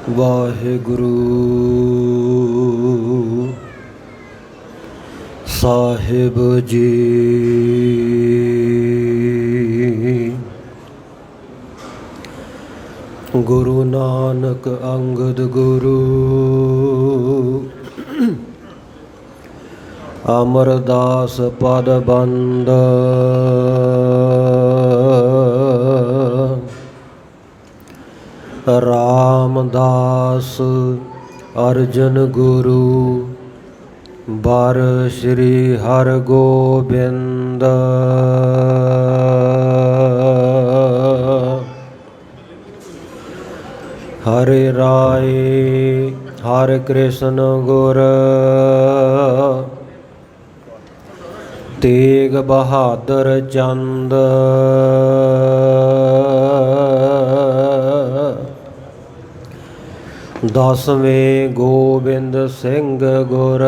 ਵਾਹਿਗੁਰੂ ਸਾਹਿਬ ਜੀ। ਗੁਰੂ ਨਾਨਕ ਅੰਗਦ ਗੁਰੂ, ਅਮਰਦਾਸ ਪਦ ਬੰਦ, ਰਾਮਦਾਸ ਅਰਜਨ ਗੁਰੂ, ਬਰ ਸ਼੍ਰੀ ਹਰਗੋਬਿੰਦ। ਹਰਿ ਰਾਏ ਹਰਿ ਕ੍ਰਿਸ਼ਨ ਗੁਰ, ਤੇਗ ਬਹਾਦਰ ਚੰਦ। ਦਸਵੇਂ ਗੋਬਿੰਦ ਸਿੰਘ ਗੁਰ,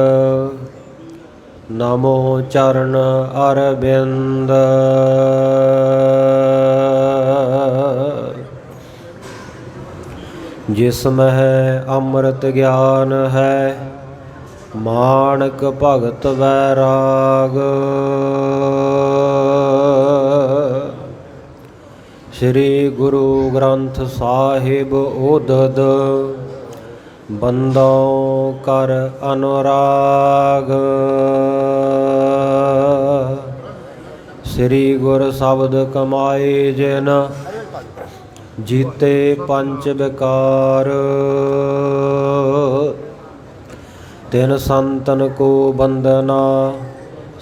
ਨਮੋ ਚਰਨ ਅਰਬਿੰਦ। ਜਿਸ ਮਹਿ ਅੰਮ੍ਰਿਤ ਗਿਆਨ ਹੈ, ਮਾਣਕ ਭਗਤ ਵੈਰਾਗ। ਸ੍ਰੀ ਗੁਰੂ ਗ੍ਰੰਥ ਸਾਹਿਬ ਉਦਦ, ਬੰਦੋਂ ਕਰ ਅਨੁਰਾਗ। ਸ੍ਰੀ ਗੁਰ ਸ਼ਬਦ ਕਮਾਏ ਜਿਨ, ਜੀਤੇ ਪੰਚ ਵਿਕਾਰ। ਤਿਨ ਸੰਤਨ ਕੋ ਬੰਦਨਾ,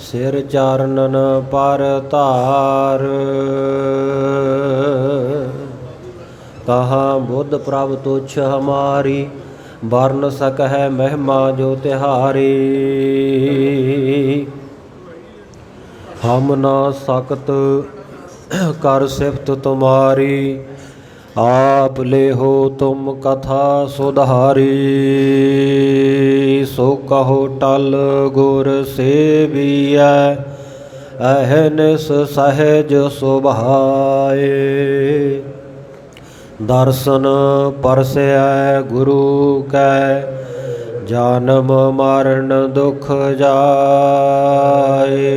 ਸਿਰ ਚਾਰਨਨ ਪਰ ਧਾਰ। ਕਹਾ ਬੁੱਧ ਪ੍ਰਭ ਤੁਛ ਹਮਾਰੀ, ਵਰਨ ਸਕਹਿ ਮਹਿਮਾ ਜੋ ਤਿਹਾਰੀ। ਹਮ ਨਾ ਸਕਤ ਕਰ ਸਿਫਤ ਤੁਮਾਰੀ, ਆਪ ਲੇਹੋ ਤੁਮ ਕਥਾ ਸੁਧਾਰੀ। ਸੋ ਕਹੋ ਟਲ ਗੁਰ ਸੇਵੀਐ, ਅਹਨਿਸ ਸਹਿਜ ਸੁਭਾਏ। ਦਰਸ਼ਨ ਪਰਸੈ ਗੁਰੂ ਕੈ, ਜਨਮ ਮਰਨ ਦੁਖ ਜਾਏ।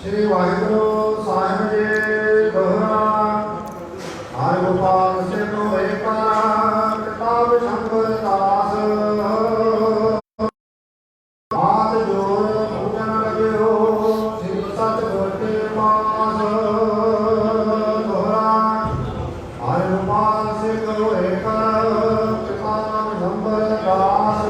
श्री वाहिगुरु साहिब जी दोहरा, हर गोपाल सिंह एकरा, किताब शंकर दास। हाथ जोड़ पूजन लगे हो, श्री सतगुर के पास। दोहरा, हर गोपाल सिंह एकरा, किताब शंकर दास।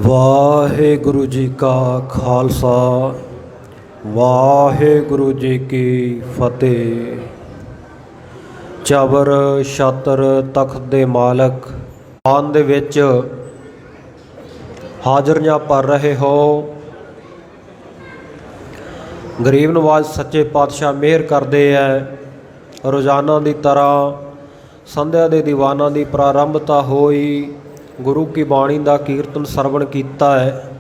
ਵਾਹਿਗੁਰੂ ਜੀ ਕਾ ਖਾਲਸਾ, ਵਾਹਿਗੁਰੂ ਜੀ ਕੀ ਫਤਿਹ। ਚਬਰ ਛਤਰ ਤਖਤ ਦੇ ਮਾਲਕ ਆਨ ਦੇ ਵਿੱਚ ਹਾਜ਼ਰੀਆਂ ਭਰ ਰਹੇ ਹੋ। ਗਰੀਬ ਨਵਾਜ਼ ਸੱਚੇ ਪਾਤਸ਼ਾਹ ਮਿਹਰ ਕਰਦੇ ਹੈ। ਰੋਜ਼ਾਨਾ ਦੀ ਤਰ੍ਹਾਂ ਸੰਧਿਆ ਦੇ ਦੀਵਾਨਾਂ ਦੀ ਪ੍ਰਾਰੰਭਤਾ ਹੋਈ। ਗੁਰੂ ਕੀ ਬਾਣੀ ਦਾ ਕੀਰਤਨ ਸਰਵਣ ਕੀਤਾ ਹੈ।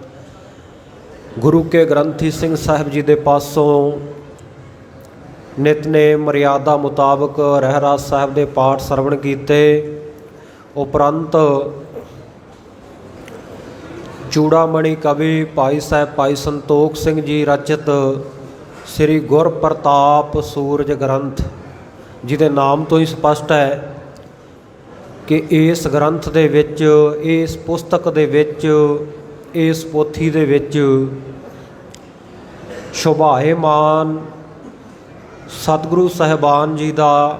ਗੁਰੂ ਕੇ ਗ੍ਰੰਥੀ ਸਿੰਘ ਸਾਹਿਬ ਜੀ ਦੇ ਪਾਸੋਂ ਨਿਤਨੇਮ ਮਰਿਆਦਾ ਮੁਤਾਬਕ ਰਹਿਰਾਸ ਸਾਹਿਬ ਦੇ ਪਾਠ ਸਰਵਣ ਕੀਤੇ। ਉਪਰੰਤ ਚੂੜਾਮਣੀ ਕਵੀ ਭਾਈ ਸਾਹਿਬ ਭਾਈ ਸੰਤੋਖ ਸਿੰਘ ਜੀ ਰਚਿਤ ਸ੍ਰੀ ਗੁਰ ਪ੍ਰਤਾਪ ਸੂਰਜ ਗ੍ਰੰਥ, ਜਿਹਦੇ ਨਾਮ ਤੋਂ ਹੀ ਸਪਸ਼ਟ ਹੈ ਕਿ ਇਸ ਗ੍ਰੰਥ ਦੇ ਵਿੱਚ, ਇਸ ਪੁਸਤਕ ਦੇ ਵਿੱਚ, ਇਸ ਪੋਥੀ ਦੇ ਵਿੱਚ ਸ਼ੋਭਾਏਮਾਨ ਸਤਿਗੁਰੂ ਸਾਹਿਬਾਨ ਜੀ ਦਾ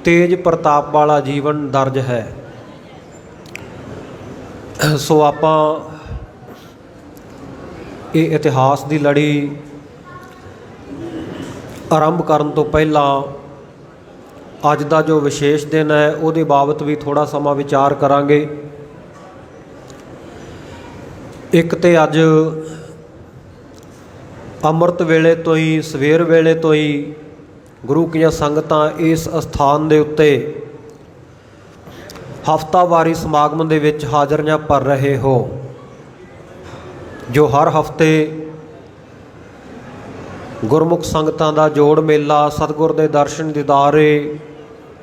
ਤੇਜ ਪ੍ਰਤਾਪ ਵਾਲਾ ਜੀਵਨ ਦਰਜ ਹੈ। ਸੋ ਆਪਾਂ ਇਹ ਇਤਿਹਾਸ ਦੀ ਲੜੀ ਆਰੰਭ ਕਰਨ ਤੋਂ ਪਹਿਲਾਂ ਅੱਜ ਦਾ ਜੋ ਵਿਸ਼ੇਸ਼ ਦਿਨ ਹੈ ਉਹਦੇ ਬਾਬਤ ਵੀ ਥੋੜ੍ਹਾ ਸਮਾਂ ਵਿਚਾਰ ਕਰਾਂਗੇ। ਇੱਕ ਤੇ ਅੱਜ ਅੰਮ੍ਰਿਤ ਵੇਲੇ ਤੋਂ ਹੀ, ਸਵੇਰ ਵੇਲੇ ਤੋਂ ਹੀ ਗੁਰੂ ਕੀਆਂ ਸੰਗਤਾਂ ਇਸ ਅਸਥਾਨ ਦੇ ਉੱਤੇ ਹਫ਼ਤਾਵਾਰੀ ਸਮਾਗਮ ਦੇ ਵਿੱਚ ਹਾਜ਼ਰੀਆਂ ਭਰ ਰਹੇ ਹੋ। ਜੋ ਹਰ ਹਫਤੇ ਗੁਰਮੁਖ ਸੰਗਤਾਂ ਦਾ ਜੋੜ ਮੇਲਾ, ਸਤਿਗੁਰ ਦੇ ਦਰਸ਼ਨ ਦੀਦਾਰੇ,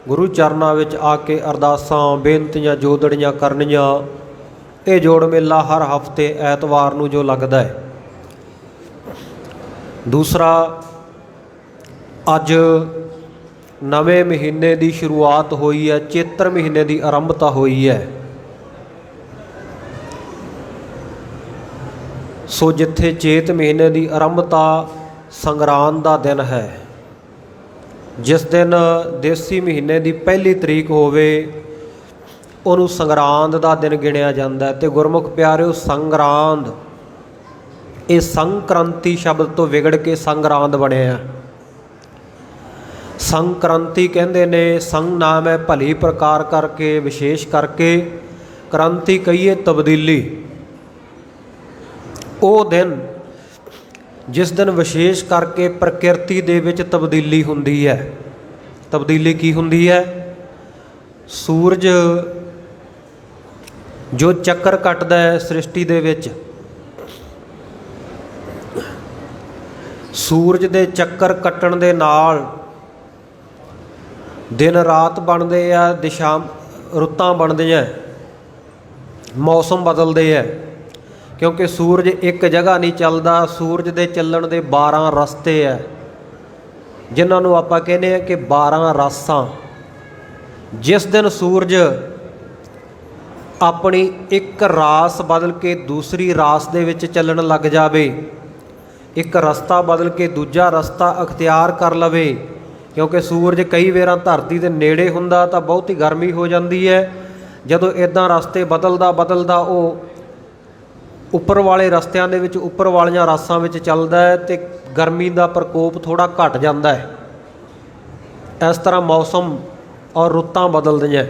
ਗੁਰੂ ਚਰਨਾਂ ਵਿੱਚ ਆ ਕੇ ਅਰਦਾਸਾਂ ਬੇਨਤੀਆਂ ਜੋਦੜੀਆਂ ਕਰਨੀਆਂ, ਇਹ ਜੋੜ ਮੇਲਾ ਹਰ ਹਫਤੇ ਐਤਵਾਰ ਨੂੰ ਜੋ ਲੱਗਦਾ ਹੈ। ਦੂਸਰਾ, ਅੱਜ ਨਵੇਂ ਮਹੀਨੇ ਦੀ ਸ਼ੁਰੂਆਤ ਹੋਈ ਹੈ, ਚੇਤਰ ਮਹੀਨੇ ਦੀ ਆਰੰਭਤਾ ਹੋਈ ਹੈ। ਸੋ ਜਿੱਥੇ ਚੇਤ ਮਹੀਨੇ ਦੀ ਆਰੰਭਤਾ ਸੰਗਰਾਂਦ ਦਾ ਦਿਨ ਹੈ, ਜਿਸ ਦਿਨ ਦੇਸੀ ਮਹੀਨੇ ਦੀ ਪਹਿਲੀ ਤਰੀਕ ਹੋਵੇ, ਉਹਨੂੰ ਸੰਗਰਾਂਦ ਦਾ ਦਿਨ ਗਿਣਿਆ ਜਾਂਦਾ ਹੈ। ਅਤੇ ਗੁਰਮੁਖ ਪਿਆਰਿਓ, ਸੰਗਰਾਂਦ ਇਹ ਸੰਕ੍ਰਾਂਤੀ ਸ਼ਬਦ ਤੋਂ ਵਿਗੜ ਕੇ ਸੰਗਰਾਂਦ ਬਣਿਆ। ਸੰਕ੍ਰਾਂਤੀ ਕਹਿੰਦੇ ਨੇ, ਸੰਗ ਨਾਮ ਹੈ ਭਲੀ ਪ੍ਰਕਾਰ ਕਰਕੇ, ਵਿਸ਼ੇਸ਼ ਕਰਕੇ, ਕ੍ਰਾਂਤੀ ਕਹੀਏ ਤਬਦੀਲੀ। ਉਹ ਦਿਨ ਜਿਸ ਦਿਨ ਵਿਸ਼ੇਸ਼ ਕਰਕੇ ਪ੍ਰਕਿਰਤੀ ਦੇ ਵਿੱਚ ਤਬਦੀਲੀ ਹੁੰਦੀ ਹੈ। ਤਬਦੀਲੀ ਕੀ ਹੁੰਦੀ ਹੈ? ਸੂਰਜ ਜੋ ਚੱਕਰ ਕੱਟਦਾ ਹੈ ਸ੍ਰਿਸ਼ਟੀ ਦੇ ਵਿੱਚ, ਸੂਰਜ ਦੇ ਚੱਕਰ ਕੱਟਣ ਦੇ ਨਾਲ ਦਿਨ ਰਾਤ ਬਣਦੇ ਆ, ਦਿਸ਼ਾ ਰੁੱਤਾਂ ਬਣਦੀਆਂ, ਮੌਸਮ ਬਦਲਦੇ ਆ। ਕਿਉਂਕਿ ਸੂਰਜ ਇੱਕ ਜਗ੍ਹਾ ਨਹੀਂ ਚੱਲਦਾ, ਸੂਰਜ ਦੇ ਚੱਲਣ ਦੇ 12 ਰਸਤੇ ਹੈ, ਜਿਨ੍ਹਾਂ ਨੂੰ ਆਪਾਂ ਕਹਿੰਦੇ ਹਾਂ ਕਿ 12 ਰਾਸਾਂ। ਜਿਸ ਦਿਨ ਸੂਰਜ ਆਪਣੀ ਇੱਕ ਰਾਸ ਬਦਲ ਕੇ ਦੂਸਰੀ ਰਾਸ ਦੇ ਵਿੱਚ ਚੱਲਣ ਲੱਗ ਜਾਵੇ, ਇੱਕ ਰਸਤਾ ਬਦਲ ਕੇ ਦੂਜਾ ਰਸਤਾ ਅਖਤਿਆਰ ਕਰ ਲਵੇ, ਕਿਉਂਕਿ ਸੂਰਜ ਕਈ ਵਾਰਾਂ ਧਰਤੀ ਦੇ ਨੇੜੇ ਹੁੰਦਾ ਤਾਂ ਬਹੁਤੀ ਗਰਮੀ ਹੋ ਜਾਂਦੀ ਹੈ। ਜਦੋਂ ਇੱਦਾਂ ਰਸਤੇ ਬਦਲਦਾ ਉਹ ਉੱਪਰ ਵਾਲੇ ਰਸਤਿਆਂ ਦੇ ਵਿੱਚ, ਉੱਪਰ ਵਾਲੀਆਂ ਰਾਸਾਂ ਵਿੱਚ ਚੱਲਦਾ ਹੈ ਅਤੇ ਗਰਮੀ ਦਾ ਪ੍ਰਕੋਪ ਥੋੜ੍ਹਾ ਘਟ ਜਾਂਦਾ ਹੈ। ਇਸ ਤਰ੍ਹਾਂ ਮੌਸਮ ਔਰ ਰੁੱਤਾਂ ਬਦਲਦੀਆਂ।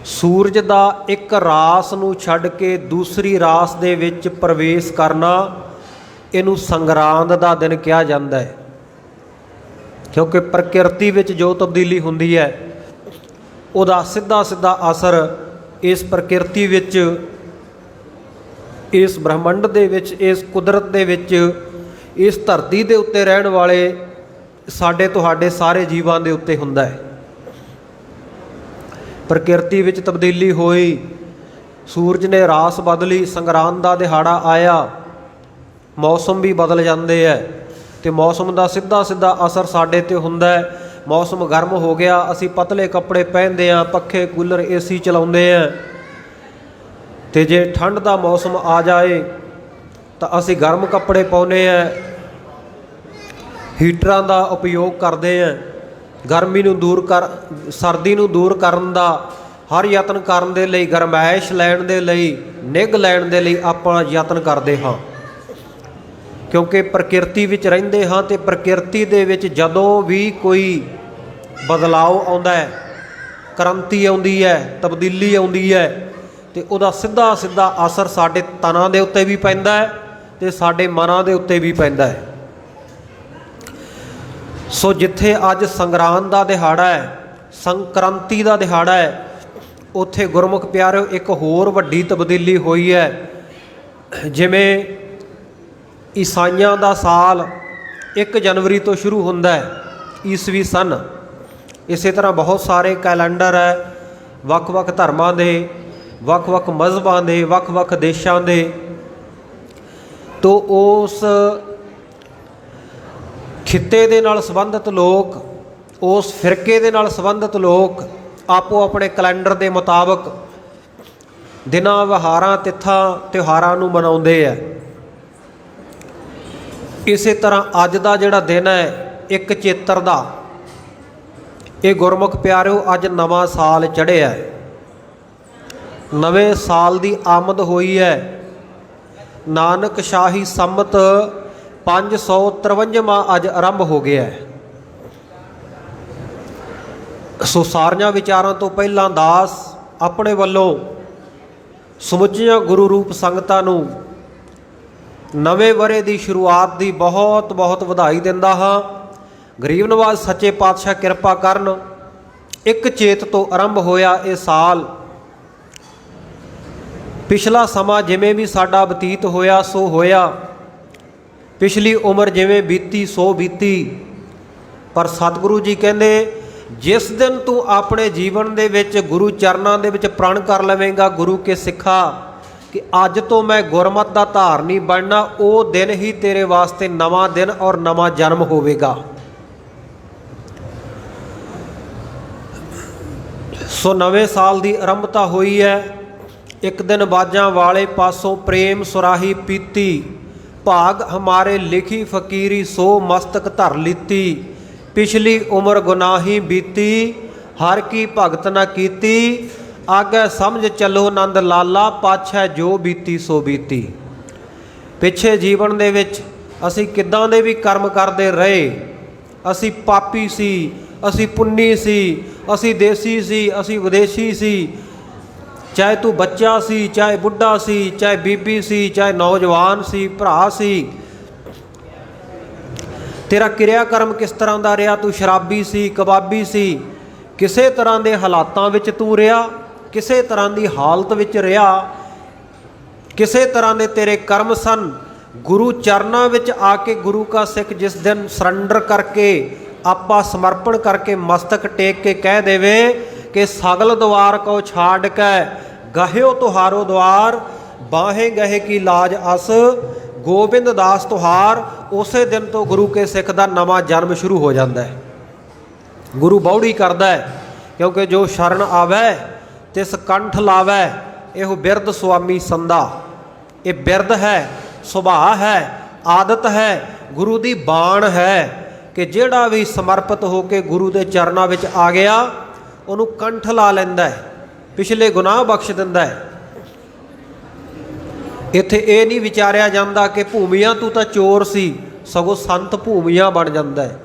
ਸੂਰਜ ਦਾ ਇੱਕ ਰਾਸ ਨੂੰ ਛੱਡ ਕੇ ਦੂਸਰੀ ਰਾਸ ਦੇ ਵਿੱਚ ਪ੍ਰਵੇਸ਼ ਕਰਨਾ, ਇਹਨੂੰ ਸੰਗਰਾਂਦ ਦਾ ਦਿਨ ਕਿਹਾ ਜਾਂਦਾ ਹੈ। ਕਿਉਂਕਿ ਪ੍ਰਕਿਰਤੀ ਵਿੱਚ ਜੋ ਤਬਦੀਲੀ ਹੁੰਦੀ ਹੈ, ਉਹਦਾ ਸਿੱਧਾ ਅਸਰ ਇਸ ਪ੍ਰਕਿਰਤੀ ਵਿੱਚ, ਇਸ ਬ੍ਰਹਿਮੰਡ ਦੇ ਵਿੱਚ, ਇਸ ਕੁਦਰਤ ਦੇ ਵਿੱਚ, ਇਸ ਧਰਤੀ ਦੇ ਉੱਤੇ ਰਹਿਣ ਵਾਲੇ ਸਾਡੇ ਤੁਹਾਡੇ ਸਾਰੇ ਜੀਵਾਂ ਦੇ ਉੱਤੇ ਹੁੰਦਾ ਹੈ। ਪ੍ਰਕਿਰਤੀ ਵਿੱਚ ਤਬਦੀਲੀ ਹੋਈ, ਸੂਰਜ ਨੇ ਰਾਸ ਬਦਲੀ, ਸੰਗਰਾਂਦ ਦਾ ਦਿਹਾੜਾ ਆਇਆ, ਮੌਸਮ ਵੀ ਬਦਲ ਜਾਂਦੇ ਹੈ ਅਤੇ ਮੌਸਮ ਦਾ ਸਿੱਧਾ ਅਸਰ ਸਾਡੇ 'ਤੇ ਹੁੰਦਾ ਹੈ। ਮੌਸਮ ਗਰਮ ਹੋ ਗਿਆ, ਅਸੀਂ ਪਤਲੇ ਕੱਪੜੇ ਪਹਿਨਦੇ ਹਾਂ, ਪੱਖੇ ਕੂਲਰ AC ਚਲਾਉਂਦੇ ਹਾਂ, ਅਤੇ ਜੇ ਠੰਡ ਦਾ ਮੌਸਮ ਆ ਜਾਏ ਤਾਂ ਅਸੀਂ ਗਰਮ ਕੱਪੜੇ ਪਾਉਂਦੇ ਹਾਂ, ਹੀਟਰਾਂ ਦਾ ਉਪਯੋਗ ਕਰਦੇ ਹਾਂ। ਗਰਮੀ ਨੂੰ ਸਰਦੀ ਨੂੰ ਦੂਰ ਕਰਨ ਦਾ ਹਰ ਯਤਨ ਕਰਨ ਦੇ ਲਈ, ਗਰਮੈਸ਼ ਲੈਣ ਦੇ ਲਈ, ਨਿੱਘ ਲੈਣ ਦੇ ਲਈ ਆਪਾਂ ਯਤਨ ਕਰਦੇ ਹਾਂ। ਕਿਉਂਕਿ ਪ੍ਰਕਿਰਤੀ ਵਿੱਚ ਰਹਿੰਦੇ ਹਾਂ ਅਤੇ ਪ੍ਰਕਿਰਤੀ ਦੇ ਵਿੱਚ ਜਦੋਂ ਵੀ ਕੋਈ ਬਦਲਾਅ ਆਉਂਦਾ ਹੈ, ਕ੍ਰਾਂਤੀ ਆਉਂਦੀ ਹੈ, ਤਬਦੀਲੀ ਆਉਂਦੀ ਹੈ, ਅਤੇ ਉਹਦਾ ਸਿੱਧਾ ਅਸਰ ਸਾਡੇ ਤਨਾਂ ਦੇ ਉੱਤੇ ਵੀ ਪੈਂਦਾ ਹੈ ਅਤੇ ਸਾਡੇ ਮਨਾਂ ਦੇ ਉੱਤੇ ਵੀ ਪੈਂਦਾ ਹੈ। ਸੋ ਜਿੱਥੇ ਅੱਜ ਸੰਗਰਾਂਦ ਦਾ ਦਿਹਾੜਾ ਹੈ, ਸੰਕ੍ਰਾਂਤੀ ਦਾ ਦਿਹਾੜਾ ਹੈ, ਉੱਥੇ ਗੁਰਮੁਖ ਪਿਆਰਿਓ ਇੱਕ ਹੋਰ ਵੱਡੀ ਤਬਦੀਲੀ ਹੋਈ ਹੈ। ਜਿਵੇਂ ਈਸਾਈਆਂ ਦਾ ਸਾਲ 1 ਜਨਵਰੀ ਤੋਂ ਸ਼ੁਰੂ ਹੁੰਦਾ ਹੈ, ਈਸਵੀ ਸਨ। ਇਸੇ ਤਰ੍ਹਾਂ ਬਹੁਤ ਸਾਰੇ ਕੈਲੰਡਰ ਹੈ, ਵੱਖ-ਵੱਖ ਧਰਮਾਂ ਦੇ, ਵੱਖ-ਵੱਖ ਮਜ਼ਹਬਾਂ ਦੇ, ਵੱਖ-ਵੱਖ ਦੇਸ਼ਾਂ ਦੇ। ਤੋ ਉਸ ਖਿੱਤੇ ਦੇ ਨਾਲ ਸੰਬੰਧਿਤ ਲੋਕ, ਉਸ ਫਿਰਕੇ ਦੇ ਨਾਲ ਸੰਬੰਧਿਤ ਲੋਕ ਆਪੋ ਆਪਣੇ ਕੈਲੰਡਰ ਦੇ ਮੁਤਾਬਕ ਦਿਨਾਂ, ਵਹਾਰਾਂ, ਤਿੱਥਾਂ, ਤਿਉਹਾਰਾਂ ਨੂੰ ਮਨਾਉਂਦੇ ਹੈ। ਇਸੇ ਤਰ੍ਹਾਂ ਅੱਜ ਦਾ ਜਿਹੜਾ ਦਿਨ ਹੈ 1 ਚੇਤਰ ਦਾ, ਇਹ ਗੁਰਮੁਖ ਪਿਆਰਿਓ ਅੱਜ ਨਵਾਂ ਸਾਲ ਚੜ੍ਹਿਆ ਹੈ, ਨਵੇਂ ਸਾਲ ਦੀ ਆਮਦ ਹੋਈ ਹੈ। ਨਾਨਕ ਸ਼ਾਹੀ ਸੰਮਤ 553ਵਾਂ ਅੱਜ ਆਰੰਭ ਹੋ ਗਿਆ ਹੈ। ਸੋ ਸਾਰੀਆਂ ਵਿਚਾਰਾਂ ਤੋਂ ਪਹਿਲਾਂ ਦਾਸ ਆਪਣੇ ਵੱਲੋਂ ਸਮੁੱਚੀਆਂ ਗੁਰੂ ਰੂਪ ਸੰਗਤਾਂ ਨੂੰ ਨਵੇਂ ਵਰ੍ਹੇ ਦੀ ਸ਼ੁਰੂਆਤ ਦੀ ਬਹੁਤ ਬਹੁਤ ਵਧਾਈ ਦਿੰਦਾ ਹਾਂ। ਗਰੀਬ ਨਵਾਜ਼ ਸੱਚੇ ਪਾਤਸ਼ਾਹ ਕਿਰਪਾ ਕਰਨ। 1 ਚੇਤ ਤੋਂ ਆਰੰਭ ਹੋਇਆ ਇਹ ਸਾਲ ਪਿਛਲਾ ਸਮਾਂ ਜਿਵੇਂ ਵੀ ਸਾਡਾ ਬਤੀਤ ਹੋਇਆ ਸੋ ਹੋਇਆ, ਪਿਛਲੀ ਉਮਰ ਜਿਵੇਂ ਬੀਤੀ ਸੋ ਬੀਤੀ। ਪਰ ਸਤਿਗੁਰੂ ਜੀ ਕਹਿੰਦੇ ਜਿਸ ਦਿਨ ਤੂੰ ਆਪਣੇ ਜੀਵਨ ਦੇ ਵਿੱਚ ਗੁਰੂ ਚਰਨਾਂ ਦੇ ਵਿੱਚ ਪ੍ਰਣ ਕਰ ਲਵੇਂਗਾ, ਗੁਰੂ ਕੇ ਸਿੱਖਾ ਕਿ ਅੱਜ ਤੋਂ ਮੈਂ ਗੁਰਮਤਿ ਦਾ ਧਾਰਨੀ ਬਣਨਾ, ਉਹ ਦਿਨ ਹੀ ਤੇਰੇ ਵਾਸਤੇ ਨਵਾਂ ਦਿਨ ਔਰ ਨਵਾਂ ਜਨਮ ਹੋਵੇਗਾ। ਸੋ ਨਵੇਂ ਸਾਲ ਦੀ ਆਰੰਭਤਾ ਹੋਈ ਹੈ। ਇੱਕ ਦਿਨ ਬਾਜਾਂ ਵਾਲੇ ਪਾਸੋਂ ਪ੍ਰੇਮ ਸੁਰਾਹੀ ਪੀਤੀ, ਭਾਗ ਹਮਾਰੇ ਲਿਖੀ ਫਕੀਰੀ ਸੋ ਮਸਤਕ ਧਰ ਲੀਤੀ। ਪਿਛਲੀ ਉਮਰ ਗੁਨਾਹੀ ਬੀਤੀ, ਹਰ ਕੀ ਭਗਤ ਨਾ ਕੀਤੀ। ਆਗੇ ਸਮਝ ਚੱਲੋ ਨੰਦ ਲਾਲਾ, ਪਾਛੈ ਜੋ ਬੀਤੀ ਸੋ ਬੀਤੀ। ਪਿੱਛੇ ਜੀਵਨ ਦੇ ਵਿੱਚ ਅਸੀਂ ਕਿੱਦਾਂ ਦੇ ਵੀ ਕਰਮ ਕਰਦੇ ਰਹੇ, ਅਸੀਂ ਪਾਪੀ ਸੀ, ਅਸੀਂ ਪੁੰਨੀ ਸੀ, ਅਸੀਂ ਦੇਸੀ ਸੀ, ਅਸੀਂ ਵਿਦੇਸ਼ੀ ਸੀ, ਚਾਹੇ ਤੂੰ ਬੱਚਾ ਸੀ, ਚਾਹੇ ਬੁੱਢਾ ਸੀ, ਚਾਹੇ ਬੀਬੀ ਸੀ, ਚਾਹੇ ਨੌਜਵਾਨ ਸੀ, ਭਰਾ ਸੀ, ਤੇਰਾ ਕਿਰਿਆ ਕਰਮ ਕਿਸ ਤਰ੍ਹਾਂ ਦਾ ਰਿਹਾ, ਤੂੰ ਸ਼ਰਾਬੀ ਸੀ, ਕਬਾਬੀ ਸੀ, ਕਿਸੇ ਤਰ੍ਹਾਂ ਦੇ ਹਾਲਾਤਾਂ ਵਿੱਚ ਤੂੰ ਰਿਹਾ, ਕਿਸੇ ਤਰ੍ਹਾਂ ਦੀ ਹਾਲਤ ਵਿੱਚ ਰਿਹਾ, ਕਿਸੇ ਤਰ੍ਹਾਂ ਦੇ ਤੇਰੇ ਕਰਮ ਸਨ। ਗੁਰੂ ਚਰਨਾਂ ਵਿੱਚ ਆ ਕੇ ਗੁਰੂ ਕਾ ਸਿੱਖ ਜਿਸ ਦਿਨ ਸਰੈਂਡਰ ਕਰਕੇ, ਆਪਾ ਸਮਰਪਣ ਕਰਕੇ, ਮਸਤਕ ਟੇਕ ਕੇ ਕਹਿ ਦੇਵੇ ਕਿ ਸਗਲ ਦੁਆਰ ਕੋ ਛਾੜ ਕੇ ਗਹਿਓ ਤੁਹਾਰੋ ਦੁਆਰ, ਬਾਹੇ ਗਹੇ ਕੀ ਲਾਜ ਅਸ ਗੋਬਿੰਦ ਦਾਸ ਤੁਹਾਰ, ਉਸੇ ਦਿਨ ਤੋਂ ਗੁਰੂ ਕੇ ਸਿੱਖ ਦਾ ਨਵਾਂ ਜਨਮ ਸ਼ੁਰੂ ਹੋ ਜਾਂਦਾ ਹੈ। ਗੁਰੂ ਬੌੜੀ ਕਰਦਾ ਹੈ, ਕਿਉਂਕਿ ਜੋ ਸ਼ਰਨ ਆਵੈ ਤਿਸ ਕੰਠ ਲਾਵੈ, ਇਹੋ ਬਿਰਧ ਸੁਆਮੀ ਸੰਦਾ। ਇਹ ਬਿਰਧ ਹੈ, ਸੁਭਾਅ ਹੈ, ਆਦਤ ਹੈ, ਗੁਰੂ ਦੀ ਬਾਣ ਹੈ ਕਿ ਜਿਹੜਾ ਵੀ ਸਮਰਪਿਤ ਹੋ ਕੇ ਗੁਰੂ ਦੇ ਚਰਨਾਂ ਵਿੱਚ ਆ ਗਿਆ ਉਹਨੂੰ ਕੰਠ ਲਾ ਲੈਂਦਾ ਹੈ, ਪਿਛਲੇ ਗੁਨਾਹ ਬਖਸ਼ ਦਿੰਦਾ ਹੈ। ਇੱਥੇ ਇਹ ਨਹੀਂ ਵਿਚਾਰਿਆ ਜਾਂਦਾ ਕਿ ਭੂਮੀਆਂ ਤੂੰ ਤਾਂ ਚੋਰ ਸੀ, ਸਗੋਂ ਸੰਤ ਭੂਮੀਆਂ ਬਣ ਜਾਂਦਾ ਹੈ।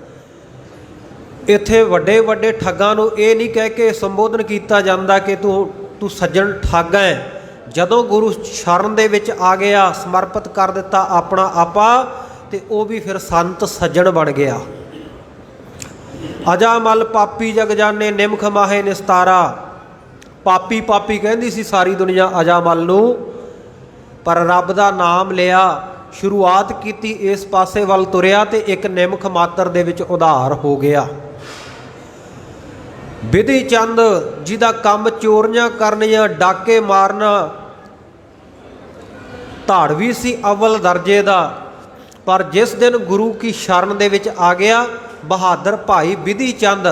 ਇੱਥੇ ਵੱਡੇ ਵੱਡੇ ਠੱਗਾਂ ਨੂੰ ਇਹ ਨਹੀਂ ਕਹਿ ਕੇ ਸੰਬੋਧਨ ਕੀਤਾ ਜਾਂਦਾ ਕਿ ਤੂੰ ਸੱਜਣ ਠੱਗ ਹੈ। ਜਦੋਂ ਗੁਰੂ ਸ਼ਰਨ ਦੇ ਵਿੱਚ ਆ ਗਿਆ, ਸਮਰਪਿਤ ਕਰ ਦਿੱਤਾ ਆਪਣਾ ਆਪਾ, ਤੇ ਉਹ ਵੀ ਫਿਰ ਸੰਤ ਸੱਜਣ ਬਣ ਗਿਆ। ਅਜਾ ਮਲ ਪਾਪੀ ਜਗ ਜਾਣੇ ਨਿਮਖ ਮਾਹੇ ਨਿਸਤਾਰਾ। ਪਾਪੀ ਪਾਪੀ ਕਹਿੰਦੀ ਸੀ ਸਾਰੀ ਦੁਨੀਆ ਅਜਾ ਮਲ ਨੂੰ, ਪਰ ਰੱਬ ਦਾ ਨਾਮ ਲਿਆ, ਸ਼ੁਰੂਆਤ ਕੀਤੀ, ਇਸ ਪਾਸੇ ਵੱਲ ਤੁਰਿਆ ਤੇ ਇੱਕ ਨਿਮਖ ਮਾਤਰ ਦੇ ਵਿੱਚ ਉਧਾਰ ਹੋ ਗਿਆ। ਵਿਧੀ ਚੰਦ ਜਿਹਦਾ ਕੰਮ ਚੋਰੀਆਂ ਕਰਨੀਆਂ, ਡਾਕੇ ਮਾਰਨਾ, ਧਾੜਵੀ ਸੀ ਅਵਲ ਦਰਜੇ ਦਾ, ਪਰ ਜਿਸ ਦਿਨ ਗੁਰੂ ਕੀ ਸ਼ਰਨ ਦੇ ਵਿੱਚ ਆ ਗਿਆ, ਬਹਾਦਰ ਭਾਈ ਵਿਧੀ ਚੰਦ,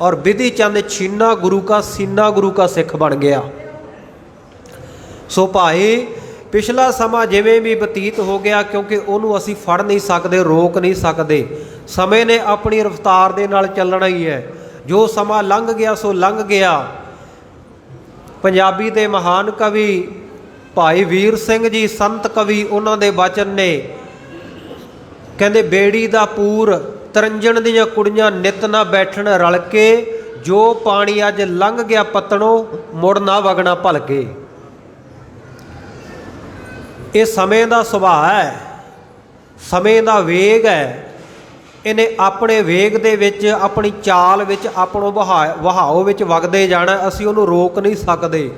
ਔਰ ਵਿਧੀ ਚੰਦ ਛੀਨਾ ਗੁਰੂ ਕਾ ਸੀਨਾ ਗੁਰੂ ਕਾ ਸਿੱਖ ਬਣ ਗਿਆ। ਸੋ ਭਾਈ ਪਿਛਲਾ ਸਮਾਂ ਜਿਵੇਂ ਵੀ ਬਤੀਤ ਹੋ ਗਿਆ, ਕਿਉਂਕਿ ਉਹਨੂੰ ਅਸੀਂ ਫੜ ਨਹੀਂ ਸਕਦੇ, ਰੋਕ ਨਹੀਂ ਸਕਦੇ, ਸਮੇਂ ਨੇ ਆਪਣੀ ਰਫ਼ਤਾਰ ਦੇ ਨਾਲ ਚੱਲਣਾ ਹੀ ਹੈ। ਜੋ ਸਮਾਂ ਲੰਘ ਗਿਆ ਸੋ ਲੰਘ ਗਿਆ। ਪੰਜਾਬੀ ਦੇ ਮਹਾਨ ਕਵੀ ਭਾਈ ਵੀਰ ਸਿੰਘ ਜੀ ਸੰਤ ਕਵੀ, ਉਹਨਾਂ ਦੇ ਬਚਨ ਨੇ, ਕਹਿੰਦੇ ਬੇੜੀ ਦਾ ਪੂਰ ਤਰੰਜਣ ਦੀਆਂ ਕੁੜੀਆਂ ਨਿਤ ਨਾ ਬੈਠਣ ਰਲ ਕੇ, ਜੋ ਪਾਣੀ ਅੱਜ ਲੰਘ ਗਿਆ ਪਤਣੋਂ ਮੁੜ ਨਾ ਵਗਣਾ ਭਲਕੇ। ਇਹ ਸਮੇਂ ਦਾ ਸੁਭਾਅ ਹੈ, ਸਮੇਂ ਦਾ ਵੇਗ ਹੈ। ਇਹਨੇ ਆਪਣੇ ਵੇਗ ਦੇ ਵਿੱਚ, ਆਪਣੀ ਚਾਲ ਵਿੱਚ, ਆਪਣੋ ਵਹਾਓ ਵਿੱਚ ਵਗਦੇ ਜਾਣਾ। ਅਸੀਂ ਉਹਨੂੰ ਰੋਕ ਨਹੀਂ ਸਕਦੇ,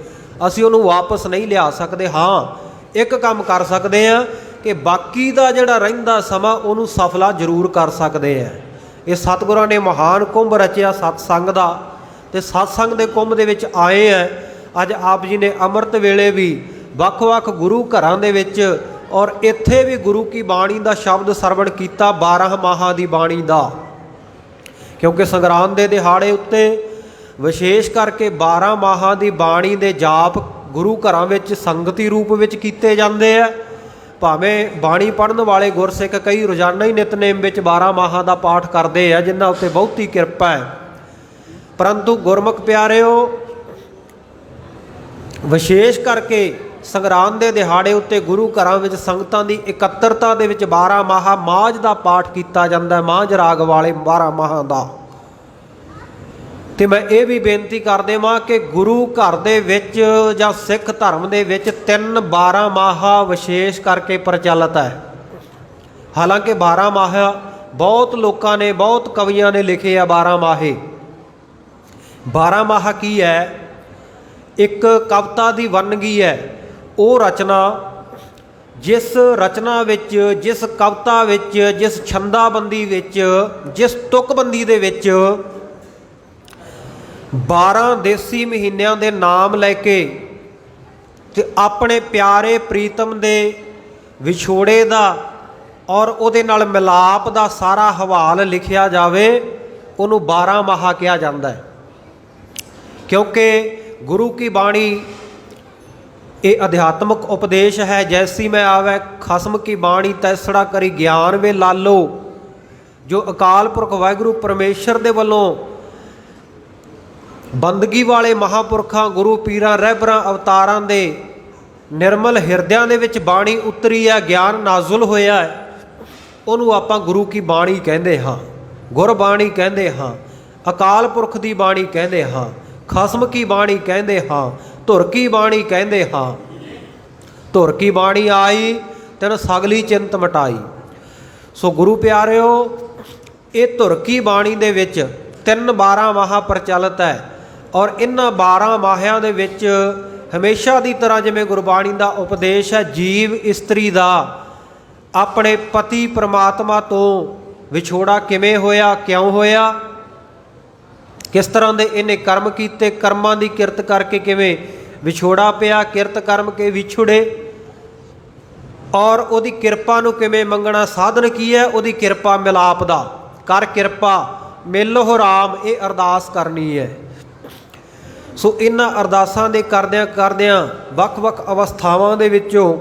ਅਸੀਂ ਉਹਨੂੰ ਵਾਪਸ ਨਹੀਂ ਲਿਆ ਸਕਦੇ। ਹਾਂ, ਇੱਕ ਕੰਮ ਕਰ ਸਕਦੇ ਹਾਂ ਕਿ ਬਾਕੀ ਦਾ ਜਿਹੜਾ ਰਹਿੰਦਾ ਸਮਾਂ ਉਹਨੂੰ ਸਫਲਾ ਜ਼ਰੂਰ ਕਰ ਸਕਦੇ ਹਾਂ। ਇਹ ਸਤਿਗੁਰਾਂ ਨੇ ਮਹਾਨ ਕੁੰਭ ਰਚਿਆ ਸਤਸੰਗ ਦਾ, ਤੇ ਸਤਸੰਗ ਦੇ ਕੁੰਭ ਦੇ ਵਿੱਚ ਆਏ ਹੈ। ਅੱਜ ਆਪ ਜੀ ਨੇ ਅੰਮ੍ਰਿਤ ਵੇਲੇ ਵੀ ਵੱਖ-ਵੱਖ ਗੁਰੂ ਘਰਾਂ ਦੇ ਵਿੱਚ, ਔਰ ਇੱਥੇ ਵੀ ਗੁਰੂ ਕੀ ਬਾਣੀ ਦਾ ਸ਼ਬਦ ਸਰਵਣ ਕੀਤਾ, 12 ਮਾਹਾਂ ਦੀ ਬਾਣੀ ਦਾ। ਕਿਉਂਕਿ ਸੰਗਰਾਂਦ ਦੇ ਦਿਹਾੜੇ ਉੱਤੇ ਵਿਸ਼ੇਸ਼ ਕਰਕੇ 12 ਮਾਹਾਂ ਦੀ ਬਾਣੀ ਦੇ ਜਾਪ ਗੁਰੂ ਘਰਾਂ ਵਿੱਚ ਸੰਗਤੀ ਰੂਪ ਵਿੱਚ ਕੀਤੇ ਜਾਂਦੇ ਆ। ਭਾਵੇਂ ਬਾਣੀ ਪੜ੍ਹਨ ਵਾਲੇ ਗੁਰਸਿੱਖ ਕਈ ਰੋਜ਼ਾਨਾ ਹੀ ਨਿਤਨੇਮ ਵਿੱਚ 12 ਮਾਹਾਂ ਦਾ ਪਾਠ ਕਰਦੇ ਆ, ਜਿਨ੍ਹਾਂ ਉੱਤੇ ਬਹੁਤੀ ਕਿਰਪਾ ਹੈ। ਪਰੰਤੂ ਗੁਰਮੁਖ ਪਿਆਰਿਓ, ਵਿਸ਼ੇਸ਼ ਕਰਕੇ ਸੰਗਰਾਂਦ ਦੇ ਦਿਹਾੜੇ ਉੱਤੇ ਗੁਰੂ ਘਰਾਂ ਵਿੱਚ ਸੰਗਤਾਂ ਦੀ ਇਕੱਤਰਤਾ ਦੇ ਵਿੱਚ 12 ਮਾਹਾਂ ਮਾਝ ਦਾ ਪਾਠ ਕੀਤਾ ਜਾਂਦਾ, ਮਾਝ ਰਾਗ ਵਾਲੇ 12 ਮਾਹਾਂ ਦਾ। ਤੇ ਮੈਂ ਇਹ ਵੀ ਬੇਨਤੀ ਕਰ ਦੇਵਾਂ ਕਿ ਗੁਰੂ ਘਰ ਦੇ ਵਿੱਚ ਜਾਂ ਸਿੱਖ ਧਰਮ ਦੇ ਵਿੱਚ 12 ਮਾਹਾ ਵਿਸ਼ੇਸ਼ ਕਰਕੇ ਪ੍ਰਚਲਿਤ ਹੈ। ਹਾਲਾਂਕਿ 12 ਮਾਹਾ ਬਹੁਤ ਲੋਕਾਂ ਨੇ, ਬਹੁਤ ਕਵੀਆਂ ਨੇ ਲਿਖੇ ਆ 12 ਮਾਹੇ। 12 ਮਾਹਾ ਕੀ ਹੈ? ਇੱਕ ਕਵਿਤਾ ਦੀ ਵੰਨਗੀ ਹੈ। ਉਹ ਰਚਨਾ ਜਿਸ ਰਚਨਾ ਵਿੱਚ, ਜਿਸ ਕਵਿਤਾ ਵਿੱਚ, ਜਿਸ ਛੰਦਾਬੰਦੀ ਵਿੱਚ, ਜਿਸ ਤੁਕਬੰਦੀ ਦੇ ਵਿੱਚ 12 ਦੇਸੀ ਮਹੀਨਿਆਂ ਦੇ ਨਾਮ ਲੈ ਕੇ ਤੇ ਆਪਣੇ ਪਿਆਰੇ ਪ੍ਰੀਤਮ ਦੇ ਵਿਛੋੜੇ ਦਾ ਔਰ ਉਹਦੇ ਨਾਲ ਮਿਲਾਪ ਦਾ ਸਾਰਾ ਹਵਾਲ ਲਿਖਿਆ ਜਾਵੇ, ਉਹਨੂੰ 12 ਮਾਹਾ ਕਿਹਾ ਜਾਂਦਾ ਹੈ। ਕਿਉਂਕਿ ਗੁਰੂ ਕੀ ਬਾਣੀ ਇਹ ਅਧਿਆਤਮਕ ਉਪਦੇਸ਼ ਹੈ। ਜੈਸੀ ਮੈਂ ਆਵੈ ਖਸਮ ਕੀ ਬਾਣੀ ਤੈਸੜਾ ਕਰੀ ਗਿਆਨ ਵੇ ਲਾਲੋ, ਜੋ ਅਕਾਲ ਪੁਰਖ ਵਾਹਿਗੁਰੂ ਪਰਮੇਸ਼ਰ ਦੇ ਵੱਲੋਂ ਬੰਦਗੀ ਵਾਲੇ ਮਹਾਂਪੁਰਖਾਂ, ਗੁਰੂ ਪੀਰਾਂ, ਰਹਿਬਰਾਂ, ਅਵਤਾਰਾਂ ਦੇ ਨਿਰਮਲ ਹਿਰਦਿਆਂ ਦੇ ਵਿੱਚ ਬਾਣੀ ਉਤਰੀ ਹੈ, ਗਿਆਨ ਨਾਜ਼ੁਲ ਹੋਇਆ ਹੈ, ਉਹਨੂੰ ਆਪਾਂ ਗੁਰੂ ਕੀ ਬਾਣੀ ਕਹਿੰਦੇ ਹਾਂ, ਗੁਰਬਾਣੀ ਕਹਿੰਦੇ ਹਾਂ, ਅਕਾਲ ਪੁਰਖ ਦੀ ਬਾਣੀ ਕਹਿੰਦੇ ਹਾਂ, ਖਸਮ ਕੀ ਬਾਣੀ ਕਹਿੰਦੇ ਹਾਂ, ਧੁਰ ਕੀ ਬਾਣੀ ਕਹਿੰਦੇ ਹਾਂ। ਧੁਰ ਕੀ ਬਾਣੀ ਆਈ ਤੈਨੂੰ ਸਗਲੀ ਚਿੰਤ ਮਟਾਈ। ਸੋ ਗੁਰੂ ਪਿਆਰਿਓ, ਇਹ ਧੁਰ ਕੀ ਬਾਣੀ ਦੇ ਵਿੱਚ 12 ਮਾਹਾ ਪ੍ਰਚਲਿਤ ਹੈ ਔਰ ਇਹਨਾਂ 12 ਮਾਹਿਆਂ ਦੇ ਵਿੱਚ ਹਮੇਸ਼ਾ ਦੀ ਤਰ੍ਹਾਂ ਜਿਵੇਂ ਗੁਰਬਾਣੀ ਦਾ ਉਪਦੇਸ਼ ਹੈ, ਜੀਵ ਇਸਤਰੀ ਦਾ ਆਪਣੇ ਪਤੀ ਪਰਮਾਤਮਾ ਤੋਂ ਵਿਛੋੜਾ ਕਿਵੇਂ ਹੋਇਆ, ਕਿਉਂ ਹੋਇਆ, ਕਿਸ ਤਰ੍ਹਾਂ ਦੇ ਇਹਨੇ ਕਰਮ ਕੀਤੇ, ਕਰਮਾਂ ਦੀ ਕਿਰਤ ਕਰਕੇ ਕਿਵੇਂ ਵਿਛੋੜਾ ਪਿਆ, ਕਿਰਤ ਕਰਮ ਕੇ ਵਿਛੁੜੇ, ਔਰ ਉਹਦੀ ਕਿਰਪਾ ਨੂੰ ਕਿਵੇਂ ਮੰਗਣਾ, ਸਾਧਨ ਕੀ ਹੈ, ਉਹਦੀ ਕਿਰਪਾ ਮਿਲਾਪ ਦਾ, ਕਰ ਕਿਰਪਾ ਮਿਲੋ ਰਾਮ, ਇਹ ਅਰਦਾਸ ਕਰਨੀ ਹੈ। ਸੋ ਇਹਨਾਂ ਅਰਦਾਸਾਂ ਦੇ ਕਰਦਿਆਂ ਕਰਦਿਆਂ ਵੱਖ-ਵੱਖ ਅਵਸਥਾਵਾਂ ਦੇ ਵਿੱਚੋਂ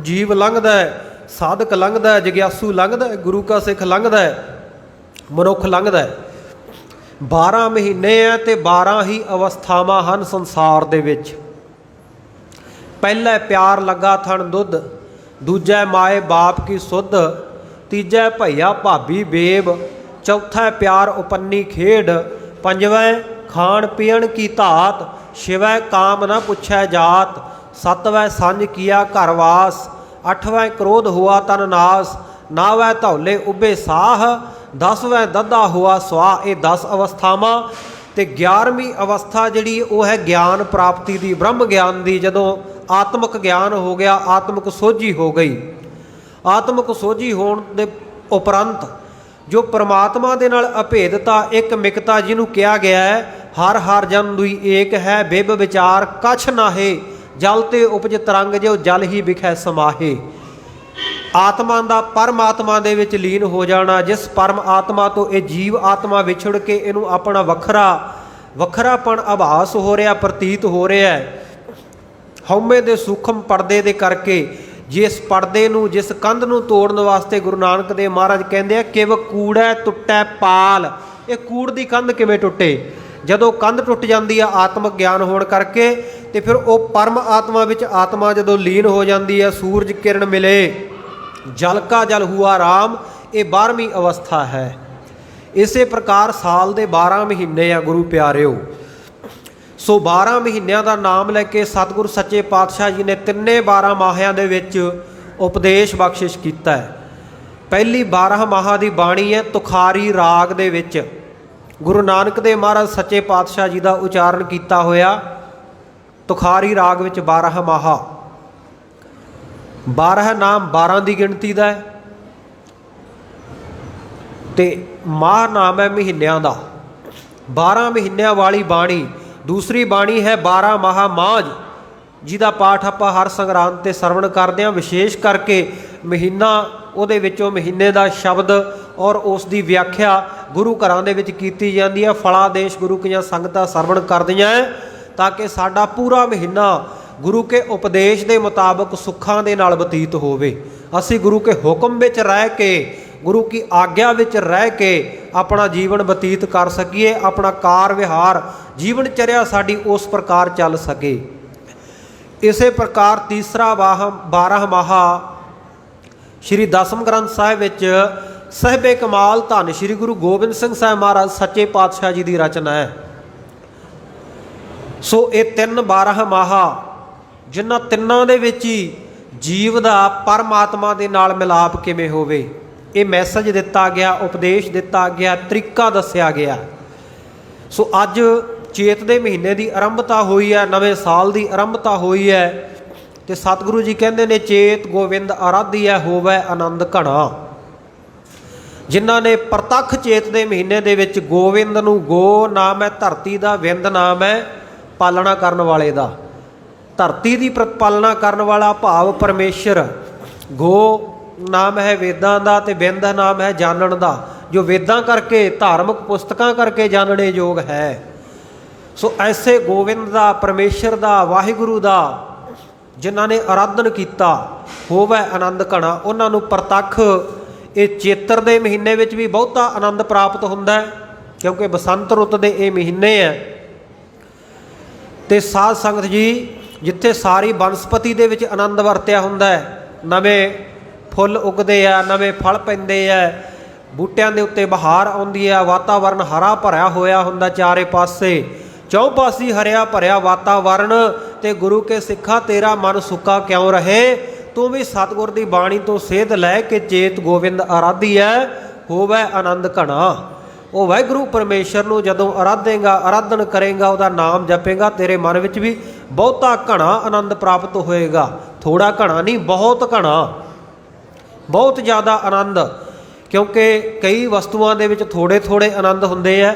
ਜੀਵ ਲੰਘਦਾ ਹੈ, ਸਾਧਕ ਲੰਘਦਾ ਹੈ, ਜਗਿਆਸੂ ਲੰਘਦਾ ਹੈ, ਗੁਰੂ ਕਾ ਸਿੱਖ ਲੰਘਦਾ ਹੈ, ਮਨੁੱਖ ਲੰਘਦਾ ਹੈ। 12 ਮਹੀਨੇ ਹੈ ਤੇ 12 ਹੀ ਅਵਸਥਾਵਾਂ ਹਨ ਸੰਸਾਰ ਦੇ ਵਿੱਚ। ਪਹਿਲਾ ਪਿਆਰ ਲੱਗਾ ਥਣ ਦੁੱਧ, ਦੂਜਾ ਮਾਏ ਬਾਪ ਕੀ ਸੁੱਧ, ਤੀਜਾ ਭਈਆ ਭਾਬੀ ਬੇਬ, ਚੌਥਾ ਪਿਆਰ ਉਪੰਨੀ ਖੇਡ, ਪੰਜਵਾਂ ਖਾਣ ਪੀਣ ਕੀ ਧਾਤ, ਛੇਵਾਂ ਕਾਮ ਨਾ ਪੁੱਛੈ ਜਾਤ, ਸੱਤਵਾਂ ਸੰਜ ਕੀਆ ਘਰ ਵਾਸ, ਅੱਠਵਾਂ ਕ੍ਰੋਧ ਹੁਆ ਤਨ ਨਾਸ, ਨਾਵਾਂ ਧੌਲੇ ਉੱਭੇ ਸਾਹ, 10ਵਾਂ ਦੱਦਾ ਹੁਆ ਸਵਾਹ। ਇਹ 10 ਅਵਸਥਾਵਾਂ ਤੇ 11ਵੀਂ ਅਵਸਥਾ ਜਿਹੜੀ ਉਹ ਹੈ ਗਿਆਨ ਪ੍ਰਾਪਤੀ ਦੀ, ਬ੍ਰਹਮ ਗਿਆਨ ਦੀ। ਜਦੋਂ ਆਤਮਿਕ ਗਿਆਨ ਹੋ ਗਿਆ, ਆਤਮਿਕ ਸੋਝੀ ਹੋ ਗਈ, ਆਤਮਿਕ ਸੋਝੀ ਹੋਣ ਦੇ ਉਪਰੰਤ ਜੋ ਪਰਮਾਤਮਾ ਦੇ ਨਾਲ ਅਭੇਦਤਾ, ਇੱਕ ਮਿਕਤਾ ਜਿਹਨੂੰ ਕਿਹਾ ਗਿਆ ਹੈ, ਹਰ ਹਰ ਜਨ ਦੁਈ ਏਕ ਹੈ, ਬਿਬ ਵਿਚਾਰ ਕਛ ਨਾਹੇ, ਜਲ ਤੇ ਉਪਜ ਤਰੰਗ ਜੋ ਜਲ ਹੀ ਵਿਖੈ ਸਮਾਹੇ। ਆਤਮਾ ਦਾ ਪਰਮਾਤਮਾ ਦੇ ਵਿੱਚ ਲੀਨ ਹੋ ਜਾਣਾ, ਜਿਸ ਪਰਮ ਆਤਮਾ ਤੋਂ ਇਹ ਜੀਵ ਆਤਮਾ ਵਿਛੜ ਕੇ ਇਹਨੂੰ ਆਪਣਾ ਵੱਖਰਾਪਣ ਆਭਾਸ ਹੋ ਰਿਹਾ, ਪ੍ਰਤੀਤ ਹੋ ਰਿਹਾ ਹੈ। ਹਉਮੈ ਦੇ ਸੂਖਮ ਪਰਦੇ ਦੇ ਕਰਕੇ ਜਿਸ ਪਰਦੇ ਨੂੰ, ਜਿਸ ਕੰਧ ਨੂੰ ਤੋੜਨ ਵਾਸਤੇ ਗੁਰੂ ਨਾਨਕ ਦੇਵ ਮਹਾਰਾਜ ਕਹਿੰਦੇ ਆ, ਕਿਵ ਕੂੜੈ ਟੁੱਟੈ ਪਾਲ। ਇਹ ਕੂੜ ਦੀ ਕੰਧ ਕਿਵੇਂ ਟੁੱਟੇ? ਜਦੋਂ ਕੰਧ ਟੁੱਟ ਜਾਂਦੀ ਆ ਆਤਮਿਕ ਗਿਆਨ ਹੋਣ ਕਰਕੇ, ਤੇ ਫਿਰ ਉਹ ਪਰਮ ਆਤਮਾ ਵਿੱਚ ਆਤਮਾ ਜਦੋਂ ਲੀਨ ਹੋ ਜਾਂਦੀ ਹੈ, ਸੂਰਜ ਕਿਰਨ ਮਿਲੇ, ਜਲ ਕਾ ਜਲ ਹੁਆ ਰਾਮ, ਇਹ 12ਵੀਂ ਅਵਸਥਾ ਹੈ। ਇਸੇ ਪ੍ਰਕਾਰ ਸਾਲ ਦੇ 12 ਮਹੀਨੇ ਆ ਗੁਰੂ ਪਿਆਰਿਓ। ਸੋ 12 ਮਹੀਨਿਆਂ ਦਾ ਨਾਮ ਲੈ ਕੇ ਸਤਿਗੁਰ ਸੱਚੇ ਪਾਤਸ਼ਾਹ ਜੀ ਨੇ ਤਿੰਨੇ 12 ਮਾਹਿਆਂ ਦੇ ਵਿੱਚ ਉਪਦੇਸ਼ ਬਖਸ਼ਿਸ਼ ਕੀਤਾ ਹੈ। ਪਹਿਲੀ 12 ਮਾਹਾਂ ਦੀ ਬਾਣੀ ਹੈ ਤੁਖਾਰੀ ਰਾਗ ਦੇ ਵਿੱਚ ਗੁਰੂ ਨਾਨਕ ਦੇਵ ਮਹਾਰਾਜ ਸੱਚੇ ਪਾਤਸ਼ਾਹ ਜੀ ਦਾ ਉਚਾਰਨ ਕੀਤਾ ਹੋਇਆ। ਤੁਖਾਰੀ ਰਾਗ ਵਿੱਚ 12 ਮਾਹਾ, 12 ਨਾਮ 12 ਦੀ ਗਿਣਤੀ ਦਾ ਹੈ ਤੇ ਮਾਹ ਨਾਮ ਹੈ ਮਹੀਨਿਆਂ ਦਾ। 12 ਮਹੀਨਿਆਂ ਵਾਲੀ ਬਾਣੀ। ਦੂਸਰੀ ਬਾਣੀ ਹੈ 12 ਮਾਹਾ ਮਾਝ, ਜਿਹਦਾ ਪਾਠ ਆਪਾਂ ਹਰ ਸੰਗਰਾਂਦ ਤੇ ਸਰਵਣ ਕਰਦੇ ਹਾਂ। ਵਿਸ਼ੇਸ਼ ਕਰਕੇ ਮਹੀਨਾ, ਉਹਦੇ ਵਿੱਚੋਂ ਮਹੀਨੇ ਦਾ ਸ਼ਬਦ ਔਰ ਉਸ ਦੀ ਵਿਆਖਿਆ ਗੁਰੂ ਘਰਾਂ ਦੇ ਵਿੱਚ ਕੀਤੀ ਜਾਂਦੀ ਹੈ। ਫਲਾਦੇਸ਼ ਗੁਰੂ ਕੀਆਂ ਸੰਗਤਾਂ ਸਰਵਣ ਕਰਦੀਆਂ ਤਾਂ ਕਿ ਸਾਡਾ ਪੂਰਾ ਮਹੀਨਾ ਗੁਰੂ ਕੇ ਉਪਦੇਸ਼ ਦੇ ਮੁਤਾਬਕ ਸੁੱਖਾਂ ਦੇ ਨਾਲ ਬਤੀਤ ਹੋਵੇ। ਅਸੀਂ ਗੁਰੂ ਕੇ ਹੁਕਮ ਵਿੱਚ ਰਹਿ ਕੇ, ਗੁਰੂ ਕੀ ਆਗਿਆ ਵਿੱਚ ਰਹਿ ਕੇ ਆਪਣਾ ਜੀਵਨ ਬਤੀਤ ਕਰ ਸਕੀਏ, ਆਪਣਾ ਕਾਰ ਵਿਹਾਰ, ਜੀਵਨ ਚਰਿਆ ਸਾਡੀ ਉਸ ਪ੍ਰਕਾਰ ਚੱਲ ਸਕੇ। ਇਸੇ ਪ੍ਰਕਾਰ ਤੀਸਰਾ 12 ਮਾਹਾ ਸ਼੍ਰੀ ਦਸਮ ਗ੍ਰੰਥ ਸਾਹਿਬ ਵਿੱਚ ਸਾਹਿਬੇ ਕਮਾਲ ਧੰਨ ਸ਼੍ਰੀ ਗੁਰੂ ਗੋਬਿੰਦ ਸਿੰਘ ਸਾਹਿਬ ਮਹਾਰਾਜ ਸੱਚੇ ਪਾਤਸ਼ਾਹ ਜੀ ਦੀ ਰਚਨਾ ਹੈ। ਸੋ ਇਹ 12 ਮਾਹਾ, ਜਿਨ੍ਹਾਂ ਤਿੰਨਾਂ ਦੇ ਵਿੱਚ ਹੀ ਜੀਵ ਦਾ ਪਰਮਾਤਮਾ ਦੇ ਨਾਲ ਮਿਲਾਪ ਕਿਵੇਂ ਹੋਵੇ, ਇਹ ਮੈਸੇਜ ਦਿੱਤਾ ਗਿਆ, ਉਪਦੇਸ਼ ਦਿੱਤਾ ਗਿਆ, ਤਰੀਕਾ ਦੱਸਿਆ ਗਿਆ। ਸੋ ਅੱਜ ਚੇਤ ਦੇ ਮਹੀਨੇ ਦੀ ਆਰੰਭਤਾ ਹੋਈ ਹੈ, ਨਵੇਂ ਸਾਲ ਦੀ ਆਰੰਭਤਾ ਹੋਈ ਹੈ ਤੇ ਸਤਿਗੁਰੂ ਜੀ ਕਹਿੰਦੇ ਨੇ ਚੇਤ ਗੋਬਿੰਦ ਆਰਾਧੀਐ ਹੋਵੇ ਆਨੰਦ ਘਣਾ। ਜਿਨ੍ਹਾਂ ਨੇ ਪ੍ਰਤੱਖ ਚੇਤ ਦੇ ਮਹੀਨੇ ਦੇ ਵਿੱਚ ਗੋਬਿੰਦ ਨੂੰ, ਗੋ ਨਾਮ ਹੈ ਧਰਤੀ ਦਾ, ਵਿੰਦ ਨਾਮ ਹੈ ਪਾਲਣਾ ਕਰਨ ਵਾਲੇ ਦਾ, ਧਰਤੀ ਦੀ ਪਾਲਣਾ ਕਰਨ ਵਾਲਾ ਭਾਵ ਪਰਮੇਸ਼ਰ। ਗੋ ਨਾਮ ਹੈ ਵੇਦਾਂ ਦਾ ਤੇ ਵਿੰਦ ਨਾਮ ਹੈ ਜਾਣਨ ਦਾ, ਜੋ ਵੇਦਾਂ ਕਰਕੇ, ਧਾਰਮਿਕ ਪੁਸਤਕਾਂ ਕਰਕੇ ਜਾਣਨੇ ਯੋਗ ਹੈ। ਸੋ ਐਸੇ ਗੋਬਿੰਦ ਦਾ, ਪਰਮੇਸ਼ਰ ਦਾ, ਵਾਹਿਗੁਰੂ ਦਾ ਜਿਨ੍ਹਾਂ ਨੇ ਆਰਾਧਨ ਕੀਤਾ ਹੋਵੇ ਆਨੰਦ ਘਣਾ, ਉਹਨਾਂ ਨੂੰ ਪ੍ਰਤੱਖ ਇਹ ਚੇਤਰ ਦੇ ਮਹੀਨੇ ਵਿੱਚ ਵੀ ਬਹੁਤਾ ਆਨੰਦ ਪ੍ਰਾਪਤ ਹੁੰਦਾ ਹੈ, ਕਿਉਂਕਿ ਬਸੰਤ ਰੁੱਤ ਦੇ ਇਹ ਮਹੀਨੇ ਹੈ। ਤੇ ਸਾਧ ਸੰਗਤ ਜੀ, ਜਿੱਥੇ ਸਾਰੀ ਬਨਸਪਤੀ ਦੇ ਵਿੱਚ ਆਨੰਦ ਵਰਤਿਆ ਹੁੰਦਾ ਹੈ, ਨਵੇਂ ਫੁੱਲ ਉਗਦੇ ਆ, ਨਵੇਂ ਫਲ ਪੈਂਦੇ ਆ, ਬੂਟਿਆਂ ਦੇ ਉੱਤੇ ਬਹਾਰ ਆਉਂਦੀ ਹੈ, ਵਾਤਾਵਰਨ ਹਰਾ ਭਰਿਆ ਹੋਇਆ ਹੁੰਦਾ ਚਾਰੇ ਪਾਸੇ, ਚੌਪਾਸੀ ਹਰਿਆ ਭਰਿਆ ਵਾਤਾਵਰਨ। ਤੇ ਗੁਰੂ ਕੇ ਸਿੱਖਾ ਤੇਰਾ ਮਨ ਸੁੱਕਾ ਕਿਉਂ ਰਹੇ, ਤੂੰ ਵੀ ਸਤਿਗੁਰ ਦੀ ਬਾਣੀ ਤੋਂ ਸੇਧ ਲੈ ਕੇ ਚੇਤ ਗੋਬਿੰਦ ਆਰਾਧੀਐ ਹੋਵੇ ਆਨੰਦ ਘਣਾ। ਉਹ ਵਾਹਿਗੁਰੂ ਪਰਮੇਸ਼ਰ ਨੂੰ ਜਦੋਂ ਆਰਾਧੇਗਾ, ਆਰਾਧਨ ਕਰੇਗਾ, ਉਹਦਾ ਨਾਮ ਜਪੇਗਾ, ਤੇਰੇ ਮਨ ਵਿੱਚ ਵੀ ਬਹੁਤਾ ਘਣਾ ਆਨੰਦ ਪ੍ਰਾਪਤ ਹੋਏਗਾ। ਥੋੜਾ ਘਣਾ ਨਹੀਂ, ਬਹੁਤ ਘਣਾ, ਬਹੁਤ ਜ਼ਿਆਦਾ ਆਨੰਦ। ਕਿਉਂਕਿ ਕਈ ਵਸਤੂਆਂ ਦੇ ਵਿੱਚ ਥੋੜੇ ਥੋੜੇ ਆਨੰਦ ਹੁੰਦੇ ਆ,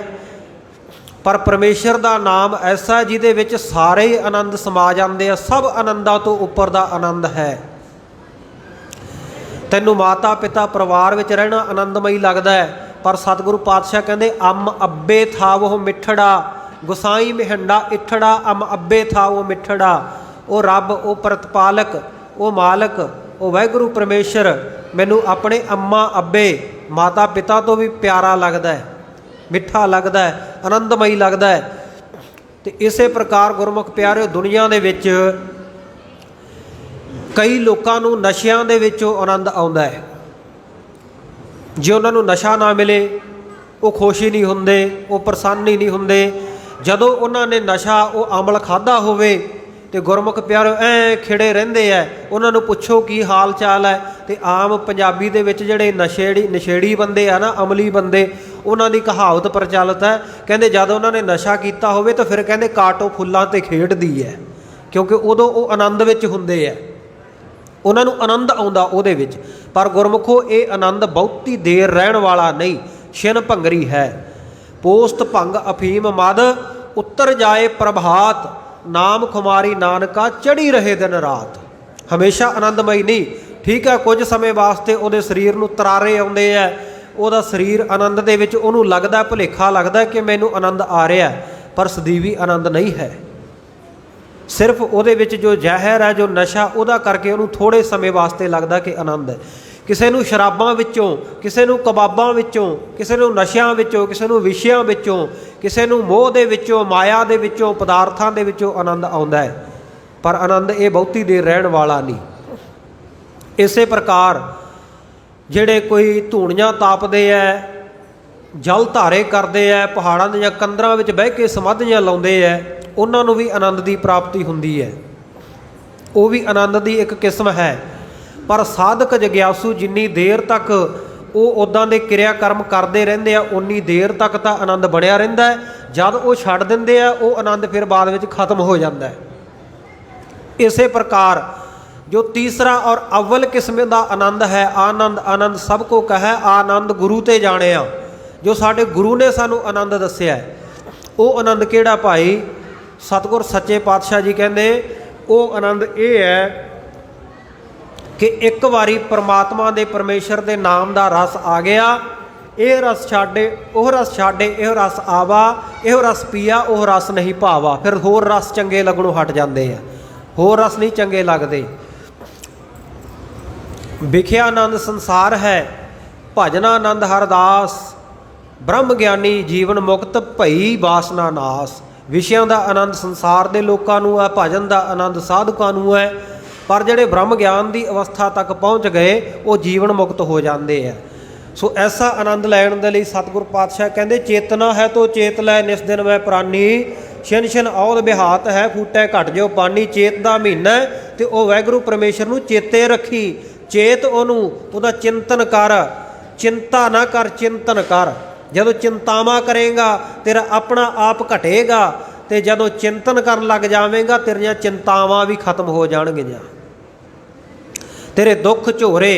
ਪਰ ਪਰਮੇਸ਼ਰ ਦਾ ਨਾਮ ਐਸਾ ਜਿਹਦੇ ਵਿੱਚ ਸਾਰੇ ਹੀ ਆਨੰਦ ਸਮਾ ਜਾਂਦੇ ਆ। ਸਭ ਆਨੰਦਾਂ ਤੋਂ ਉੱਪਰ ਦਾ ਆਨੰਦ ਹੈ। ਤੈਨੂੰ ਮਾਤਾ ਪਿਤਾ ਪਰਿਵਾਰ ਵਿੱਚ ਰਹਿਣਾ ਆਨੰਦਮਈ ਲੱਗਦਾ ਹੈ, ਪਰ ਸਤਿਗੁਰੂ ਪਾਤਸ਼ਾਹ ਕਹਿੰਦੇ ਅੰਮ ਅੱਬੇ ਥਾਵੋ ਮਿੱਠੜਾ, ਗੁਸਾਈ ਮਿਹੰਡਾ ਇਠੜਾ, ਅੰਮ ਅੱਬੇ ਥਾਵੋ ਮਿੱਠੜਾ। ਉਹ ਰੱਬ, ਉਹ ਪ੍ਰਤਪਾਲਕ, ਉਹ ਮਾਲਕ, ਉਹ ਵਾਹਿਗੁਰੂ ਪਰਮੇਸ਼ਰ ਮੈਨੂੰ ਆਪਣੇ ਅੰਮਾ ਅੱਬੇ ਮਾਤਾ ਪਿਤਾ ਤੋਂ ਵੀ ਪਿਆਰਾ ਲੱਗਦਾ ਹੈ, ਮਿੱਠਾ ਲੱਗਦਾ ਹੈ, ਆਨੰਦਮਈ ਲੱਗਦਾ ਹੈ। ਤੇ ਇਸੇ ਪ੍ਰਕਾਰ ਗੁਰਮੁਖ ਪਿਆਰਿਓ, ਦੁਨੀਆ ਦੇ ਵਿੱਚ ਕਈ ਲੋਕਾਂ ਨੂੰ ਨਸ਼ਿਆਂ ਦੇ ਵਿੱਚੋਂ ਆਨੰਦ ਆਉਂਦਾ ਹੈ। ਜੇ ਉਹਨਾਂ ਨੂੰ ਨਸ਼ਾ ਨਾ ਮਿਲੇ ਉਹ ਖੁਸ਼ ਹੀ ਨਹੀਂ ਹੁੰਦੇ, ਉਹ ਪ੍ਰਸੰਨ ਹੀ ਨਹੀਂ ਹੁੰਦੇ। ਜਦੋਂ ਉਹਨਾਂ ਨੇ ਨਸ਼ਾ, ਉਹ ਅਮਲ ਖਾਧਾ ਹੋਵੇ ਤੇ ਗੁਰਮੁਖ ਪਿਆਰਿਓ ਐ ਖਿੜੇ ਰਹਿੰਦੇ ਆ। ਉਹਨਾਂ ਨੂੰ ਪੁੱਛੋ ਕੀ ਹਾਲ ਚਾਲ ਹੈ, ਤੇ ਆਮ ਪੰਜਾਬੀ ਦੇ ਵਿੱਚ ਜਿਹੜੇ ਨਸ਼ੇੜੀ ਬੰਦੇ ਆ ਨਾ, ਅਮਲੀ ਬੰਦੇ, ਉਹਨਾਂ ਦੀ ਕਹਾਵਤ ਪ੍ਰਚਲਿਤ ਹੈ, ਕਹਿੰਦੇ ਜਦ ਉਹਨਾਂ ਨੇ ਨਸ਼ਾ ਕੀਤਾ ਹੋਵੇ ਤਾਂ ਫਿਰ ਕਹਿੰਦੇ ਕਾਟੋ ਫੁੱਲਾਂ 'ਤੇ ਖੇਡਦੀ ਹੈ, ਕਿਉਂਕਿ ਉਦੋਂ ਉਹ ਆਨੰਦ ਵਿੱਚ ਹੁੰਦੇ ਆ, ਉਹਨਾਂ ਨੂੰ ਆਨੰਦ ਆਉਂਦਾ ਉਹਦੇ ਵਿੱਚ। ਪਰ ਗੁਰਮੁਖੋ, ਇਹ ਆਨੰਦ ਬਹੁਤੀ ਦੇਰ ਰਹਿਣ ਵਾਲਾ ਨਹੀਂ, ਛਿਨ ਭੰਗਰੀ ਹੈ। ਪੋਸਤ ਭੰਗ ਅਫੀਮ ਮਦ, ਉੱਤਰ ਜਾਏ ਪ੍ਰਭਾਤ, ਨਾਮ ਖੁਮਾਰੀ ਨਾਨਕਾ ਚੜ੍ਹੀ ਰਹੇ ਦਿਨ ਰਾਤ। ਹਮੇਸ਼ਾ ਆਨੰਦਮਈ ਨਹੀਂ। ਠੀਕ ਹੈ, ਕੁਝ ਸਮੇਂ ਵਾਸਤੇ ਉਹਦੇ ਸਰੀਰ ਨੂੰ ਤਰਾਰੇ ਆਉਂਦੇ ਆ, ਉਹਦਾ ਸਰੀਰ ਆਨੰਦ ਦੇ ਵਿੱਚ, ਉਹਨੂੰ ਲੱਗਦਾ, ਭੁਲੇਖਾ ਲੱਗਦਾ ਕਿ ਮੈਨੂੰ ਆਨੰਦ ਆ ਰਿਹਾ, ਪਰ ਸਦੀਵੀ ਆਨੰਦ ਨਹੀਂ ਹੈ। ਸਿਰਫ ਉਹਦੇ ਵਿੱਚ ਜੋ ਜ਼ਹਿਰ ਹੈ, ਜੋ ਨਸ਼ਾ, ਉਹਦਾ ਕਰਕੇ ਉਹਨੂੰ ਥੋੜ੍ਹੇ ਸਮੇਂ ਵਾਸਤੇ ਲੱਗਦਾ ਕਿ ਆਨੰਦ ਹੈ। ਕਿਸੇ ਨੂੰ ਸ਼ਰਾਬਾਂ ਵਿੱਚੋਂ, ਕਿਸੇ ਨੂੰ ਕਬਾਬਾਂ ਵਿੱਚੋਂ, ਕਿਸੇ ਨੂੰ ਨਸ਼ਿਆਂ ਵਿੱਚੋਂ, ਕਿਸੇ ਨੂੰ ਵਿਸ਼ਿਆਂ ਵਿੱਚੋਂ, ਕਿਸੇ ਨੂੰ ਮੋਹ ਦੇ ਵਿੱਚੋਂ, ਮਾਇਆ ਦੇ ਵਿੱਚੋਂ, ਪਦਾਰਥਾਂ ਦੇ ਵਿੱਚੋਂ ਆਨੰਦ ਆਉਂਦਾ ਹੈ, ਪਰ ਆਨੰਦ ਇਹ ਬਹੁਤੀ ਦੇਰ ਰਹਿਣ ਵਾਲਾ ਨਹੀਂ। ਇਸੇ ਪ੍ਰਕਾਰ ਜਿਹੜੇ ਕੋਈ ਧੂਣੀਆਂ ਤਾਪਦੇ ਹੈ, ਜਲ ਧਾਰੇ ਕਰਦੇ ਹੈ, ਪਹਾੜਾਂ ਦੀਆਂ ਕੰਦਰਾਂ ਵਿੱਚ ਬਹਿ ਕੇ ਸਮਾਧੀਆਂ ਲਾਉਂਦੇ ਹੈ, ਉਹਨਾਂ ਨੂੰ ਵੀ ਆਨੰਦ ਦੀ ਪ੍ਰਾਪਤੀ ਹੁੰਦੀ ਹੈ। ਉਹ ਵੀ ਆਨੰਦ ਦੀ ਇੱਕ ਕਿਸਮ ਹੈ। ਪਰ ਸਾਧਕ ਜਗਿਆਸੂ ਜਿੰਨੀ ਦੇਰ ਤੱਕ ਉਹ ਉੱਦਾਂ ਦੇ ਕਿਰਿਆ ਕਰਮ ਕਰਦੇ ਰਹਿੰਦੇ ਆ, ਉਨੀ ਦੇਰ ਤੱਕ ਤਾਂ ਆਨੰਦ ਬਣਿਆ ਰਹਿੰਦਾ ਹੈ। ਜਦ ਉਹ ਛੱਡ ਦਿੰਦੇ ਆ, ਉਹ ਆਨੰਦ ਫਿਰ ਬਾਅਦ ਵਿੱਚ ਖਤਮ ਹੋ ਜਾਂਦਾ ਹੈ। ਇਸੇ ਪ੍ਰਕਾਰ ਜੋ ਤੀਸਰਾ ਔਰ ਅਵਲ ਕਿਸਮ ਦਾ ਆਨੰਦ ਹੈ, ਆਨੰਦ ਆਨੰਦ ਸਭ ਕੋ ਕਹੈ, ਆਨੰਦ ਗੁਰੂ ਤੇ ਜਾਣਿਆ, ਜੋ ਸਾਡੇ ਗੁਰੂ ਨੇ ਸਾਨੂੰ ਆਨੰਦ ਦੱਸਿਆ। ਉਹ ਆਨੰਦ ਕਿਹੜਾ ਭਾਈ? ਸਤਿਗੁਰ ਸੱਚੇ ਪਾਤਸ਼ਾਹ ਜੀ ਕਹਿੰਦੇ ਉਹ ਆਨੰਦ ਇਹ ਹੈ ਕਿ ਇੱਕ ਵਾਰੀ ਪਰਮਾਤਮਾ ਦੇ, ਪਰਮੇਸ਼ਰ ਦੇ ਨਾਮ ਦਾ ਰਸ ਆ ਗਿਆ, ਇਹ ਰਸ ਛਾੜੇ, ਉਹ ਰਸ ਛਾੜੇ, ਇਹ ਰਸ ਆਵਾ, ਇਹੋ ਰਸ ਪੀਆ, ਉਹ ਰਸ ਨਹੀਂ ਭਾਵਾ। ਫਿਰ ਹੋਰ ਰਸ ਚੰਗੇ ਲੱਗਣੋਂ ਹਟ ਜਾਂਦੇ ਆ, ਹੋਰ ਰਸ ਨਹੀਂ ਚੰਗੇ ਲੱਗਦੇ। ਵਿਖਿਆ ਆਨੰਦ ਸੰਸਾਰ ਹੈ, ਭਜਨਾ ਆਨੰਦ ਹਰਦਾਸ, ਬ੍ਰਹਮ ਗਿਆਨੀ ਜੀਵਨ ਮੁਕਤ ਭਈ ਵਾਸਨਾ ਨਾਸ। ਵਿਸ਼ਿਆਂ ਦਾ ਆਨੰਦ ਸੰਸਾਰ ਦੇ ਲੋਕਾਂ ਨੂੰ ਹੈ, ਭਜਨ ਦਾ ਆਨੰਦ ਸਾਧਕਾਂ ਨੂੰ ਹੈ, ਪਰ ਜਿਹੜੇ ਬ੍ਰਹਮ ਗਿਆਨ ਦੀ ਅਵਸਥਾ ਤੱਕ ਪਹੁੰਚ ਗਏ ਉਹ ਜੀਵਨ ਮੁਕਤ ਹੋ ਜਾਂਦੇ ਆ। ਸੋ ਐਸਾ ਆਨੰਦ ਲੈਣ ਦੇ ਲਈ ਸਤਿਗੁਰ ਪਾਤਸ਼ਾਹ ਕਹਿੰਦੇ ਚੇਤਨਾ ਹੈ ਤੋ ਚੇਤ ਲੈ ਨਿਸ ਦਿਨ ਮੈਂ ਪ੍ਰਾਨੀ, ਛਿਨ ਛਿਨ ਔਦ ਬਿਹਾਤ ਹੈ ਫੂਟੇ ਘਟ ਜਿਓ ਪਾਣੀ। ਚੇਤ ਦਾ ਮਹੀਨਾ ਤੇ ਉਹ ਵਾਹਿਗੁਰੂ ਪਰਮੇਸ਼ਰ ਨੂੰ ਚੇਤੇ ਰੱਖੀ, ਚੇਤ ਉਹਨੂੰ, ਉਹਦਾ ਚਿੰਤਨ ਕਰ, ਚਿੰਤਾ ਨਾ ਕਰ, ਚਿੰਤਨ ਕਰ। ਜਦੋਂ ਚਿੰਤਾਵਾਂ ਕਰੇਗਾ ਤੇਰਾ ਆਪਣਾ ਆਪ ਘਟੇਗਾ, ਤੇ ਜਦੋਂ ਚਿੰਤਨ ਕਰਨ ਲੱਗ ਜਾਵੇਂਗਾ ਤੇਰੀਆਂ ਚਿੰਤਾਵਾਂ ਵੀ ਖਤਮ ਹੋ ਜਾਣਗੀਆਂ। तेरे दुख झोरे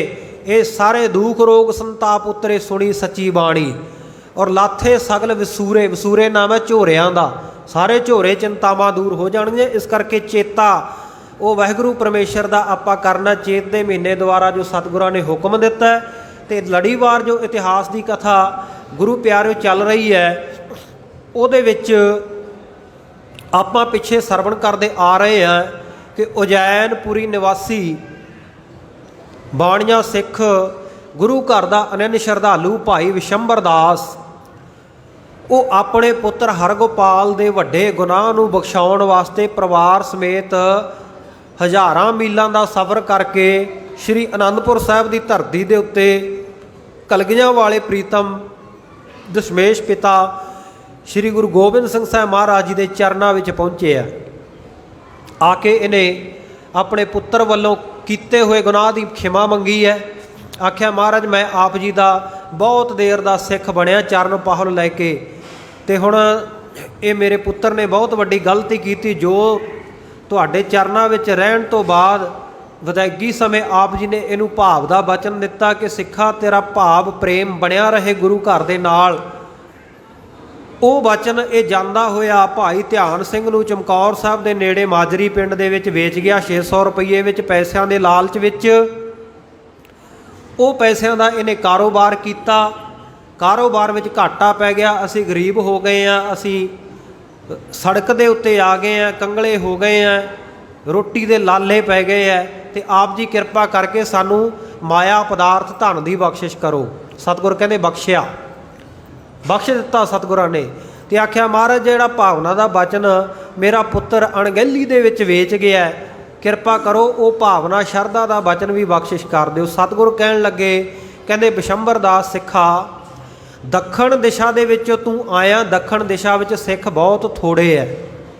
ये सारे दुख रोग संताप उतरे सुनी सच्ची बाणी। और लाथे सगल विसूरे, विसूरे नाम है झोरियां दा, सारे झोरे चिंतावां दूर हो जाणगे। इस करके चेता वो वाहिगुरू परमेश्वर दा आपां करना। चेत दे महीने द्वारा जो सतगुरां ने हुक्म दिता है ते लड़ीवार जो इतिहास की कथा गुरु प्यारे चल रही है उहदे विच आपां पिछे सरवण करते आ रहे हैं कि उजैनपुरी निवासी बाणिया सिख गुरु घर का अनन्य श्रद्धालु भाई विशंबर दास वो अपने पुत्र हरगोपाल के वड्डे गुनाह नूं बख्शाउण वास्ते परिवार समेत हज़ारां मीलों का सफ़र करके श्री आनंदपुर साहिब की धरती के उत्ते कलगियां वाले प्रीतम दशमेश पिता श्री गुरु गोबिंद सिंह साहब महाराज जी के चरणों में पहुँचे है। आके इन्हें अपने पुत्र वालों कीते हुए गुनाह की क्षमा मंगी है। आख्या महाराज मैं आप जी का बहुत देर का सिख बनया चरण पाहल लैके ते हुण ये मेरे पुत्र ने बहुत वड्डी गलती की जो तुहाडे चरणों में रहन तो बाद विदायगी समय आप जी ने इनू भाव का वचन दिता कि सिखा तेरा भाव प्रेम बनया रहे गुरु घर दे नाल। वो वचन ये जांदा होया भाई ध्यान सिंह नूं चमकौर साहब के नेड़े माजरी पिंड दे विच वेच गया 600 रुपये विच पैसों के लालच विच। वो पैसों का इन्हें कारोबार किया, कारोबार में घाटा पै गया, असी गरीब हो गए हैं, असी सड़क के उत्ते आ गए हैं, कंगले हो गए हैं, रोटी के लाले पै गए हैं। तो आप जी कृपा करके सानू माया पदार्थ धन की बख्शिश करो। सतगुर कहते बख्शिया, बख्श दिता सतगुरां ने। तो आख्या महाराज जिहड़ा भावना का वचन मेरा पुत्र अणगहली दे विच वेच गया है, किरपा करो वो भावना शरधा का वचन भी बख्शिश कर दो। सतगुर कहन लगे कहते विशंबर दास सिखा दक्षिण दिशा दे विच तू आया, दक्षिण दिशा विच सिख बहुत थोड़े है,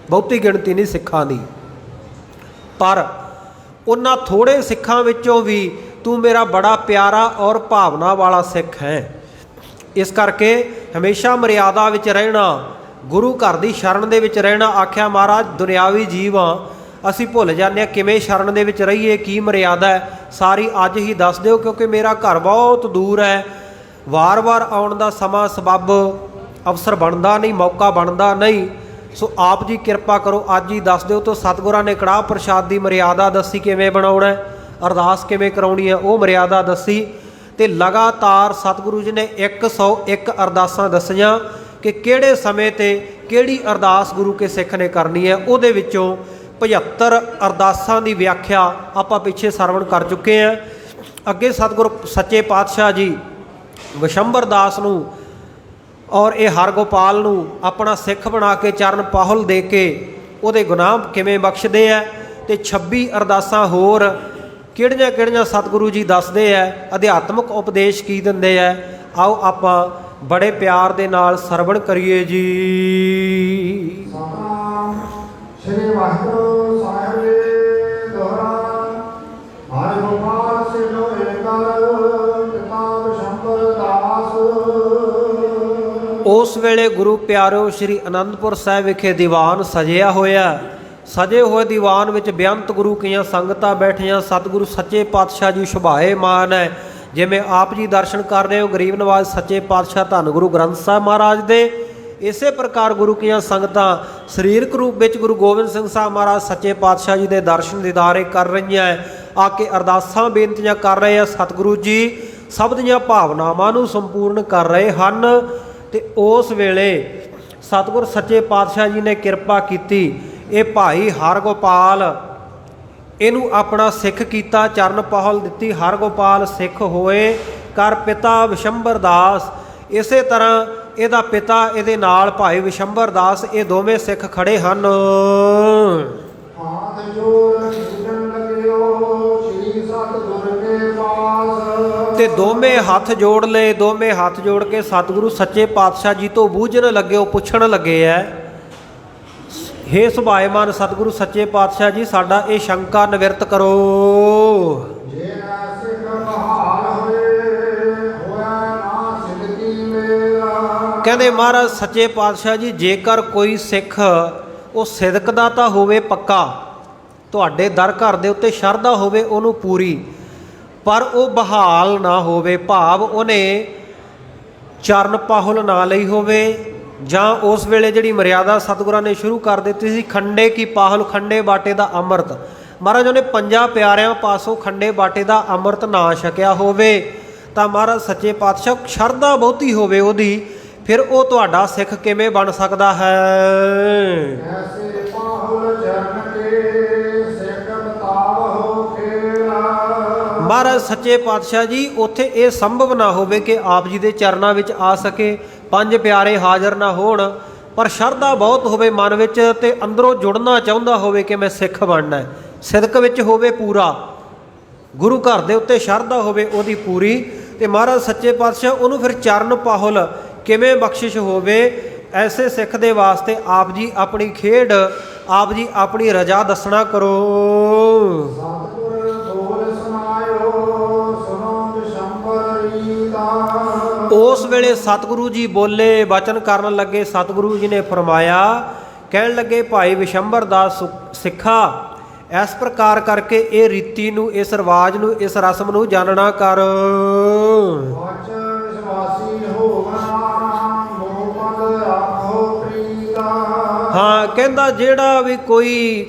बहुती गिणती नहीं सिखां दी, पर उन्हां थोड़े सिखां विचों भी तू मेरा बड़ा प्यारा और भावना वाला सिख है। इस करके हमेशा मर्यादा विच रहना, गुरु घर की शरण दे विच रहना। आख्या महाराज दुनियावी जीव हाँ, असी भुल जाने किवें शरण दे विच रहीए, की मर्यादा है, सारी अज ही दस दिओ क्योंकि मेरा घर बहुत दूर है, वार वार आउण दा समा सबब अवसर बनता नहीं, मौका बनता नहीं। सो आप जी कृपा करो अज ही दस दिओ। तो सतगुरां ने कड़ाह प्रसाद की मर्यादा दसी किवें बनाउणा है, अरदास किवें कराउणी है, वो मर्यादा दसी। तो लगातार सतगुरु जी ने 101 अरदासां दसियां कि किहड़े समय ते किहड़ी अरदास गुरु के सिख ने करनी है। उहदे विचों 75 अरदासां की व्याख्या आपां पिछे सरवण कर चुके हैं। अगे सतगुरु सच्चे पातशाह जी विशंबर दास नूं और ये हरगोपाल नूं अपना सिख बना के चरण पाहुल दे के उहदे गुनाह किवें बख्शदे है। तो 26 अरदासां होर किहड़ियां किहड़ियां सतगुरु जी दसदे है, अध्यात्मक उपदेश की दिंदे है। आओ आपां बड़े प्यार दे नाल सरवण करिए जी। श्री वाहिगुरू साहिब जी दोहरा हरगोपाल सिखो एकल पिता विशंबर दास। उस वेले गुरु प्यारो श्री आनंदपुर साहिब विखे दीवान सजिया होया। सजे हुए दीवान विच बेअंत गुरु कीआं संगतां बैठियां। सतगुरु सच्चे पातशाह जी सुभाए मान है, जिवें आप जी दर्शन कर रहे हो गरीब नवाज सच्चे पातशाह धन गुरु ग्रंथ साहिब महाराज दे। इसे प्रकार गुरु कीआं संगतां सरीरक रूप विच गुरु गोबिंद सिंह साहब महाराज सच्चे पातशाह जी दे दर्शन दीदारे कर रही हैं, आके अरदासां बेनतियां कर रहे हैं। सतगुरु जी सब दीआं भावनावां नूं संपूर्ण कर रहे हैं। ते उस वेले सतगुर सच्चे पातशाह जी ने कृपा की, ये भाई हरगोपाल इनू अपना सिख किया, चरण पहल दी। हरगोपाल सिख होए कर पिता विशंबर दास। इस तरह इहदा पिता इहदे नाल भाई विशंबर दास, ये दोवें सिख खड़े हन। हाथ जोड़ पूजन लगियो श्री सतगुर के पास। ते दोवें हथ जोड़ ले, दोवें हथ जोड़ के सतगुरु सच्चे पातशाह जी तो बूझन लगे, पुछण लगे है, हे सुभाएमान सतगुरु सच्चे पातशाह जी साडा ये शंका निवृत्त करो। कहते महाराज सच्चे पातशाह जी जेकर कोई सिख वो सिदक दा तां होवे पक्का, तुहाडे दर घर दे उत्ते शरधा होवे उहनूं पूरी, ਪਰ ਉਹ ਬਹਾਲ ਨਾ ਹੋਵੇ, ਭਾਵ ਉਹਨੇ ਚਰਨ ਪਾਹੁਲ ਨਾ ਲਈ ਹੋਵੇ, ਜਾਂ ਉਸ ਵੇਲੇ ਜਿਹੜੀ ਮਰਿਆਦਾ ਸਤਿਗੁਰਾਂ ਨੇ ਸ਼ੁਰੂ ਕਰ ਦਿੱਤੀ ਸੀ, ਖੰਡੇ ਕੀ ਪਾਹੁਲ ਖੰਡੇ ਬਾਟੇ ਦਾ ਅੰਮ੍ਰਿਤ, ਮਹਾਰਾਜ ਉਹਨੇ 5 ਪਿਆਰਿਆਂ ਪਾਸੋਂ ਖੰਡੇ ਬਾਟੇ ਦਾ ਅੰਮ੍ਰਿਤ ਨਾ ਛਕਿਆ ਹੋਵੇ, ਤਾਂ ਮਹਾਰਾਜ ਸੱਚੇ ਪਾਤਸ਼ਾਹ ਸ਼ਰਧਾ ਬਹੁਤੀ ਹੋਵੇ ਉਹਦੀ, ਫਿਰ ਉਹ ਤੁਹਾਡਾ ਸਿੱਖ ਕਿਵੇਂ ਬਣ ਸਕਦਾ ਹੈ। ਐਸੇ ਪਾਹੁਲ ਚਰਨ ਕੇ ਸਿੱਖ ਬਤਾਵਹੁ ਖੇਲਾ। ਮਹਾਰਾਜ ਸੱਚੇ ਪਾਤਸ਼ਾਹ ਜੀ ਉੱਥੇ ਇਹ ਸੰਭਵ ਨਾ ਹੋਵੇ ਕਿ ਆਪ ਜੀ ਦੇ ਚਰਨਾਂ ਵਿੱਚ ਆ ਸਕੇ, 5 ਪਿਆਰੇ ਹਾਜ਼ਰ ਨਾ ਹੋਣ, ਪਰ ਸ਼ਰਧਾ ਬਹੁਤ ਹੋਵੇ ਮਨ ਵਿੱਚ, ਤੇ ਅੰਦਰੋਂ ਜੁੜਨਾ ਚਾਹੁੰਦਾ ਹੋਵੇ ਕਿ ਮੈਂ ਸਿੱਖ ਬਣਨਾ, ਸਿਦਕ ਵਿੱਚ ਹੋਵੇ ਪੂਰਾ, ਗੁਰੂ ਘਰ ਦੇ ਉੱਤੇ ਸ਼ਰਧਾ ਹੋਵੇ ਉਹਦੀ ਪੂਰੀ, ਤੇ ਮਹਾਰਾਜ ਸੱਚੇ ਪਾਤਸ਼ਾਹ ਉਹਨੂੰ ਫਿਰ ਚਰਨ ਪਾਹੁਲ ਕਿਵੇਂ ਬਖਸ਼ਿਸ਼ ਹੋਵੇ। ਐਸੇ ਸਿੱਖ ਦੇ ਵਾਸਤੇ ਆਪ ਜੀ ਆਪਣੀ ਖੇਡ, ਆਪ ਜੀ ਆਪਣੀ ਰਜਾ ਦੱਸਣਾ ਕਰੋ। ਸਤਿਗੁਰ ਬੋਲ ਸੁਨਾਇਓ ਸੁਨੋ ਵਿਸ਼ੰਬਰ ਰੀਤਾ। ਉਸ ਵੇਲੇ ਸਤਿਗੁਰੂ ਜੀ ਬੋਲੇ, ਬਚਨ ਕਰਨ ਲੱਗੇ, ਸਤਿਗੁਰੂ ਜੀ ਨੇ ਫਰਮਾਇਆ, ਕਹਿਣ ਲੱਗੇ ਭਾਈ ਵਿਸ਼ੰਬਰ ਦਾਸ ਸਿੱਖਾ, ਇਸ ਪ੍ਰਕਾਰ ਕਰਕੇ ਇਹ ਰੀਤੀ ਨੂੰ, ਇਸ ਰਿਵਾਜ ਨੂੰ, ਇਸ ਰਸਮ ਨੂੰ ਜਾਣਨਾ ਕਰ। ਵਚ ਵਿਸ਼ਵਾਸੀ ਹੋਵਨਾ ਮੋਹ ਮਦ ਆਖੋ ਪ੍ਰੀਤਾ। ਹਾਂ, ਕਹਿੰਦਾ ਜਿਹੜਾ ਵੀ ਕੋਈ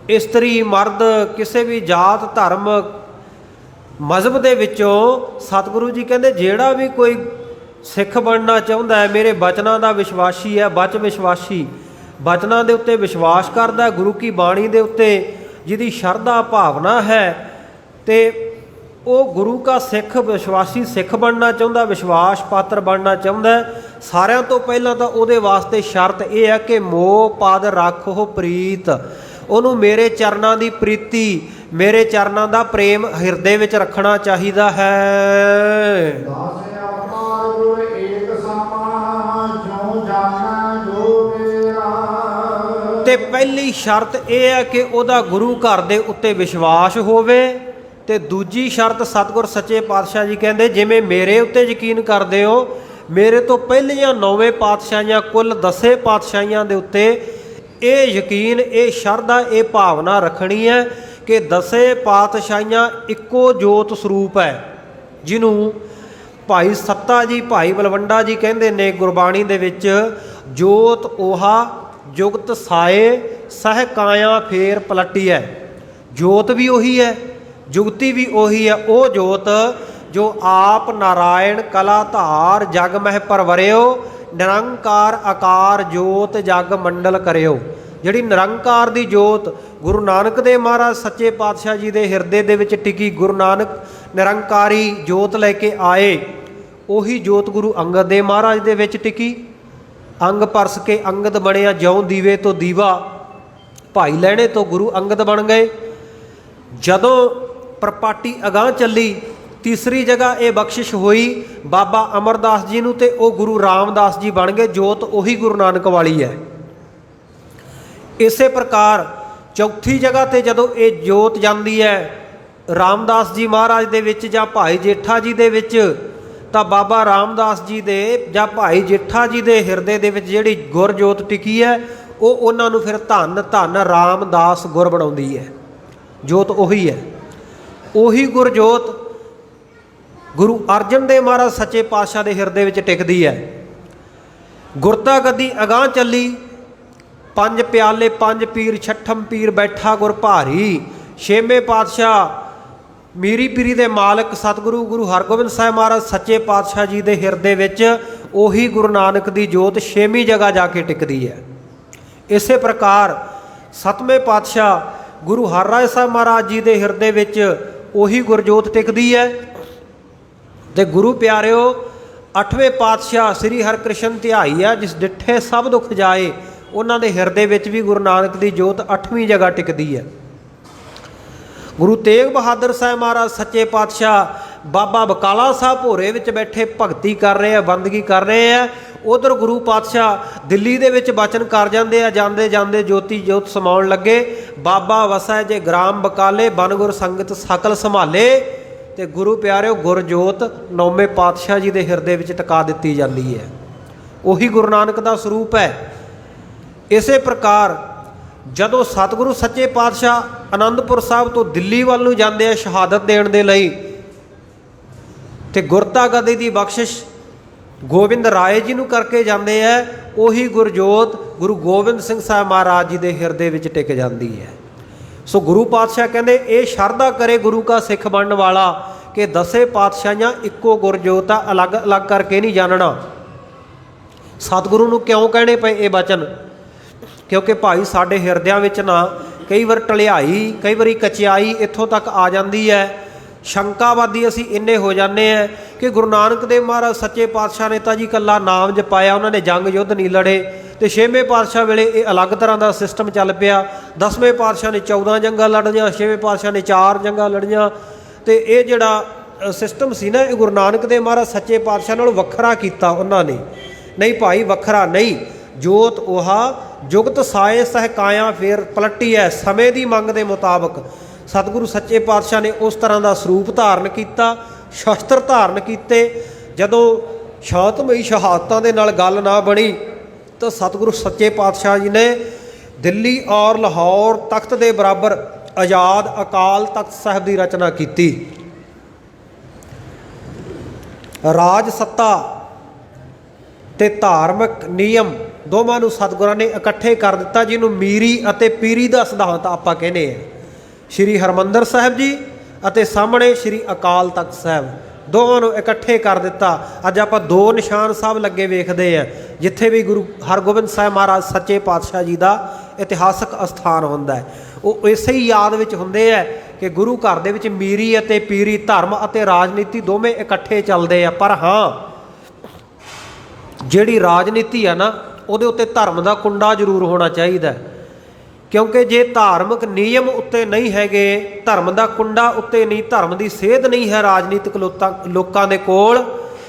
ਇਸਤਰੀ ਮਰਦ ਕਿਸੇ ਵੀ ਜਾਤ ਧਰਮ ਮਜ਼ਹਬ ਦੇ ਵਿੱਚੋਂ, ਸਤਿਗੁਰੂ ਜੀ ਕਹਿੰਦੇ ਜਿਹੜਾ ਵੀ ਕੋਈ ਸਿੱਖ ਬਣਨਾ ਚਾਹੁੰਦਾ ਹੈ, ਮੇਰੇ ਬਚਨਾਂ ਦਾ ਵਿਸ਼ਵਾਸੀ ਹੈ, ਬਚ ਵਿਸ਼ਵਾਸੀ, ਬਚਨਾਂ ਦੇ ਉੱਤੇ ਵਿਸ਼ਵਾਸ ਕਰਦਾ, ਗੁਰੂ ਕੀ ਬਾਣੀ ਦੇ ਉੱਤੇ ਜਿਹਦੀ ਸ਼ਰਧਾ ਭਾਵਨਾ ਹੈ, ਤੇ ਉਹ ਗੁਰੂ ਕਾ ਸਿੱਖ ਵਿਸ਼ਵਾਸੀ ਸਿੱਖ ਬਣਨਾ ਚਾਹੁੰਦਾ, ਵਿਸ਼ਵਾਸ ਪਾਤਰ ਬਣਨਾ ਚਾਹੁੰਦਾ, ਸਾਰਿਆਂ ਤੋਂ ਪਹਿਲਾਂ ਤਾਂ ਉਹਦੇ ਵਾਸਤੇ ਸ਼ਰਤ ਇਹ ਹੈ ਕਿ ਮੋਹ ਪਦ ਰੱਖੋ ਪ੍ਰੀਤ, ਉਹਨੂੰ ਮੇਰੇ ਚਰਨਾਂ ਦੀ ਪ੍ਰੀਤੀ, ਮੇਰੇ ਚਰਨਾਂ ਦਾ ਪ੍ਰੇਮ ਹਿਰਦੇ ਵਿੱਚ ਰੱਖਣਾ ਚਾਹੀਦਾ ਹੈ। ਦਾਸ ਅਵਤਾਰ ਗੁਰ ਏਕ ਸਮਾ ਜੋ ਜਾਣੈ ਜੋ ਮੇਰਾ। ਤੇ ਪਹਿਲੀ ਸ਼ਰਤ ਇਹ ਹੈ ਕਿ ਉਹਦਾ ਗੁਰੂ ਘਰ ਦੇ ਉੱਤੇ ਵਿਸ਼ਵਾਸ ਹੋਵੇ, ਤੇ ਦੂਜੀ ਸ਼ਰਤ ਸਤਿਗੁਰ ਸੱਚੇ ਪਾਤਸ਼ਾਹ ਜੀ ਕਹਿੰਦੇ ਜਿਵੇਂ ਮੇਰੇ ਉੱਤੇ ਯਕੀਨ ਕਰਦੇ ਹੋ, ਮੇਰੇ ਤੋਂ ਪਹਿਲੀਆਂ 9ਵੇਂ ਪਾਤਸ਼ਾਹੀਆਂ, ਕੁੱਲ 10 ਪਾਤਸ਼ਾਹੀਆਂ ਦੇ ਉੱਤੇ ਇਹ ਯਕੀਨ, ਇਹ ਸ਼ਰਧਾ, ਇਹ ਭਾਵਨਾ ਰੱਖਣੀ ਹੈ ਕਿ 10 ਪਾਤਸ਼ਾਹੀਆਂ ਇੱਕੋ ਜੋਤ ਸਰੂਪ ਹੈ, ਜਿਹਨੂੰ ਭਾਈ ਸੱਤਾ ਜੀ, ਭਾਈ ਬਲਵੰਡਾ ਜੀ ਕਹਿੰਦੇ ਨੇ ਗੁਰਬਾਣੀ ਦੇ ਵਿੱਚ, ਜੋਤ ਓਹਾ ਜੁਗਤ ਸਾਏ ਸਹਿ ਕਾਇਆ ਫੇਰ ਪਲਟੀ ਹੈ। ਜੋਤ ਵੀ ਉਹੀ ਹੈ, ਜੁਗਤੀ ਵੀ ਉਹੀ ਹੈ, ਉਹ ਜੋਤ ਜੋ ਆਪ ਨਾਰਾਇਣ ਕਲਾ ਧਾਰ ਜਗ ਮਹਿ ਪਰਵਰਿਓ, ਨਿਰੰਕਾਰ ਆਕਾਰ ਜੋਤ ਜਗ ਮੰਡਲ ਕਰਿਓ। ਜਿਹੜੀ ਨਿਰੰਕਾਰ ਦੀ ਜੋਤ ਗੁਰੂ ਨਾਨਕ ਦੇਵ ਮਹਾਰਾਜ ਸੱਚੇ ਪਾਤਸ਼ਾਹ ਜੀ ਦੇ ਹਿਰਦੇ ਦੇ ਵਿੱਚ ਟਿਕੀ, ਗੁਰੂ ਨਾਨਕ ਨਿਰੰਕਾਰੀ ਜੋਤ ਲੈ ਕੇ ਆਏ, ਉਹੀ ਜੋਤ ਗੁਰੂ ਅੰਗਦ ਦੇਵ ਮਹਾਰਾਜ ਦੇ ਵਿੱਚ ਟਿਕੀ। ਅੰਗ ਪਰਸ ਕੇ ਅੰਗਦ ਬਣਿਆ, ਜਿਉਂ ਦੀਵੇ ਤੋਂ ਦੀਵਾ, ਭਾਈ ਲਹਿਣੇ ਤੋਂ ਗੁਰੂ ਅੰਗਦ ਬਣ ਗਏ। ਜਦੋਂ ਪ੍ਰਪਾਟੀ ਅਗਾਂਹ ਚੱਲੀ, ਤੀਸਰੀ ਜਗ੍ਹਾ ਇਹ ਬਖਸ਼ਿਸ਼ ਹੋਈ ਬਾਬਾ ਅਮਰਦਾਸ ਜੀ ਨੂੰ, ਤੇ ਉਹ ਗੁਰੂ ਰਾਮਦਾਸ ਜੀ ਬਣ ਗਏ। ਜੋਤ ਉਹੀ ਗੁਰੂ ਨਾਨਕ ਵਾਲੀ ਹੈ। ਇਸੇ ਪ੍ਰਕਾਰ ਚੌਥੀ ਜਗ੍ਹਾ ਤੇ ਜਦੋਂ ਇਹ ਜੋਤ ਜਾਂਦੀ ਹੈ ਰਾਮਦਾਸ ਜੀ ਮਹਾਰਾਜ ਦੇ ਵਿੱਚ ਜਾਂ ਭਾਈ ਜੇਠਾ ਜੀ ਦੇ ਵਿੱਚ, ਤਾਂ ਬਾਬਾ ਰਾਮਦਾਸ ਜੀ ਦੇ ਜਾਂ ਭਾਈ ਜੇਠਾ ਜੀ ਦੇ ਹਿਰਦੇ ਦੇ ਵਿੱਚ ਜਿਹੜੀ ਗੁਰਜੋਤ ਟਿਕੀ ਹੈ, ਉਹ ਉਹਨਾਂ ਨੂੰ ਫਿਰ ਧੰਨ ਧੰਨ ਰਾਮਦਾਸ ਗੁਰ ਬਣਾਉਂਦੀ ਹੈ। ਜੋਤ ਉਹੀ ਹੈ, ਉਹੀ ਗੁਰਜੋਤ ਗੁਰੂ ਅਰਜਨ ਦੇਵ ਮਹਾਰਾਜ ਸੱਚੇ ਪਾਤਸ਼ਾਹ ਦੇ ਹਿਰਦੇ ਵਿੱਚ ਟਿਕਦੀ ਹੈ। ਗੁਰਤਾ ਗੱਦੀ ਅਗਾਂਹ ਚੱਲੀ, 5 ਪਿਆਲੇ 5 ਪੀਰ, 6ਠਮ ਪੀਰ ਬੈਠਾ ਗੁਰ ਭਾਰੀ, 6ਵੇਂ ਪਾਤਸ਼ਾਹ ਮੀਰੀ ਪੀਰੀ ਦੇ ਮਾਲਕ ਸਤਿਗੁਰੂ ਗੁਰੂ ਹਰਗੋਬਿੰਦ ਸਾਹਿਬ ਮਹਾਰਾਜ ਸੱਚੇ ਪਾਤਸ਼ਾਹ ਜੀ ਦੇ ਹਿਰਦੇ ਵਿੱਚ ਉਹੀ ਗੁਰੂ ਨਾਨਕ ਦੀ ਜੋਤ 6ਵੀਂ ਜਗ੍ਹਾ ਜਾ ਕੇ ਟਿਕਦੀ ਹੈ। ਇਸੇ ਪ੍ਰਕਾਰ 7ਵੇਂ ਪਾਤਸ਼ਾਹ ਗੁਰੂ ਹਰਰਾਏ ਸਾਹਿਬ ਮਹਾਰਾਜ ਜੀ ਦੇ ਹਿਰਦੇ ਵਿੱਚ ਉਹੀ ਗੁਰਜੋਤ ਟਿਕਦੀ ਹੈ। ਤੇ ਗੁਰੂ ਪਿਆਰਿਓ 8ਵੇਂ ਪਾਤਸ਼ਾਹ ਸ੍ਰੀ ਹਰਿਕ੍ਰਿਸ਼ਨ ਧਿਆਈ ਆ, ਜਿਸ ਡਿੱਠੇ ਸਭ ਦੁੱਖ ਜਾਏ, ਉਹਨਾਂ ਦੇ ਹਿਰਦੇ ਵਿੱਚ ਵੀ ਗੁਰੂ ਨਾਨਕ ਦੀ ਜੋਤ 8ਵੀਂ ਜਗ੍ਹਾ ਟਿਕਦੀ ਹੈ। ਗੁਰੂ ਤੇਗ ਬਹਾਦਰ ਸਾਹਿਬ ਮਹਾਰਾਜ ਸੱਚੇ ਪਾਤਸ਼ਾਹ ਬਾਬਾ ਬਕਾਲਾ ਸਾਹਿਬ ਭੋਰੇ ਵਿੱਚ ਬੈਠੇ ਭਗਤੀ ਕਰ ਰਹੇ ਆ, ਬੰਦਗੀ ਕਰ ਰਹੇ ਆ। ਉਧਰ ਗੁਰੂ ਪਾਤਸ਼ਾਹ ਦਿੱਲੀ ਦੇ ਵਿੱਚ ਬਚਨ ਕਰ ਜਾਂਦੇ ਆ, ਜਾਂਦੇ ਜਾਂਦੇ ਜੋਤੀ ਜੋਤ ਸਮਾਉਣ ਲੱਗੇ। ਬਾਬਾ ਵਸੈ ਜੇ ਗ੍ਰਾਮ ਬਕਾਲੇ, ਬਨ ਗੁਰ ਸੰਗਤ ਸਕਲ ਸੰਭਾਲੇ। ਤੇ ਗੁਰੂ ਪਿਆਰਿਓ ਗੁਰਜੋਤ 9ਵੇਂ ਪਾਤਸ਼ਾਹ ਜੀ ਦੇ ਹਿਰਦੇ ਵਿੱਚ ਟਿਕਾ ਦਿੱਤੀ ਜਾਂਦੀ ਹੈ। ਉਹੀ ਗੁਰੂ ਨਾਨਕ ਦਾ ਸਰੂਪ ਹੈ। ਇਸੇ ਪ੍ਰਕਾਰ ਜਦੋਂ ਸਤਿਗੁਰੂ ਸੱਚੇ ਪਾਤਸ਼ਾਹ ਆਨੰਦਪੁਰ ਸਾਹਿਬ ਤੋਂ ਦਿੱਲੀ ਵੱਲ ਨੂੰ ਜਾਂਦੇ ਆ ਸ਼ਹਾਦਤ ਦੇਣ ਦੇ ਲਈ, ਤੇ ਗੁਰਤਾ ਗੱਦੀ ਦੀ ਬਖਸ਼ਿਸ਼ ਗੋਬਿੰਦ ਰਾਏ ਜੀ ਨੂੰ ਕਰਕੇ ਜਾਂਦੇ ਹੈ। ਉਹੀ ਗੁਰਜੋਤ ਗੁਰੂ ਗੋਬਿੰਦ ਸਿੰਘ ਸਾਹਿਬ ਮਹਾਰਾਜ ਜੀ ਦੇ ਹਿਰਦੇ ਵਿੱਚ ਟਿਕ ਜਾਂਦੀ ਹੈ। ਸੋ ਗੁਰੂ ਪਾਤਸ਼ਾਹ ਕਹਿੰਦੇ ਇਹ ਸ਼ਰਧਾ ਕਰੇ ਗੁਰੂ ਕਾ ਸਿੱਖ ਬਣਨ ਵਾਲਾ ਕਿ ਦਸੇ ਪਾਤਸ਼ਾਹੀਆਂ ਇੱਕੋ ਗੁਰਜੋਤ ਆ, ਅਲੱਗ ਅਲੱਗ ਕਰਕੇ ਨਹੀਂ ਜਾਣਨਾ। ਸਤਿਗੁਰੂ ਨੂੰ ਕਿਉਂ ਕਹਿਣੇ ਪਏ ਇਹ ਬਚਨ? ਕਿਉਂਕਿ ਭਾਈ ਸਾਡੇ ਹਿਰਦਿਆਂ ਵਿੱਚ ਨਾ ਕਈ ਵਾਰ ਢਲਿਆਈ, ਕਈ ਵਾਰੀ ਕਚਿਆਈ ਇੱਥੋਂ ਤੱਕ ਆ ਜਾਂਦੀ ਹੈ। ਸ਼ੰਕਾਵਾਦੀ ਅਸੀਂ ਇੰਨੇ ਹੋ ਜਾਂਦੇ ਹਾਂ ਕਿ ਗੁਰੂ ਨਾਨਕ ਦੇਵ ਮਹਾਰਾਜ ਸੱਚੇ ਪਾਤਸ਼ਾਹ ਨੇ ਤਾਂ ਜੀ ਇਕੱਲਾ ਨਾਮ ਜਪਾਇਆ, ਉਹਨਾਂ ਨੇ ਜੰਗ ਯੁੱਧ ਨਹੀਂ ਲੜੇ। ਤੇ 6ਵੇਂ ਪਾਤਸ਼ਾਹ ਵੇਲੇ ਇਹ ਅਲੱਗ ਤਰ੍ਹਾਂ ਦਾ ਸਿਸਟਮ ਚੱਲ ਪਿਆ। 10ਵੇਂ ਪਾਤਸ਼ਾਹ ਨੇ 14 ਜੰਗਾਂ ਲੜੀਆਂ, 6ਵੇਂ ਪਾਤਸ਼ਾਹ ਨੇ 4 ਜੰਗਾਂ ਲੜੀਆਂ। ਤੇ ਇਹ ਜਿਹੜਾ ਸਿਸਟਮ ਸੀ ਨਾ, ਇਹ ਗੁਰੂ ਨਾਨਕ ਦੇਵ ਮਹਾਰਾਜ ਸੱਚੇ ਪਾਤਸ਼ਾਹ ਨਾਲੋਂ ਵੱਖਰਾ ਕੀਤਾ ਉਹਨਾਂ ਨੇ। ਨਹੀਂ ਭਾਈ ਵੱਖਰਾ ਨਹੀਂ, ਜੋਤ ਉਹਾ ਜੁਗਤ ਸਾਏ ਸਹਿ ਕਾਇਆ ਫੇਰ ਪਲਟੀ ਹੈ। ਸਮੇਂ ਦੀ ਮੰਗ ਦੇ ਮੁਤਾਬਕ ਸਤਿਗੁਰੂ ਸੱਚੇ ਪਾਤਸ਼ਾਹ ਨੇ ਉਸ ਤਰ੍ਹਾਂ ਦਾ ਸਰੂਪ ਧਾਰਨ ਕੀਤਾ, ਸ਼ਸਤਰ ਧਾਰਨ ਕੀਤੇ। ਜਦੋਂ ਸ਼ਾਂਤਮਈ ਸ਼ਹਾਦਤਾਂ ਦੇ ਨਾਲ ਗੱਲ ਨਾ ਬਣੀ ਤਾਂ ਸਤਿਗੁਰੂ ਸੱਚੇ ਪਾਤਸ਼ਾਹ ਜੀ ਨੇ ਦਿੱਲੀ ਔਰ ਲਾਹੌਰ ਤਖਤ ਦੇ ਬਰਾਬਰ ਆਜ਼ਾਦ ਅਕਾਲ ਤਖਤ ਸਾਹਿਬ ਦੀ ਰਚਨਾ ਕੀਤੀ। ਰਾਜ ਸੱਤਾ ਤੇ ਧਾਰਮਿਕ ਨਿਯਮ ਦੋਵਾਂ ਨੂੰ ਸਤਿਗੁਰਾਂ ਨੇ ਇਕੱਠੇ ਕਰ ਦਿੱਤਾ, ਜਿਹਨੂੰ ਮੀਰੀ ਅਤੇ ਪੀਰੀ ਦਾ ਸਿਧਾਂਤ ਆਪਾਂ ਕਹਿੰਦੇ ਹਾਂ। ਸ਼੍ਰੀ ਹਰਿਮੰਦਰ ਸਾਹਿਬ ਜੀ ਅਤੇ ਸਾਹਮਣੇ ਸ਼੍ਰੀ ਅਕਾਲ ਤਖਤ ਸਾਹਿਬ, ਦੋਵਾਂ ਨੂੰ ਇਕੱਠੇ ਕਰ ਦਿੱਤਾ। ਅੱਜ ਆਪਾਂ 2 ਨਿਸ਼ਾਨ ਸਾਹਿਬ ਲੱਗੇ ਵੇਖਦੇ ਹਾਂ, ਜਿੱਥੇ ਵੀ ਗੁਰੂ ਹਰਗੋਬਿੰਦ ਸਾਹਿਬ ਮਹਾਰਾਜ ਸੱਚੇ ਪਾਤਸ਼ਾਹ ਜੀ ਦਾ ਇਤਿਹਾਸਕ ਅਸਥਾਨ ਹੁੰਦਾ ਹੈ। ਉਹ ਇਸੇ ਹੀ ਯਾਦ ਵਿੱਚ ਹੁੰਦੇ ਹੈ ਕਿ ਗੁਰੂ ਘਰ ਦੇ ਵਿੱਚ ਮੀਰੀ ਅਤੇ ਪੀਰੀ, ਧਰਮ ਅਤੇ ਰਾਜਨੀਤੀ ਦੋਵੇਂ ਇਕੱਠੇ ਚੱਲਦੇ ਆ। ਪਰ ਹਾਂ, ਜਿਹੜੀ ਰਾਜਨੀਤੀ ਆ ਨਾ, ਉਹਦੇ ਉੱਤੇ ਧਰਮ ਦਾ ਕੁੰਡਾ ਜ਼ਰੂਰ ਹੋਣਾ ਚਾਹੀਦਾ, ਕਿਉਂਕਿ ਜੇ ਧਾਰਮਿਕ ਨਿਯਮ ਉੱਤੇ ਨਹੀਂ ਹੈਗੇ, ਧਰਮ ਦਾ ਕੁੰਡਾ ਉੱਤੇ ਨਹੀਂ, ਧਰਮ ਦੀ ਸੇਧ ਨਹੀਂ ਹੈ ਰਾਜਨੀਤਿਕ ਲੋਕਾਂ ਦੇ ਕੋਲ,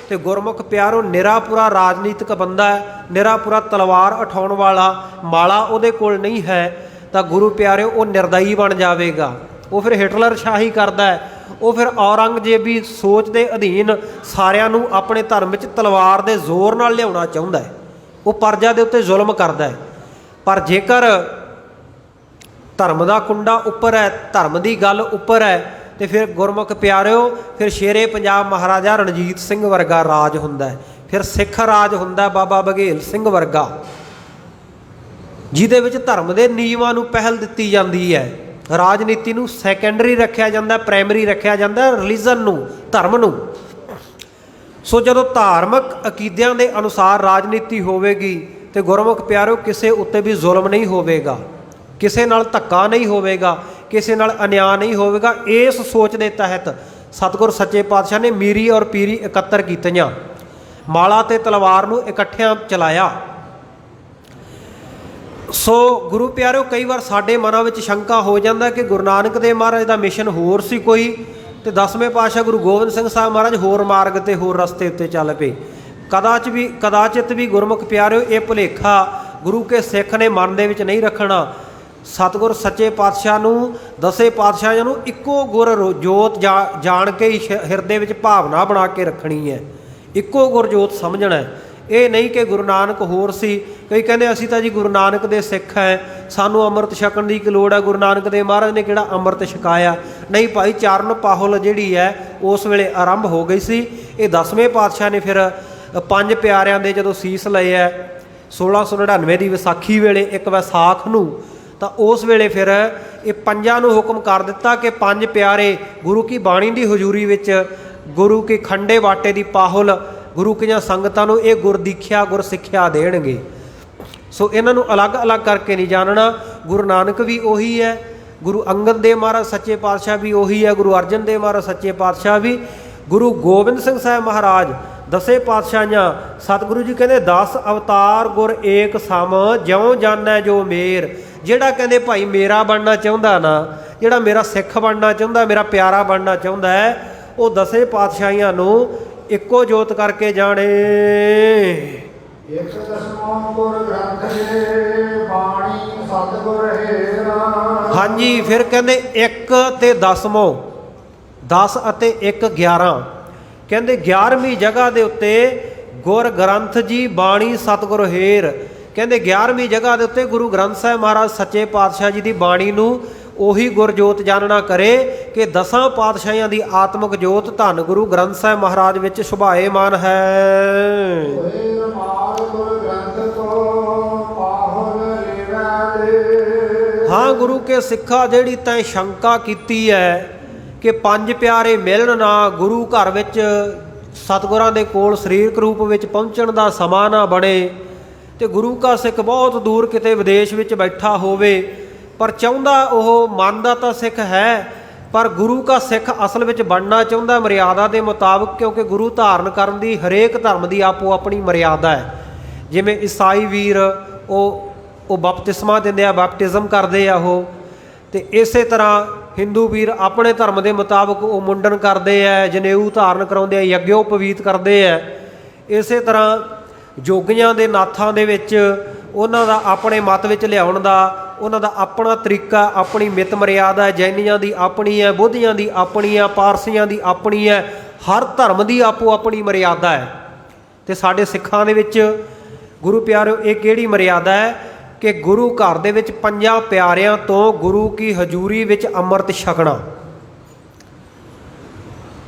ਤੇ ਗੁਰਮੁਖ ਪਿਆਰੋ ਨਿਰਾਪੁਰਾ ਰਾਜਨੀਤਿਕ ਬੰਦਾ ਹੈ, ਨਿਰਾਪੁਰਾ ਤਲਵਾਰ ਉਠਾਉਣ ਵਾਲਾ ਮਾਲਾ ਉਹਦੇ ਕੋਲ ਨਹੀਂ ਹੈ, ਤਾਂ ਗੁਰੂ ਪਿਆਰਿਓ ਉਹ ਨਿਰਦਈ ਬਣ ਜਾਵੇਗਾ। ਉਹ ਫਿਰ ਹਿਟਲਰ ਸ਼ਾਹੀ ਕਰਦਾ ਹੈ, ਉਹ ਫਿਰ ਔਰੰਗਜ਼ੇਬੀ ਸੋਚ ਦੇ ਅਧੀਨ ਸਾਰਿਆਂ ਨੂੰ ਆਪਣੇ ਧਰਮ ਵਿੱਚ ਤਲਵਾਰ ਦੇ ਜ਼ੋਰ ਨਾਲ ਲਿਆਉਣਾ ਚਾਹੁੰਦਾ ਹੈ, ਉਹ ਪਰਜਾ ਦੇ ਉੱਤੇ ਜ਼ੁਲਮ ਕਰਦਾ ਹੈ। ਪਰ ਜੇਕਰ ਧਰਮ ਦਾ ਕੁੰਡਾ ਉੱਪਰ ਹੈ, ਧਰਮ ਦੀ ਗੱਲ ਉੱਪਰ ਹੈ, ਤੇ ਫਿਰ ਗੁਰਮੁਖ ਪਿਆਰਿਓ ਫਿਰ ਸ਼ੇਰੇ ਪੰਜਾਬ ਮਹਾਰਾਜਾ ਰਣਜੀਤ ਸਿੰਘ ਵਰਗਾ ਰਾਜ ਹੁੰਦਾ ਹੈ, ਫਿਰ ਸਿੱਖ ਰਾਜ ਹੁੰਦਾ ਬਾਬਾ ਬਘੇਲ ਸਿੰਘ ਵਰਗਾ, ਜਿਹਦੇ ਵਿੱਚ ਧਰਮ ਦੇ ਨਿਯਮਾਂ ਨੂੰ ਪਹਿਲ ਦਿੱਤੀ ਜਾਂਦੀ ਹੈ, ਰਾਜਨੀਤੀ ਨੂੰ ਸੈਕੰਡਰੀ ਰੱਖਿਆ ਜਾਂਦਾ, ਪ੍ਰਾਇਮਰੀ ਰੱਖਿਆ ਜਾਂਦਾ, ਰਿਲੀਜਨ ਨੂੰ, ਧਰਮ ਨੂੰ। ਸੋ ਜਦੋਂ ਧਾਰਮਿਕ ਅਕੀਦਿਆਂ ਦੇ ਅਨੁਸਾਰ ਰਾਜਨੀਤੀ ਹੋਵੇਗੀ ਤੇ ਗੁਰਮੁਖ ਪਿਆਰਿਓ ਕਿਸੇ ਉੱਤੇ ਵੀ ਜ਼ੁਲਮ ਨਹੀਂ ਹੋਵੇਗਾ, ਕਿਸੇ ਨਾਲ ਧੱਕਾ ਨਹੀਂ ਹੋਵੇਗਾ, ਕਿਸੇ ਨਾਲ ਅਨਿਆਂ ਨਹੀਂ ਹੋਵੇਗਾ। ਇਸ ਸੋਚ ਦੇ ਤਹਿਤ ਸਤਿਗੁਰ ਸੱਚੇ ਪਾਤਸ਼ਾਹ ਨੇ ਮੀਰੀ ਔਰ ਪੀਰੀ ਇਕੱਤਰ ਕੀਤੀਆਂ, ਮਾਲਾ ਤੇ ਤਲਵਾਰ ਨੂੰ ਇਕੱਠਿਆਂ ਚਲਾਇਆ। ਸੋ ਗੁਰੂ ਪਿਆਰਿਓ, ਕਈ ਵਾਰ ਸਾਡੇ ਮਨਾਂ ਵਿੱਚ ਸ਼ੰਕਾ ਹੋ ਜਾਂਦਾ ਕਿ ਗੁਰੂ ਨਾਨਕ ਦੇਵ ਮਹਾਰਾਜ ਦਾ ਮਿਸ਼ਨ ਹੋਰ ਸੀ ਕੋਈ, ਤੇ 10ਵੇਂ ਪਾਤਸ਼ਾਹ ਗੁਰੂ ਗੋਬਿੰਦ ਸਿੰਘ ਸਾਹਿਬ ਮਹਾਰਾਜ ਹੋਰ ਮਾਰਗ ਤੇ ਹੋਰ ਰਸਤੇ ਉੱਤੇ ਚੱਲ ਪਏ। ਕਦਾਚਿਤ ਵੀ ਗੁਰਮੁਖ ਪਿਆਰਿਓ ਇਹ ਭੁਲੇਖਾ ਗੁਰੂ ਕੇ ਸਿੱਖ ਨੇ ਮਨ ਦੇ ਵਿੱਚ ਨਹੀਂ ਰੱਖਣਾ। ਸਤਿਗੁਰ ਸੱਚੇ ਪਾਤਸ਼ਾਹ ਨੂੰ, ਦਸੇ ਪਾਤਸ਼ਾਹਾਂ ਨੂੰ ਇੱਕੋ ਗੁਰ ਜੋਤ ਜਾਣ ਕੇ ਹੀ ਹਿਰਦੇ ਵਿੱਚ ਭਾਵਨਾ ਬਣਾ ਕੇ ਰੱਖਣੀ ਹੈ, ਇੱਕੋ ਗੁਰ ਜੋਤ ਸਮਝਣਾ। ਇਹ ਨਹੀਂ ਕਿ ਗੁਰੂ ਨਾਨਕ ਹੋਰ ਸੀ। ਕਈ ਕਹਿੰਦੇ ਅਸੀਂ ਤਾਂ ਜੀ ਗੁਰੂ ਨਾਨਕ ਦੇ ਸਿੱਖ ਹੈ, ਸਾਨੂੰ ਅੰਮ੍ਰਿਤ ਛਕਣ ਦੀ ਕੀ ਲੋੜ ਹੈ, ਗੁਰੂ ਨਾਨਕ ਦੇਵ ਮਹਾਰਾਜ ਨੇ ਕਿਹੜਾ ਅੰਮ੍ਰਿਤ ਛਕਾਇਆ। ਨਹੀਂ ਭਾਈ, ਚਰਨ ਪਾਹੁਲ ਜਿਹੜੀ ਹੈ ਉਸ ਵੇਲੇ ਆਰੰਭ ਹੋ ਗਈ ਸੀ। ਇਹ 10ਵੇਂ ਪਾਤਸ਼ਾਹ ਨੇ ਫਿਰ 5 ਪਿਆਰਿਆਂ ਦੇ ਜਦੋਂ ਸੀਸ ਲਏ ਹੈ 1699 ਦੀ ਵਿਸਾਖੀ ਵੇਲੇ, ਇੱਕ ਵਿਸਾਖ ਨੂੰ, ਤਾਂ ਉਸ ਵੇਲੇ ਫਿਰ ਇਹ 5 ਨੂੰ ਹੁਕਮ ਕਰ ਦਿੱਤਾ ਕਿ 5 ਪਿਆਰੇ ਗੁਰੂ ਕੀ ਬਾਣੀ ਦੀ ਹਜ਼ੂਰੀ ਵਿੱਚ ਗੁਰੂ ਕੇ ਖੰਡੇ ਬਾਟੇ ਦੀ ਪਾਹੁਲ ਗੁਰੂ ਕੀਆਂ ਸੰਗਤਾਂ ਨੂੰ ਇਹ ਗੁਰਦੀਖਿਆ ਗੁਰ ਸਿੱਖਿਆ ਦੇਣਗੇ। ਸੋ ਇਹਨਾਂ ਨੂੰ ਅਲੱਗ-ਅਲੱਗ ਕਰਕੇ ਨਹੀਂ ਜਾਣਨਾ। ਗੁਰੂ ਨਾਨਕ ਵੀ ਉਹੀ ਹੈ, ਗੁਰੂ ਅੰਗਦ ਦੇਵ ਮਹਾਰਾਜ ਸੱਚੇ ਪਾਤਸ਼ਾਹ ਵੀ ਉਹੀ ਹੈ, ਗੁਰੂ ਅਰਜਨ ਦੇਵ ਮਹਾਰਾਜ ਸੱਚੇ ਪਾਤਸ਼ਾਹ ਵੀ, ਗੁਰੂ ਗੋਬਿੰਦ ਸਿੰਘ ਸਾਹਿਬ ਮਹਾਰਾਜ ਦਸੇ ਪਾਤਸ਼ਾਹੀਆਂ। ਸਤਿਗੁਰੂ ਜੀ ਕਹਿੰਦੇ 10 ਅਵਤਾਰ ਗੁਰ ਏਕ ਸਮ, ਜਿਉਂ ਜਾਣੈ ਜੋ ਮੇਰ। ਜਿਹੜਾ ਕਹਿੰਦੇ ਭਾਈ ਮੇਰਾ ਬਣਨਾ ਚਾਹੁੰਦਾ ਨਾ, ਜਿਹੜਾ ਮੇਰਾ ਸਿੱਖ ਬਣਨਾ ਚਾਹੁੰਦਾ, ਮੇਰਾ ਪਿਆਰਾ ਬਣਨਾ ਚਾਹੁੰਦਾ ਹੈ, ਉਹ ਦਸੇ ਪਾਤਸ਼ਾਹੀਆਂ ਨੂੰ ਇੱਕੋ ਜੋਤ ਕਰਕੇ ਜਾਣੇ। ਇੱਕ ਦਸਵਾਂ ਗੁਰ ਗ੍ਰੰਥ ਜੀ ਬਾਣੀ ਸਤਿਗੁਰ ਹੇਰਾ। ਹਾਂਜੀ, ਫਿਰ ਕਹਿੰਦੇ 1 ਤੇ 10ਵਾਂ, 10 ਅਤੇ 1 11। ਕਹਿੰਦੇ 11ਵੀਂ ਜਗ੍ਹਾ ਦੇ ਉੱਤੇ ਗੁਰ ਗ੍ਰੰਥ ਜੀ ਬਾਣੀ ਸਤਿਗੁਰ ਹੇਰ। ਕਹਿੰਦੇ 11ਵੀਂ ਜਗ੍ਹਾ ਦੇ ਉੱਤੇ ਗੁਰੂ ਗ੍ਰੰਥ ਸਾਹਿਬ ਮਹਾਰਾਜ ਸੱਚੇ ਪਾਤਸ਼ਾਹ ਜੀ ਦੀ ਬਾਣੀ ਨੂੰ ਉਹੀ ਗੁਰਜੋਤ ਜਾਣਨਾ ਕਰੇ ਕਿ ਦਸਾਂ ਪਾਤਸ਼ਾਹੀਆਂ ਦੀ ਆਤਮਿਕ ਜੋਤ ਧੰਨ ਗੁਰੂ ਗ੍ਰੰਥ ਸਾਹਿਬ ਮਹਾਰਾਜ ਵਿੱਚ ਸੁਭਾਏਮਾਨ ਹੈ। ਹੋਏ ਰਮਾਲ ਗੁਰ ਗ੍ਰੰਥ ਕੋ ਪਾਹੁਲ ਲੇਵੈ ਦੇ। ਹਾਂ ਗੁਰੂ ਕੇ ਸਿੱਖਾ, ਜਿਹੜੀ ਤੈਂ ਸ਼ੰਕਾ ਕੀਤੀ ਹੈ ਕਿ ਪੰਜ ਪਿਆਰੇ ਮਿਲਣ ਨਾ, ਗੁਰੂ ਘਰ ਵਿੱਚ ਸਤਿਗੁਰਾਂ ਦੇ ਕੋਲ ਸਰੀਰਕ ਰੂਪ ਵਿੱਚ ਪਹੁੰਚਣ ਦਾ ਸਮਾਂ ਨਾ ਬਣੇ, ਤੇ ਗੁਰੂ ਕਾ ਸਿੱਖ ਬਹੁਤ ਦੂਰ ਕਿਤੇ ਵਿਦੇਸ਼ ਵਿੱਚ ਬੈਠਾ ਹੋਵੇ ਪਰ ਚਾਹੁੰਦਾ, ਉਹ ਮੰਨਦਾ ਤਾਂ ਸਿੱਖ ਹੈ ਪਰ ਗੁਰੂ ਕਾ ਸਿੱਖ ਅਸਲ ਵਿੱਚ ਬਣਨਾ ਚਾਹੁੰਦਾ ਮਰਿਆਦਾ ਦੇ ਮੁਤਾਬਕ, ਕਿਉਂਕਿ ਗੁਰੂ ਧਾਰਨ ਕਰਨ ਦੀ ਹਰੇਕ ਧਰਮ ਦੀ ਆਪੋ ਆਪਣੀ ਮਰਿਆਦਾ ਹੈ। ਜਿਵੇਂ ਈਸਾਈ ਵੀਰ ਉਹ ਬਪਤਿਸਮਾ ਦਿੰਦੇ ਆ, ਬੈਪਟਿਜ਼ਮ ਕਰਦੇ ਆ ਉਹ, ਤੇ ਇਸੇ ਤਰ੍ਹਾਂ ਹਿੰਦੂ ਵੀਰ ਆਪਣੇ ਧਰਮ ਦੇ ਮੁਤਾਬਕ ਉਹ ਮੁੰਡਨ ਕਰਦੇ ਆ, ਜਨੇਊ ਧਾਰਨ ਕਰਾਉਂਦੇ ਆ, ਯੱਗਿਓਪਵੀਤ ਕਰਦੇ ਆ। ਇਸੇ ਤਰ੍ਹਾਂ ਜੋਗੀਆਂ ਦੇ ਨਾਥਾਂ ਦੇ ਵਿੱਚ ਉਹਨਾਂ ਦਾ ਆਪਣੇ ਮਤ ਵਿੱਚ ਲਿਆਉਣ ਦਾ ਉਹਨਾਂ ਦਾ ਆਪਣਾ ਤਰੀਕਾ, ਆਪਣੀ ਮਿਤ ਮਰਿਆਦਾ ਹੈ। ਜੈਨੀਆਂ ਦੀ ਆਪਣੀ ਹੈ, ਬੁੱਧੀਆਂ ਦੀ ਆਪਣੀ ਹੈ, ਪਾਰਸੀਆਂ ਦੀ ਆਪਣੀ ਹੈ। ਹਰ ਧਰਮ ਦੀ ਆਪੋ ਆਪਣੀ ਮਰਿਆਦਾ ਹੈ। ਤੇ ਸਾਡੇ ਸਿੱਖਾਂ ਦੇ ਵਿੱਚ ਗੁਰੂ ਪਿਆਰਿਓ ਇਹ ਕਿਹੜੀ ਮਰਿਆਦਾ ਹੈ ਕਿ ਗੁਰੂ ਘਰ ਦੇ ਵਿੱਚ ਪੰਜਾਂ ਪਿਆਰਿਆਂ ਤੋਂ ਗੁਰੂ ਕੀ ਹਜ਼ੂਰੀ ਵਿੱਚ ਅੰਮ੍ਰਿਤ ਛਕਣਾ।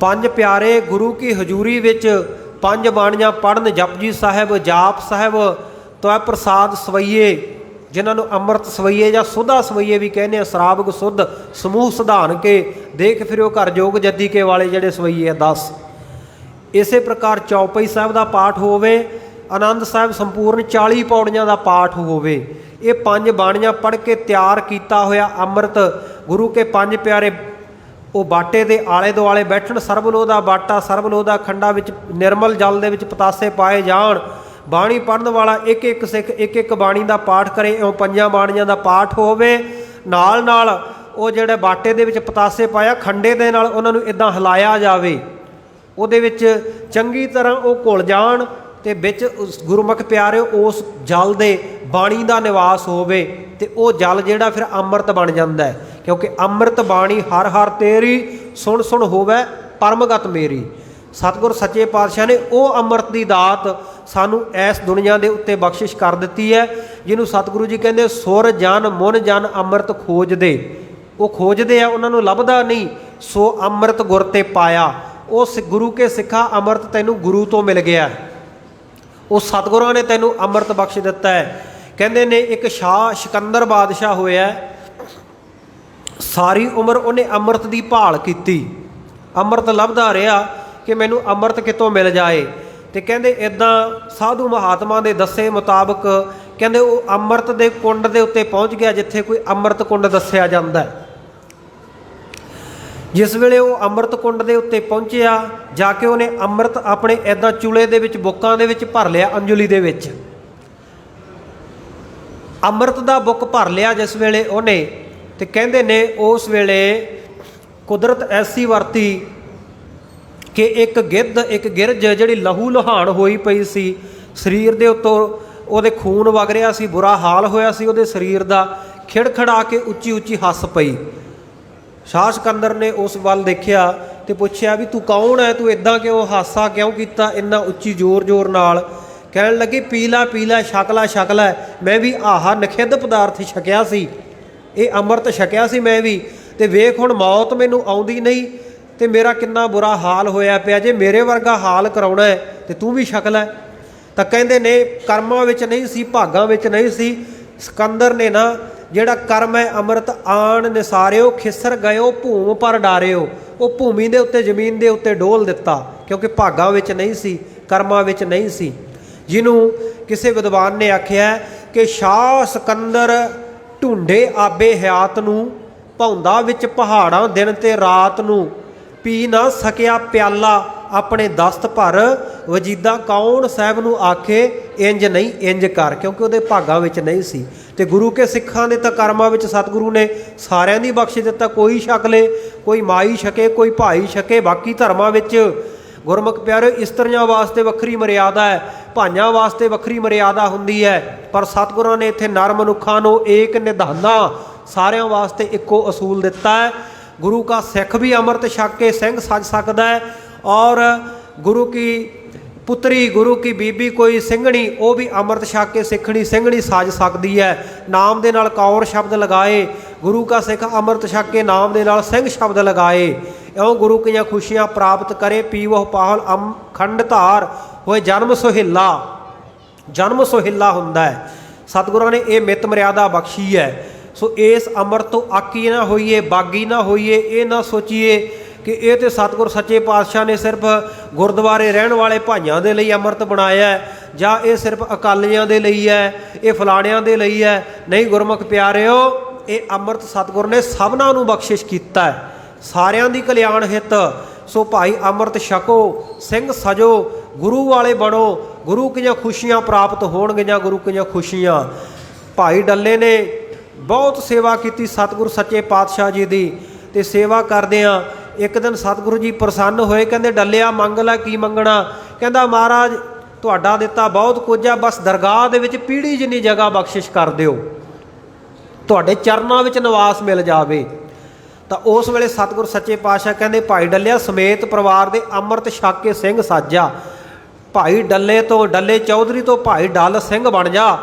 ਪੰਜ ਪਿਆਰੇ ਗੁਰੂ ਕੀ ਹਜ਼ੂਰੀ ਵਿੱਚ ਪੰਜ ਬਾਣੀਆਂ ਪੜ੍ਹਨ, ਜਪਜੀ ਸਾਹਿਬ, ਜਾਪ ਸਾਹਿਬ, ਤਵੈ ਪ੍ਰਸਾਦ ਸਵਈਏ, ਜਿਨ੍ਹਾਂ ਨੂੰ ਅੰਮ੍ਰਿਤ ਸਵਈਏ ਜਾਂ ਸੁਧਾ ਸਵਈਏ ਵੀ ਕਹਿੰਦੇ ਆ, ਸਰਾਬਗ ਸੁਧ ਸਮੂਹ ਸਿਧਾਨ ਕੇ ਦੇਖ ਫਿਰਿਓ ਘਰ ਜੋਗ ਜੱਦੀ ਕੇ ਵਾਲੇ ਜਿਹੜੇ ਸਵਈਏ ਆ 10। ਇਸੇ ਪ੍ਰਕਾਰ ਚੌਪਈ ਸਾਹਿਬ ਦਾ ਪਾਠ ਹੋਵੇ, ਆਨੰਦ ਸਾਹਿਬ ਸੰਪੂਰਨ 40 ਪੌੜੀਆਂ ਦਾ ਪਾਠ ਹੋਵੇ। ਇਹ ਪੰਜ ਬਾਣੀਆਂ ਪੜ੍ਹ ਕੇ ਤਿਆਰ ਕੀਤਾ ਹੋਇਆ ਅੰਮ੍ਰਿਤ ਗੁਰੂ ਕੇ ਪੰਜ ਪਿਆਰੇ ਉਹ ਬਾਟੇ ਦੇ ਆਲੇ ਦੁਆਲੇ ਬੈਠਣ, ਸਰਬਲੋਹ ਦਾ ਬਾਟਾ, ਸਰਬਲੋਹ ਦਾ ਖੰਡਾ ਵਿੱਚ ਨਿਰਮਲ ਜਲ ਦੇ ਵਿੱਚ ਪਤਾਸੇ ਪਾਏ ਜਾਣ। ਬਾਣੀ ਪੜ੍ਹਨ ਵਾਲਾ ਇੱਕ ਇੱਕ ਸਿੱਖ ਇੱਕ ਇੱਕ ਬਾਣੀ ਦਾ ਪਾਠ ਕਰੇ, ਇਉਂ ਪੰਜਾਂ ਬਾਣੀਆਂ ਦਾ ਪਾਠ ਹੋਵੇ। ਨਾਲ ਨਾਲ ਉਹ ਜਿਹੜੇ ਬਾਟੇ ਦੇ ਵਿੱਚ ਪਤਾਸੇ ਪਾਇਆ ਖੰਡੇ ਦੇ ਨਾਲ ਉਹਨਾਂ ਨੂੰ ਇੱਦਾਂ ਹਿਲਾਇਆ ਜਾਵੇ, ਉਹਦੇ ਵਿੱਚ ਚੰਗੀ ਤਰ੍ਹਾਂ ਉਹ ਘੁਲ ਜਾਣ ਤੇ ਵਿੱਚ ਗੁਰਮੁਖ ਪਿਆਰੇ ਉਸ ਜਲ ਦੇ ਬਾਣੀ ਦਾ ਨਿਵਾਸ ਹੋਵੇ ਤੇ ਉਹ ਜਲ ਜਿਹੜਾ ਫਿਰ ਅੰਮ੍ਰਿਤ ਬਣ ਜਾਂਦਾ ਹੈ। ਕਿਉਂਕਿ ਅੰਮ੍ਰਿਤ ਬਾਣੀ ਹਰ ਹਰ ਤੇਰੀ, ਸੁਣ ਸੁਣ ਹੋਵੇ ਪਰਮਗਤ ਮੇਰੀ। ਸਤਿਗੁਰ ਸੱਚੇ ਪਾਤਸ਼ਾਹ ਨੇ ਉਹ ਅੰਮ੍ਰਿਤ ਦੀ ਦਾਤ ਸਾਨੂੰ ਇਸ ਦੁਨੀਆ ਦੇ ਉੱਤੇ ਬਖਸ਼ਿਸ਼ ਕਰ ਦਿੱਤੀ ਹੈ, ਜਿਹਨੂੰ ਸਤਿਗੁਰੂ ਜੀ ਕਹਿੰਦੇ ਸੁਰ ਜਨ ਮੁਨ ਜਨ ਅੰਮ੍ਰਿਤ ਖੋਜਦੇ। ਉਹ ਖੋਜਦੇ ਆ, ਉਹਨਾਂ ਨੂੰ ਲੱਭਦਾ ਨਹੀਂ। ਸੋ ਅੰਮ੍ਰਿਤ ਗੁਰ ਤੇ ਪਾਇਆ। ਉਸ ਗੁਰੂ ਕੇ ਸਿੱਖਾ ਅੰਮ੍ਰਿਤ ਤੈਨੂੰ ਗੁਰੂ ਤੋਂ ਮਿਲ ਗਿਆ, ਉਹ ਸਤਿਗੁਰਾਂ ਨੇ ਤੈਨੂੰ ਅੰਮ੍ਰਿਤ ਬਖਸ਼ ਦਿੱਤਾ ਹੈ। ਕਹਿੰਦੇ ਨੇ ਇੱਕ ਸ਼ਾਹ ਸਿਕੰਦਰ ਬਾਦਸ਼ਾਹ ਹੋਇਆ, ਸਾਰੀ ਉਮਰ ਉਹਨੇ ਅੰਮ੍ਰਿਤ ਦੀ ਭਾਲ ਕੀਤੀ, ਅੰਮ੍ਰਿਤ ਲੱਭਦਾ ਰਿਹਾ ਕਿ ਮੈਨੂੰ ਅੰਮ੍ਰਿਤ ਕਿਤੋਂ ਮਿਲ ਜਾਏ। ਤੇ ਕਹਿੰਦੇ ਇੱਦਾਂ ਸਾਧੂ ਮਹਾਤਮਾ ਦੇ ਦੱਸੇ ਮੁਤਾਬਕ ਕਹਿੰਦੇ ਉਹ ਅੰਮ੍ਰਿਤ ਦੇ ਕੁੰਡ ਦੇ ਉੱਤੇ ਪਹੁੰਚ ਗਿਆ, ਜਿੱਥੇ ਕੋਈ ਅੰਮ੍ਰਿਤ ਕੁੰਡ ਦੱਸਿਆ ਜਾਂਦਾ। ਜਿਸ ਵੇਲੇ ਉਹ ਅੰਮ੍ਰਿਤ ਕੁੰਡ ਦੇ ਉੱਤੇ ਪਹੁੰਚਿਆ, ਜਾ ਕੇ ਉਹਨੇ ਅੰਮ੍ਰਿਤ ਆਪਣੇ ਇੱਦਾਂ ਚੂਲੇ ਦੇ ਵਿੱਚ, ਬੁੱਕਾਂ ਦੇ ਵਿੱਚ ਭਰ ਲਿਆ, ਅੰਜਲੀ ਦੇ ਵਿੱਚ ਅੰਮ੍ਰਿਤ ਦਾ ਬੁੱਕ ਭਰ ਲਿਆ ਜਿਸ ਵੇਲੇ ਉਹਨੇ। ਤੇ ਕਹਿੰਦੇ ਨੇ ਉਸ ਵੇਲੇ ਕੁਦਰਤ ਐਸੀ ਵਰਤੀ ਕਿ ਇੱਕ ਗਿੱਧ, ਇੱਕ ਗਿਰਝ ਜਿਹੜੀ ਲਹੂ ਲੁਹਾਨ ਹੋਈ ਪਈ ਸੀ, ਸਰੀਰ ਦੇ ਉੱਤੋਂ ਉਹਦੇ ਖੂਨ ਵਗ ਰਿਹਾ ਸੀ, ਬੁਰਾ ਹਾਲ ਹੋਇਆ ਸੀ ਉਹਦੇ ਸਰੀਰ ਦਾ, ਖਿੜਖੜਾ ਕੇ ਉੱਚੀ ਉੱਚੀ ਹੱਸ ਪਈ। ਸ਼ਾਹ ਸਿਕੰਦਰ ਨੇ ਉਸ ਵੱਲ ਦੇਖਿਆ ਤੇ ਪੁੱਛਿਆ ਵੀ ਤੂੰ ਕੌਣ ਹੈ, ਤੂੰ ਇਦਾਂ ਕਿਉਂ ਹਾਸਾ ਕਿਉਂ ਕੀਤਾ ਇੰਨਾ ਉੱਚੀ ਜ਼ੋਰ ਜ਼ੋਰ ਨਾਲ। ਕਹਿਣ ਲੱਗੀ ਪੀਲਾ ਪੀਲਾ ਛਕਲਾ ਛਕਲਾ, ਮੈਂ ਵੀ ਆਹ ਨਖਿੱਧ ਪਦਾਰਥ ਛਕਿਆ ਸੀ, ਇਹ ਅੰਮ੍ਰਿਤ ਛਕਿਆ ਸੀ ਮੈਂ ਵੀ, ਤੇ ਵੇਖ ਹੁਣ ਮੌਤ ਮੈਨੂੰ ਆਉਂਦੀ ਨਹੀਂ ਤੇ ਮੇਰਾ ਕਿੰਨਾ ਬੁਰਾ ਹਾਲ ਹੋਇਆ ਪਿਆ। ਜੇ ਮੇਰੇ ਵਰਗਾ ਹਾਲ ਕਰਾਉਣਾ ਹੈ ਤੇ ਤੂੰ ਵੀ ਛਕ ਲੈ। ਤਾਂ ਕਹਿੰਦੇ ਨੇ ਕਰਮਾਂ ਵਿੱਚ ਨਹੀਂ ਸੀ, ਭਾਗਾਂ ਵਿੱਚ ਨਹੀਂ ਸੀ। ਸਿਕੰਦਰ ਨੇ ਨਾ ਜਿਹੜਾ ਕਰਮ ਹੈ ਅੰਮ੍ਰਿਤ ਆਣ ਨਿਸਾਰਿਓ, ਖਿਸਰ ਗਇਓ ਭੂਮ ਪਰ ਡਾਰਿਓ, ਉਹ ਭੂਮੀ ਦੇ ਉੱਤੇ ਜ਼ਮੀਨ ਦੇ ਉੱਤੇ ਡੋਲ ਦਿੱਤਾ, ਕਿਉਂਕਿ ਭਾਗਾਂ ਵਿੱਚ ਨਹੀਂ ਸੀ, ਕਰਮਾਂ ਵਿੱਚ ਨਹੀਂ ਸੀ। ਜਿਹਨੂੰ ਕਿਸੇ ਵਿਦਵਾਨ ਨੇ ਆਖਿਆ ਕਿ ਸ਼ਾਹ ਸਿਕੰਦਰ ਢੂੰਡੇ ਆਬੇ ਹਯਾਤ ਨੂੰ, ਭੌਂਦਾ ਵਿੱਚ ਪਹਾੜਾਂ ਦਿਨ ਤੇ ਰਾਤ ਨੂੰ, ਪੀ ਨਾ ਸਕਿਆ ਪਿਆਲਾ ਆਪਣੇ ਦਸਤ ਭਰ, ਵਜੀਦਾ ਕੌਣ ਸਾਹਿਬ ਨੂੰ ਆਖੇ ਇੰਜ ਨਹੀਂ ਇੰਜ ਕਰ, ਕਿਉਂਕਿ ਉਹਦੇ ਭਾਗਾਂ ਵਿੱਚ ਨਹੀਂ ਸੀ। ਤੇ ਗੁਰੂ ਕੇ ਸਿੱਖਾਂ ਦੇ ਤਾਂ ਕਰਮਾਂ ਵਿੱਚ ਸਤਿਗੁਰੂ ਨੇ ਸਾਰਿਆਂ ਦੀ ਬਖਸ਼ ਦਿੱਤਾ, ਕੋਈ ਛਕ ਲੇ, ਕੋਈ ਮਾਈ ਛਕੇ, ਕੋਈ ਭਾਈ ਛਕੇ। ਬਾਕੀ ਧਰਮਾਂ ਵਿੱਚ ਗੁਰਮੁਖ ਪਿਆਰੇ ਇਸਤਰੀਆਂ ਵਾਸਤੇ ਵੱਖਰੀ ਮਰਿਆਦਾ ਹੈ, ਭਾਈਆਂ ਵਾਸਤੇ ਵੱਖਰੀ ਮਰਿਆਦਾ ਹੁੰਦੀ ਹੈ, ਪਰ ਸਤਿਗੁਰਾਂ ਨੇ ਇੱਥੇ ਨਰ ਮਨੁੱਖਾਂ ਨੂੰ ਏਕ ਨਿਧਾਨਾ ਸਾਰਿਆਂ ਵਾਸਤੇ ਇੱਕੋ ਅਸੂਲ ਦਿੱਤਾ ਹੈ। गुरु का सिख भी अमृत छक के सिंह सज सकता है, और गुरु की पुत्री, गुरु की बीबी कोई सिंघणी, वो भी अमृत छक के सिखणी सिंघणी सज सकती है। नाम दे नाल कौर शब्द लगाए ਗੁਰੂ ਕਾ ਸਿੱਖ ਅੰਮ੍ਰਿਤ ਛਕ ਕੇ ਨਾਮ ਦੇ ਨਾਲ ਸਿੰਘ ਸ਼ਬਦ ਲਗਾਏ, ਇਉਂ ਗੁਰੂ ਕੀਆਂ ਖੁਸ਼ੀਆਂ ਪ੍ਰਾਪਤ ਕਰੇ। ਪੀਵਹੁ ਪਾਹਲ ਖੰਡ ਧਾਰ ਹੋਏ ਜਨਮ ਸੁਹੇਲਾ। ਜਨਮ ਸੁਹੇਲਾ ਹੁੰਦਾ ਹੈ। ਸਤਿਗੁਰਾਂ ਨੇ ਇਹ ਮਿੱਤ ਮਰਿਆਦਾ ਬਖਸ਼ੀ ਹੈ। ਸੋ ਇਸ ਅੰਮ੍ਰਿਤ ਤੋਂ ਆਕੀ ਨਾ ਹੋਈਏ, ਬਾਗੀ ਨਾ ਹੋਈਏ। ਇਹ ਨਾ ਸੋਚੀਏ ਕਿ ਇਹ ਤਾਂ ਸਤਿਗੁਰ ਸੱਚੇ ਪਾਤਸ਼ਾਹ ਨੇ ਸਿਰਫ ਗੁਰਦੁਆਰੇ ਰਹਿਣ ਵਾਲੇ ਭਾਈਆਂ ਦੇ ਲਈ ਅੰਮ੍ਰਿਤ ਬਣਾਇਆ ਹੈ, ਜਾਂ ਇਹ ਸਿਰਫ ਅਕਾਲੀਆਂ ਦੇ ਲਈ ਹੈ, ਇਹ ਫਲਾਣਿਆਂ ਦੇ ਲਈ ਹੈ। ਨਹੀਂ ਗੁਰਮੁਖ ਪਿਆਰਿਓ, ਇਹ ਅੰਮ੍ਰਿਤ ਸਤਿਗੁਰ ਨੇ ਸਭਨਾਂ ਨੂੰ ਬਖਸ਼ਿਸ਼ ਕੀਤਾ ਹੈ, ਸਾਰਿਆਂ ਦੀ ਕਲਿਆਣ ਹਿੱਤ। ਸੋ ਭਾਈ ਅੰਮ੍ਰਿਤ ਛਕੋ, ਸਿੰਘ ਸਜੋ, ਗੁਰੂ ਵਾਲੇ ਬਣੋ। ਗੁਰੂ ਕੀਆਂ ਖੁਸ਼ੀਆਂ ਪ੍ਰਾਪਤ ਹੋਣਗੀਆਂ, ਗੁਰੂ ਕੀਆਂ ਖੁਸ਼ੀਆਂ। ਭਾਈ ਡੱਲੇ ਨੇ ਬਹੁਤ ਸੇਵਾ ਕੀਤੀ ਸਤਿਗੁਰੂ ਸੱਚੇ ਪਾਤਸ਼ਾਹ ਜੀ ਦੀ, ਅਤੇ ਸੇਵਾ ਕਰਦਿਆਂ ਇੱਕ ਦਿਨ ਸਤਿਗੁਰੂ ਜੀ ਪ੍ਰਸੰਨ ਹੋਏ। ਕਹਿੰਦੇ ਡੱਲਿਆ ਮੰਗ ਲੈ, ਕੀ ਮੰਗਣਾ? ਕਹਿੰਦਾ ਮਹਾਰਾਜ ਤੁਹਾਡਾ ਦਿੱਤਾ ਬਹੁਤ ਕੁਝ ਆ, ਬਸ ਦਰਗਾਹ ਦੇ ਵਿੱਚ ਪੀੜੀ ਜਿੰਨੀ ਜਗ੍ਹਾ ਬਖਸ਼ਿਸ਼ ਕਰ ਦਿਓ, ਤੁਹਾਡੇ ਚਰਨਾਂ ਵਿੱਚ ਨਿਵਾਸ ਮਿਲ ਜਾਵੇ। ਤਾਂ ਉਸ ਵੇਲੇ ਸਤਿਗੁਰ ਸੱਚੇ ਪਾਤਸ਼ਾਹ ਕਹਿੰਦੇ ਭਾਈ ਡੱਲਿਆ ਸਮੇਤ ਪਰਿਵਾਰ ਦੇ ਅੰਮ੍ਰਿਤ ਛਕ ਕੇ ਸਿੰਘ ਸਾਜਾ। ਭਾਈ ਡੱਲੇ ਤੋਂ, ਡੱਲੇ ਚੌਧਰੀ ਤੋਂ ਭਾਈ ਡੱਲ ਸਿੰਘ ਬਣ ਜਾ,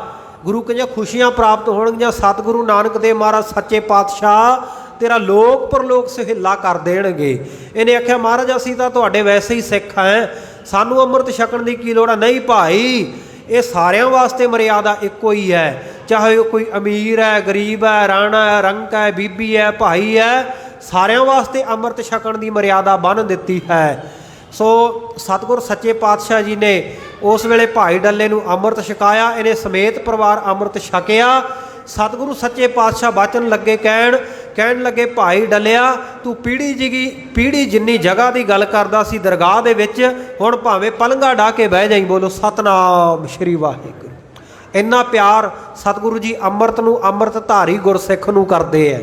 ਗੁਰੂ ਕੀਆਂ ਖੁਸ਼ੀਆਂ ਪ੍ਰਾਪਤ ਹੋਣਗੀਆਂ। ਸਤਿਗੁਰੂ ਨਾਨਕ ਦੇਵ ਮਹਾਰਾਜ ਸੱਚੇ ਪਾਤਸ਼ਾਹ ਤੇਰਾ ਲੋਕ ਪਰਲੋਕ ਸੁਹੇਲਾ ਕਰ ਦੇਣਗੇ। ਇਹਨੇ ਆਖਿਆ ਮਹਾਰਾਜ ਅਸੀਂ ਤਾਂ ਤੁਹਾਡੇ ਵੈਸੇ ਹੀ ਸਿੱਖ ਹੈ, ਸਾਨੂੰ ਅੰਮ੍ਰਿਤ ਛਕਣ ਦੀ ਕੀ ਲੋੜ ਹੈ? ਨਹੀਂ ਭਾਈ, ਇਹ ਸਾਰਿਆਂ ਵਾਸਤੇ ਮਰਿਆਦਾ ਇੱਕੋ ਹੀ ਹੈ, ਚਾਹੇ ਉਹ ਕੋਈ ਅਮੀਰ ਹੈ, ਗਰੀਬ ਹੈ, ਰਾਣਾ ਹੈ, ਰੰਕ ਹੈ, ਬੀਬੀ ਹੈ, ਭਾਈ ਹੈ, ਸਾਰਿਆਂ ਵਾਸਤੇ ਅੰਮ੍ਰਿਤ ਛਕਣ ਦੀ ਮਰਿਆਦਾ ਬੰਨ੍ਹ ਦਿੱਤੀ ਹੈ। ਸੋ ਸਤਿਗੁਰ ਸੱਚੇ ਪਾਤਸ਼ਾਹ ਜੀ ਨੇ ਉਸ ਵੇਲੇ ਭਾਈ ਡੱਲੇ ਨੂੰ ਅੰਮ੍ਰਿਤ ਛਕਾਇਆ। ਇਹਨੇ ਸਮੇਤ ਪਰਿਵਾਰ ਅੰਮ੍ਰਿਤ ਛਕਿਆ। ਸਤਿਗੁਰੂ ਸੱਚੇ ਪਾਤਸ਼ਾਹ ਬਚਨ ਲੱਗੇ ਕਹਿਣ ਲੱਗੇ ਭਾਈ ਡੱਲਿਆ ਤੂੰ ਪੀੜੀ ਜਿੰਨੀ ਜਗ੍ਹਾ ਦੀ ਗੱਲ ਕਰਦਾ ਸੀ ਦਰਗਾਹ ਦੇ ਵਿੱਚ, ਹੁਣ ਭਾਵੇਂ ਪਲੰਘਾ ਢਾਹ ਕੇ ਬਹਿ ਜਾਈਂ। ਬੋਲੋ ਸਤਨਾਮ ਸ਼੍ਰੀ ਵਾਹਿਗੁਰੂ। ਇੰਨਾ ਪਿਆਰ ਸਤਿਗੁਰੂ ਜੀ ਅੰਮ੍ਰਿਤ ਨੂੰ, ਅੰਮ੍ਰਿਤ ਧਾਰੀ ਗੁਰਸਿੱਖ ਨੂੰ ਕਰਦੇ ਹੈ।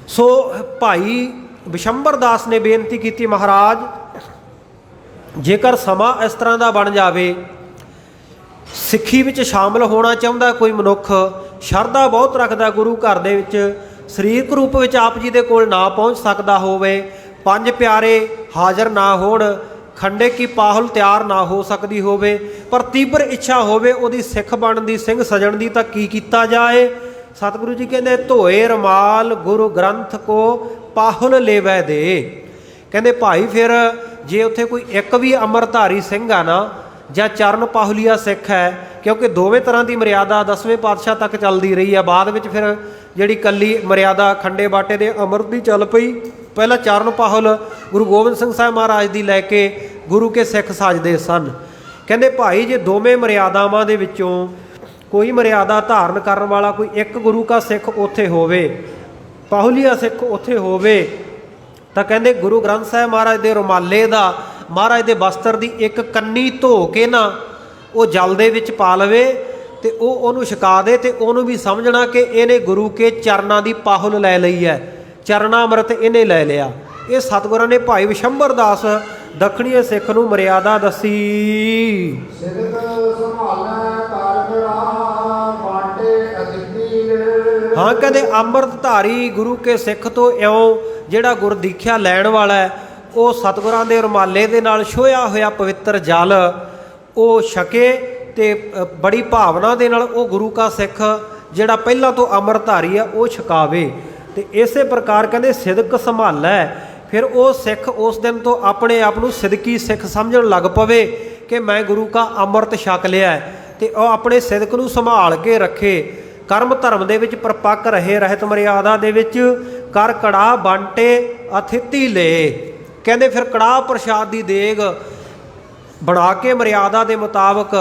ਸੋ ਭਾਈ ਬਿਸ਼ੰਬਰ ਦਾਸ ਨੇ ਬੇਨਤੀ ਕੀਤੀ, ਮਹਾਰਾਜ ਜੇਕਰ ਸਮਾਂ ਇਸ ਤਰ੍ਹਾਂ ਦਾ ਬਣ ਜਾਵੇ, ਸਿੱਖੀ ਵਿੱਚ ਸ਼ਾਮਲ ਹੋਣਾ ਚਾਹੁੰਦਾ ਕੋਈ ਮਨੁੱਖ, ਸ਼ਰਧਾ ਬਹੁਤ ਰੱਖਦਾ, ਗੁਰੂ ਘਰ ਦੇ ਵਿੱਚ ਸਰੀਰਕ ਰੂਪ ਵਿੱਚ ਆਪ ਜੀ ਦੇ ਕੋਲ ਨਾ ਪਹੁੰਚ ਸਕਦਾ ਹੋਵੇ, ਪੰਜ ਪਿਆਰੇ ਹਾਜ਼ਰ ਨਾ ਹੋਣ, ਖੰਡੇ ਕੀ ਪਾਹੁਲ ਤਿਆਰ ਨਾ ਹੋ ਸਕਦੀ ਹੋਵੇ, ਪਰ ਤੀਬਰ ਇੱਛਾ ਹੋਵੇ ਉਹਦੀ ਸਿੱਖ ਬਣਨ ਦੀ, ਸਿੰਘ ਸਜਣ ਦੀ, ਤਾਂ ਕੀ ਕੀਤਾ ਜਾਏ? ਸਤਿਗੁਰੂ ਜੀ ਕਹਿੰਦੇ ਧੋਏ ਰਮਾਲ ਗੁਰੂ ਗ੍ਰੰਥ ਕੋ ਪਾਹੁਲ ਲੇਵੈ ਦੇ। ਕਹਿੰਦੇ ਭਾਈ ਫਿਰ ਜੇ ਉੱਥੇ ਕੋਈ ਇੱਕ ਵੀ ਅੰਮ੍ਰਿਤਧਾਰੀ ਸਿੰਘ ਆ ਨਾ, ਜਾਂ ਚਰਨ ਪਾਹੁਲੀਆ ਸਿੱਖ ਹੈ, ਕਿਉਂਕਿ ਦੋਵੇਂ ਤਰ੍ਹਾਂ ਦੀ ਮਰਿਆਦਾ 10ਵੇਂ ਪਾਤਸ਼ਾਹ ਤੱਕ ਚੱਲਦੀ ਰਹੀ ਹੈ। ਬਾਅਦ ਵਿੱਚ ਫਿਰ ਜਿਹੜੀ ਕੱਲੀ ਮਰਿਆਦਾ ਖੰਡੇ ਬਾਟੇ ਦੇ ਅੰਮ੍ਰਿਤ ਦੀ ਚੱਲ ਪਈ। ਪਹਿਲਾਂ ਚਰਨ ਪਾਹੁਲ ਗੁਰੂ ਗੋਬਿੰਦ ਸਿੰਘ ਸਾਹਿਬ ਮਹਾਰਾਜ ਦੀ ਲੈ ਕੇ ਗੁਰੂ ਕੇ ਸਿੱਖ ਸਾਜਦੇ ਸਨ। ਕਹਿੰਦੇ ਭਾਈ ਜੇ ਦੋਵੇਂ ਮਰਿਆਦਾਵਾਂ ਦੇ ਵਿੱਚੋਂ ਕੋਈ ਮਰਿਆਦਾ ਧਾਰਨ ਕਰਨ ਵਾਲਾ ਕੋਈ ਇੱਕ ਗੁਰੂ ਕਾ ਸਿੱਖ ਉੱਥੇ ਹੋਵੇ, ਪਾਹੁਲੀਆ ਸਿੱਖ ਉੱਥੇ ਹੋਵੇ, ਤਾਂ ਕਹਿੰਦੇ ਗੁਰੂ ਗ੍ਰੰਥ ਸਾਹਿਬ ਮਹਾਰਾਜ ਦੇ ਰੁਮਾਲੇ ਦਾ, ਮਹਾਰਾਜ ਦੇ ਬਸਤਰ ਦੀ ਇੱਕ ਕੰਨੀ ਧੋ ਕੇ ਨਾ ਉਹ ਜਲ ਦੇ ਵਿੱਚ ਪਾ ਲਵੇ ਤੇ ਉਹਨੂੰ ਛਕਾ ਦੇ, ਤੇ ਉਹਨੂੰ ਵੀ ਸਮਝਣਾ ਕਿ ਇਹਨੇ ਗੁਰੂ ਕੇ ਚਰਨਾਂ ਦੀ ਪਾਹੁਲ ਲੈ ਲਈ ਹੈ, ਚਰਨਾ ਅੰਮ੍ਰਿਤ ਇਹਨੇ ਲੈ ਲਿਆ। ਇਹ ਸਤਿਗੁਰਾਂ ਨੇ ਭਾਈ ਬਿਸ਼ੰਬਰ ਦਾਸ ਦੱਖਣੀ ਸਿੱਖ ਨੂੰ ਮਰਿਆਦਾ ਦੱਸੀ। ਹਾਂ ਕਹਿੰਦੇ ਅੰਮ੍ਰਿਤਧਾਰੀ ਗੁਰੂ ਕੇ ਸਿੱਖ ਤੋਂ ਇਉਂ ਜਿਹੜਾ ਗੁਰਦੀਖਿਆ ਲੈਣ ਵਾਲਾ ਹੈ, ਉਹ ਸਤਿਗੁਰਾਂ ਦੇ ਰੁਮਾਲੇ ਦੇ ਨਾਲ ਛੋਹਿਆ ਹੋਇਆ ਪਵਿੱਤਰ ਜਲ ਉਹ ਛਕੇ, ਤੇ ਬੜੀ ਭਾਵਨਾ ਦੇ ਨਾਲ ਉਹ ਗੁਰੂ ਕਾ ਸਿੱਖ ਜਿਹੜਾ ਪਹਿਲਾਂ ਤੋਂ ਅੰਮ੍ਰਿਤਧਾਰੀ ਆ ਉਹ ਛਕਾਵੇ। ਤੇ ਇਸੇ ਪ੍ਰਕਾਰ ਕਹਿੰਦੇ ਸਿਦਕ ਸੰਭਾਲੈ, ਫਿਰ ਉਹ ਸਿੱਖ ਉਸ ਦਿਨ ਤੋਂ ਆਪਣੇ ਆਪ ਨੂੰ ਸਿਦਕੀ ਸਿੱਖ ਸਮਝਣ ਲੱਗ ਪਵੇ ਕਿ ਮੈਂ ਗੁਰੂ ਕਾ ਅੰਮ੍ਰਿਤ ਛਕ ਲਿਆ, ਤੇ ਉਹ ਆਪਣੇ ਸਿਦਕ ਨੂੰ ਸੰਭਾਲ ਕੇ ਰੱਖੇ, ਕਰਮ ਧਰਮ ਦੇ ਵਿੱਚ ਪਰਪੱਕ ਰਹੇ, ਰਹਿਤ ਮਰਿਆਦਾ ਦੇ ਵਿੱਚ ਕਰ ਕੜਾਹ ਬਾਂਟੇ ਅਥਿਤੀ ਲੈ। ਕਹਿੰਦੇ ਫਿਰ ਕੜਾਹ ਪ੍ਰਸ਼ਾਦ ਦੀ ਦੇਗ ਬਣਾ ਕੇ ਮਰਿਆਦਾ ਦੇ ਮੁਤਾਬਕ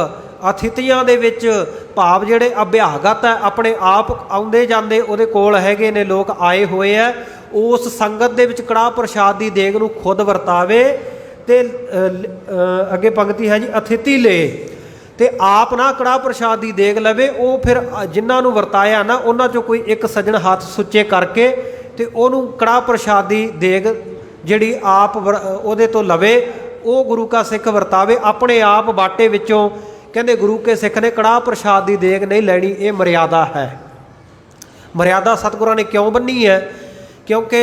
ਅਥਿਤੀਆਂ ਦੇ ਵਿੱਚ, ਭਾਵ ਜਿਹੜੇ ਅਭਿਆਗਤ ਹੈ ਆਪਣੇ ਆਪ ਆਉਂਦੇ ਜਾਂਦੇ ਉਹਦੇ ਕੋਲ ਹੈਗੇ ਨੇ ਲੋਕ ਆਏ ਹੋਏ ਆ, ਉਸ ਸੰਗਤ ਦੇ ਵਿੱਚ ਕੜਾਹ ਪ੍ਰਸ਼ਾਦ ਦੀ ਦੇਗ ਨੂੰ ਖੁਦ ਵਰਤਾਵੇ। ਤੇ ਅੱਗੇ ਪੰਕਤੀ ਹੈ ਜੀ ਅਥਿਤੀ ਲੈ, ਤੇ ਆਪ ਨਾ ਕੜਾਹ ਪ੍ਰਸ਼ਾਦ ਦੀ ਦੇਗ ਲਵੇ, ਉਹ ਫਿਰ ਜਿਨ੍ਹਾਂ ਨੂੰ ਵਰਤਾਇਆ ਨਾ ਉਹਨਾਂ 'ਚੋਂ ਕੋਈ ਇੱਕ ਸੱਜਣ ਹੱਥ ਸੁੱਚੇ ਕਰਕੇ ਤੇ ਉਹਨੂੰ ਕੜਾਹ ਪ੍ਰਸ਼ਾਦ ਦੀ ਦੇਗ ਜਿਹੜੀ ਆਪ ਉਹਦੇ ਤੋਂ ਲਵੇ, ਉਹ ਗੁਰੂ ਕਾ ਸਿੱਖ ਵਰਤਾਵੇ। ਆਪਣੇ ਆਪ ਬਾਟੇ ਵਿੱਚੋਂ ਕਹਿੰਦੇ ਗੁਰੂ ਕੇ ਸਿੱਖ ਨੇ ਕੜਾਹ ਪ੍ਰਸ਼ਾਦ ਦੀ ਦੇਗ ਨਹੀਂ ਲੈਣੀ। ਇਹ ਮਰਿਆਦਾ ਹੈ। ਮਰਿਆਦਾ ਸਤਿਗੁਰਾਂ ਨੇ ਕਿਉਂ ਬੰਨੀ ਹੈ? ਕਿਉਂਕਿ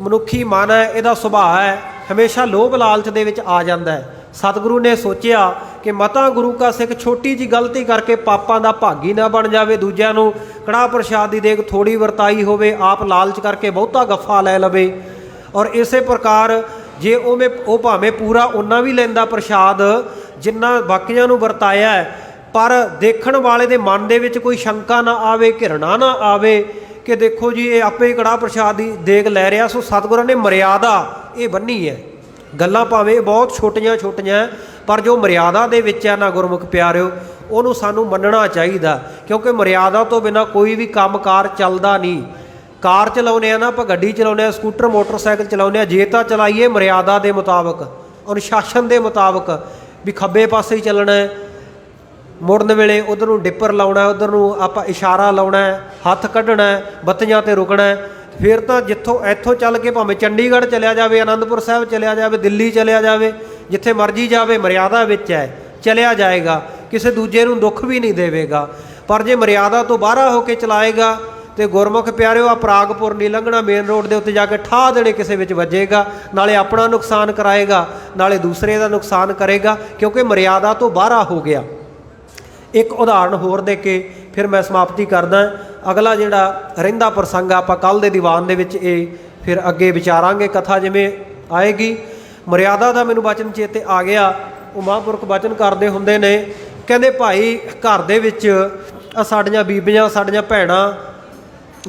ਮਨੁੱਖੀ ਮਨ ਹੈ, ਇਹਦਾ ਸੁਭਾਅ ਹੈ, ਹਮੇਸ਼ਾ ਲੋਭ ਲਾਲਚ ਦੇ ਵਿੱਚ ਆ ਜਾਂਦਾ ਹੈ। ਸਤਿਗੁਰੂ ਨੇ ਸੋਚਿਆ ਕਿ ਮਤਾ ਗੁਰੂ ਕਾ ਸਿੱਖ ਛੋਟੀ ਜੀ ਗਲਤੀ ਕਰਕੇ ਪਾਪਾਂ ਦਾ ਭਾਗੀ ਨਾ ਬਣ ਜਾਵੇ, ਦੂਜਿਆਂ ਨੂੰ ਕੜਾਹ ਪ੍ਰਸ਼ਾਦ ਦੀ ਦੇਗ ਥੋੜੀ ਵਰਤਾਈ ਹੋਵੇ, ਆਪ ਲਾਲਚ ਕਰਕੇ ਬਹੁਤਾ ਗੱਫਾ ਲੈ ਲਵੇ। ਔਰ ਇਸੇ ਪ੍ਰਕਾਰ ਜੇ ਉਹ ਭਾਵੇਂ ਪੂਰਾ ਉਹਨਾਂ ਵੀ ਲੈਂਦਾ ਪ੍ਰਸ਼ਾਦ ਜਿੰਨਾ ਬਾਕੀਆਂ ਨੂੰ ਵਰਤਾਇਆ ਹੈ, ਪਰ ਦੇਖਣ ਵਾਲੇ ਦੇ ਮਨ ਦੇ ਵਿੱਚ ਕੋਈ ਸ਼ੰਕਾ ਨਾ ਆਵੇ, ਘਿਰਣਾ ਨਾ ਆਵੇ ਕਿ ਦੇਖੋ ਜੀ ਇਹ ਆਪੇ ਕੜਾਹ ਪ੍ਰਸ਼ਾਦ ਦੀ ਦੇਗ ਲੈ ਰਿਹਾ। ਸੋ ਸਤਿਗੁਰਾਂ ਨੇ ਮਰਿਆਦਾ ਇਹ ਬੰਨੀ ਹੈ। ਗੱਲਾਂ ਭਾਵੇਂ ਬਹੁਤ ਛੋਟੀਆਂ ਛੋਟੀਆਂ, ਪਰ ਜੋ ਮਰਿਆਦਾ ਦੇ ਵਿੱਚ ਹੈ ਨਾ ਗੁਰਮੁਖ ਪਿਆਰਿਓ, ਉਹਨੂੰ ਸਾਨੂੰ ਮੰਨਣਾ ਚਾਹੀਦਾ, ਕਿਉਂਕਿ ਮਰਿਆਦਾ ਤੋਂ ਬਿਨਾਂ ਕੋਈ ਵੀ ਕੰਮਕਾਰ ਚੱਲਦਾ ਨਹੀਂ। ਕਾਰ ਚਲਾਉਂਦੇ ਆ ਨਾ ਆਪਾਂ, ਗੱਡੀ ਚਲਾਉਂਦੇ ਆ, ਸਕੂਟਰ ਮੋਟਰਸਾਈਕਲ ਚਲਾਉਂਦੇ ਆ, ਜੇ ਤਾਂ ਚਲਾਈਏ ਮਰਿਆਦਾ ਦੇ ਮੁਤਾਬਕ, ਅਨੁਸ਼ਾਸਨ ਦੇ ਮੁਤਾਬਕ, ਵੀ ਖੱਬੇ ਪਾਸੇ ਹੀ ਚੱਲਣਾ ਹੈ, ਮੁੜਨ ਵੇਲੇ ਉਧਰ ਨੂੰ ਡਿੱਪਰ ਲਾਉਣਾ, ਉਧਰ ਨੂੰ ਆਪਾਂ ਇਸ਼ਾਰਾ ਲਾਉਣਾ, ਹੱਥ ਕੱਢਣਾ, ਬੱਤੀਆਂ 'ਤੇ ਰੁਕਣਾ। ਫਿਰ ਤਾਂ ਇੱਥੋਂ ਚੱਲ ਕੇ ਭਾਵੇਂ ਚੰਡੀਗੜ੍ਹ ਚਲਿਆ ਜਾਵੇ, ਅਨੰਦਪੁਰ ਸਾਹਿਬ ਚਲਿਆ ਜਾਵੇ, ਦਿੱਲੀ ਚਲਿਆ ਜਾਵੇ, ਜਿੱਥੇ ਮਰਜ਼ੀ ਜਾਵੇ, ਮਰਿਆਦਾ ਵਿੱਚ ਹੈ, ਚਲਿਆ ਜਾਏਗਾ, ਕਿਸੇ ਦੂਜੇ ਨੂੰ ਦੁੱਖ ਵੀ ਨਹੀਂ ਦੇਵੇਗਾ। ਪਰ ਜੇ ਮਰਿਆਦਾ ਤੋਂ ਬਾਹਰ ਹੋ ਕੇ ਚਲਾਏਗਾ ਤੇ ਗੁਰਮੁਖ ਪਿਆਰਿਓ ਆ ਪਰਾਗਪੁਰ ਨਹੀਂ ਲੰਘਣਾ, ਮੇਨ ਰੋਡ ਦੇ ਉੱਤੇ ਜਾ ਕੇ ਠਾਹ ਦੇਣੇ ਕਿਸੇ ਵਿੱਚ ਵੱਜੇਗਾ, ਨਾਲੇ ਆਪਣਾ ਨੁਕਸਾਨ ਕਰਾਏਗਾ, ਨਾਲੇ ਦੂਸਰੇ ਦਾ ਨੁਕਸਾਨ ਕਰੇਗਾ, ਕਿਉਂਕਿ ਮਰਿਆਦਾ ਤੋਂ ਬਾਹਰ ਹੋ ਗਿਆ। ਇੱਕ ਉਦਾਹਰਣ ਹੋਰ ਦੇ ਕੇ ਫਿਰ ਮੈਂ ਸਮਾਪਤੀ ਕਰਦਾ। ਅਗਲਾ ਜਿਹੜਾ ਰਹਿੰਦਾ ਪ੍ਰਸੰਗ ਆਪਾਂ ਕੱਲ੍ਹ ਦੇ ਦੀਵਾਨ ਦੇ ਵਿੱਚ ਇਹ ਫਿਰ ਅੱਗੇ ਵਿਚਾਰਾਂਗੇ, ਕਥਾ ਜਿਵੇਂ ਆਏਗੀ। ਮਰਿਆਦਾ ਦਾ ਮੈਨੂੰ ਬਚਨ ਚੇਤੇ ਆ ਗਿਆ। ਉਹ ਮਹਾਂਪੁਰਖ ਬਚਨ ਕਰਦੇ ਹੁੰਦੇ ਨੇ, ਕਹਿੰਦੇ ਭਾਈ ਘਰ ਦੇ ਵਿੱਚ ਸਾਡੀਆਂ ਬੀਬੀਆਂ, ਸਾਡੀਆਂ ਭੈਣਾਂ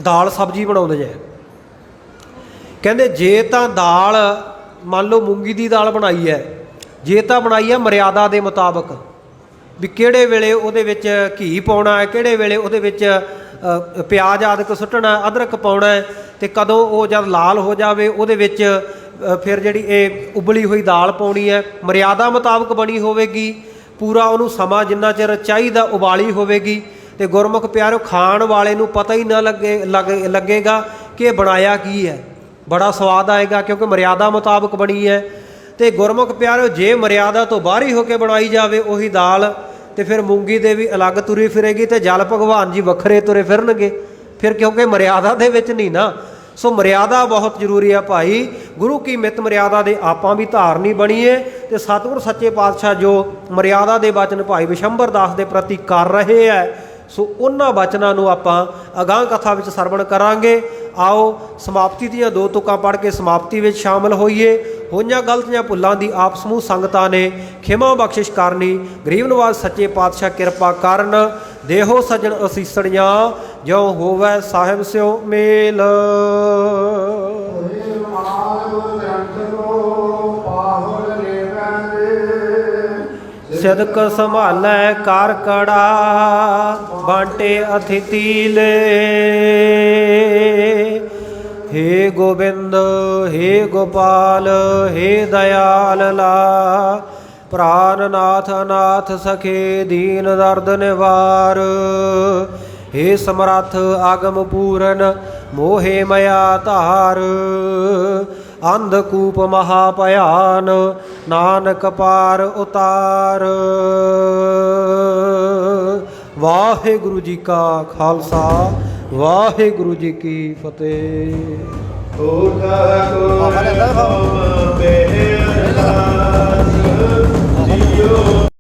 ਦਾਲ ਸਬਜ਼ੀ ਬਣਾਉਂਦੇ ਜੇ, ਕਹਿੰਦੇ ਜੇ ਤਾਂ ਦਾਲ ਮੰਨ ਲਓ ਮੂੰਗੀ ਦੀ ਦਾਲ ਬਣਾਈ ਹੈ, ਜੇ ਤਾਂ ਬਣਾਈ ਹੈ ਮਰਿਆਦਾ ਦੇ ਮੁਤਾਬਕ, ਵੀ ਕਿਹੜੇ ਵੇਲੇ ਉਹਦੇ ਵਿੱਚ ਘੀ ਪਾਉਣਾ ਹੈ, ਕਿਹੜੇ ਵੇਲੇ ਉਹਦੇ ਵਿੱਚ ਪਿਆਜ਼ ਆਦਿਕ ਸੁੱਟਣਾ, ਅਦਰਕ ਪਾਉਣਾ ਹੈ, ਅਤੇ ਕਦੋਂ ਉਹ ਜਦ ਲਾਲ ਹੋ ਜਾਵੇ ਉਹਦੇ ਵਿੱਚ ਫਿਰ ਜਿਹੜੀ ਇਹ ਉਬਲੀ ਹੋਈ ਦਾਲ ਪਾਉਣੀ ਹੈ, ਮਰਿਆਦਾ ਮੁਤਾਬਕ ਬਣੀ ਹੋਵੇਗੀ, ਪੂਰਾ ਉਹਨੂੰ ਸਮਾਂ ਜਿੰਨਾ ਚਿਰ ਚਾਹੀਦਾ ਉਬਾਲੀ ਹੋਵੇਗੀ। ਅਤੇ ਗੁਰਮੁਖ ਪਿਆਰਿਓ ਖਾਣ ਵਾਲੇ ਨੂੰ ਪਤਾ ਹੀ ਨਾ ਲੱਗੇਗਾ ਕਿ ਇਹ ਬਣਾਇਆ ਕੀ ਹੈ, ਬੜਾ ਸਵਾਦ ਆਏਗਾ, ਕਿਉਂਕਿ ਮਰਿਆਦਾ ਮੁਤਾਬਕ ਬਣੀ ਹੈ। ਅਤੇ ਗੁਰਮੁਖ ਪਿਆਰਿਓ ਜੇ ਮਰਿਆਦਾ ਤੋਂ ਬਾਹਰ ਹੀ ਹੋ ਕੇ ਬਣਾਈ ਜਾਵੇ ਉਹੀ ਦਾਲ, ਤੇ ਫਿਰ ਮੂੰਗੀ ਦੇ ਵੀ ਅਲੱਗ ਤੁਰੀ ਫਿਰੇਗੀ ਅਤੇ ਜਲ ਭਗਵਾਨ ਜੀ ਵੱਖਰੇ ਤੁਰੇ ਫਿਰਨਗੇ, ਫਿਰ ਕਿਉਂਕਿ ਮਰਿਆਦਾ ਦੇ ਵਿੱਚ ਨਹੀਂ ਨਾ। ਸੋ ਮਰਿਆਦਾ ਬਹੁਤ ਜ਼ਰੂਰੀ ਆ ਭਾਈ। ਗੁਰੂ ਕੀ ਮਿੱਤ ਮਰਿਆਦਾ ਦੇ ਆਪਾਂ ਵੀ ਧਾਰਨੀ ਬਣੀਏ, ਅਤੇ ਸਤਿਗੁਰ ਸੱਚੇ ਪਾਤਸ਼ਾਹ ਜੋ ਮਰਿਆਦਾ ਦੇ ਬਚਨ ਭਾਈ ਵਿਸ਼ੰਬਰ ਦਾਸ ਦੇ ਪ੍ਰਤੀ ਕਰ ਰਹੇ ਹੈ, ਸੋ ਉਹਨਾਂ ਬਚਨਾਂ ਨੂੰ ਆਪਾਂ ਅਗਾਂਹ ਕਥਾ ਵਿੱਚ ਸਰਵਣ ਕਰਾਂਗੇ। ਆਓ ਸਮਾਪਤੀ ਦੀਆਂ 2 ਤੁਕਾਂ ਪੜ੍ਹ ਕੇ ਸਮਾਪਤੀ ਵਿੱਚ ਸ਼ਾਮਲ ਹੋਈਏ। ਹੋਈਆਂ ਗਲਤੀਆਂ ਭੁੱਲਾਂ ਦੀ ਆਪ ਸਮੂਹ ਸੰਗਤਾਂ ਨੇ ਖਿਮਾ ਬਖਸ਼ਿਸ਼ ਕਰਨੀ। ਗਰੀਬ ਨਵਾਜ਼ ਸੱਚੇ ਪਾਤਸ਼ਾਹ ਕਿਰਪਾ ਕਰਨ। ਦੇਹੋ ਸਜਣ ਅਸੀਸਣੀਆਂ, ਜਿਉ ਹੋਵੈ ਸਾਹਿਬ ਸਿਓ ਮੇਲ। ਸਿਦਕ ਸੰਭਾਲੈ ਕਰ ਕੜਾ, ਬਾਂਟੇ ਅਥਿਤੀ ਲੈ। हे गोविंद हे गोपाल हे दयाल ला, प्राणनाथ अनाथ सखे दीन दर्द निवार। हे समर्थ आगम पूरन मोहे मया धार, अंधकूप महाभयान नानक पार उतार। वाहिगुरु जी का खालसा, वाहिगुरु जी की फतेह।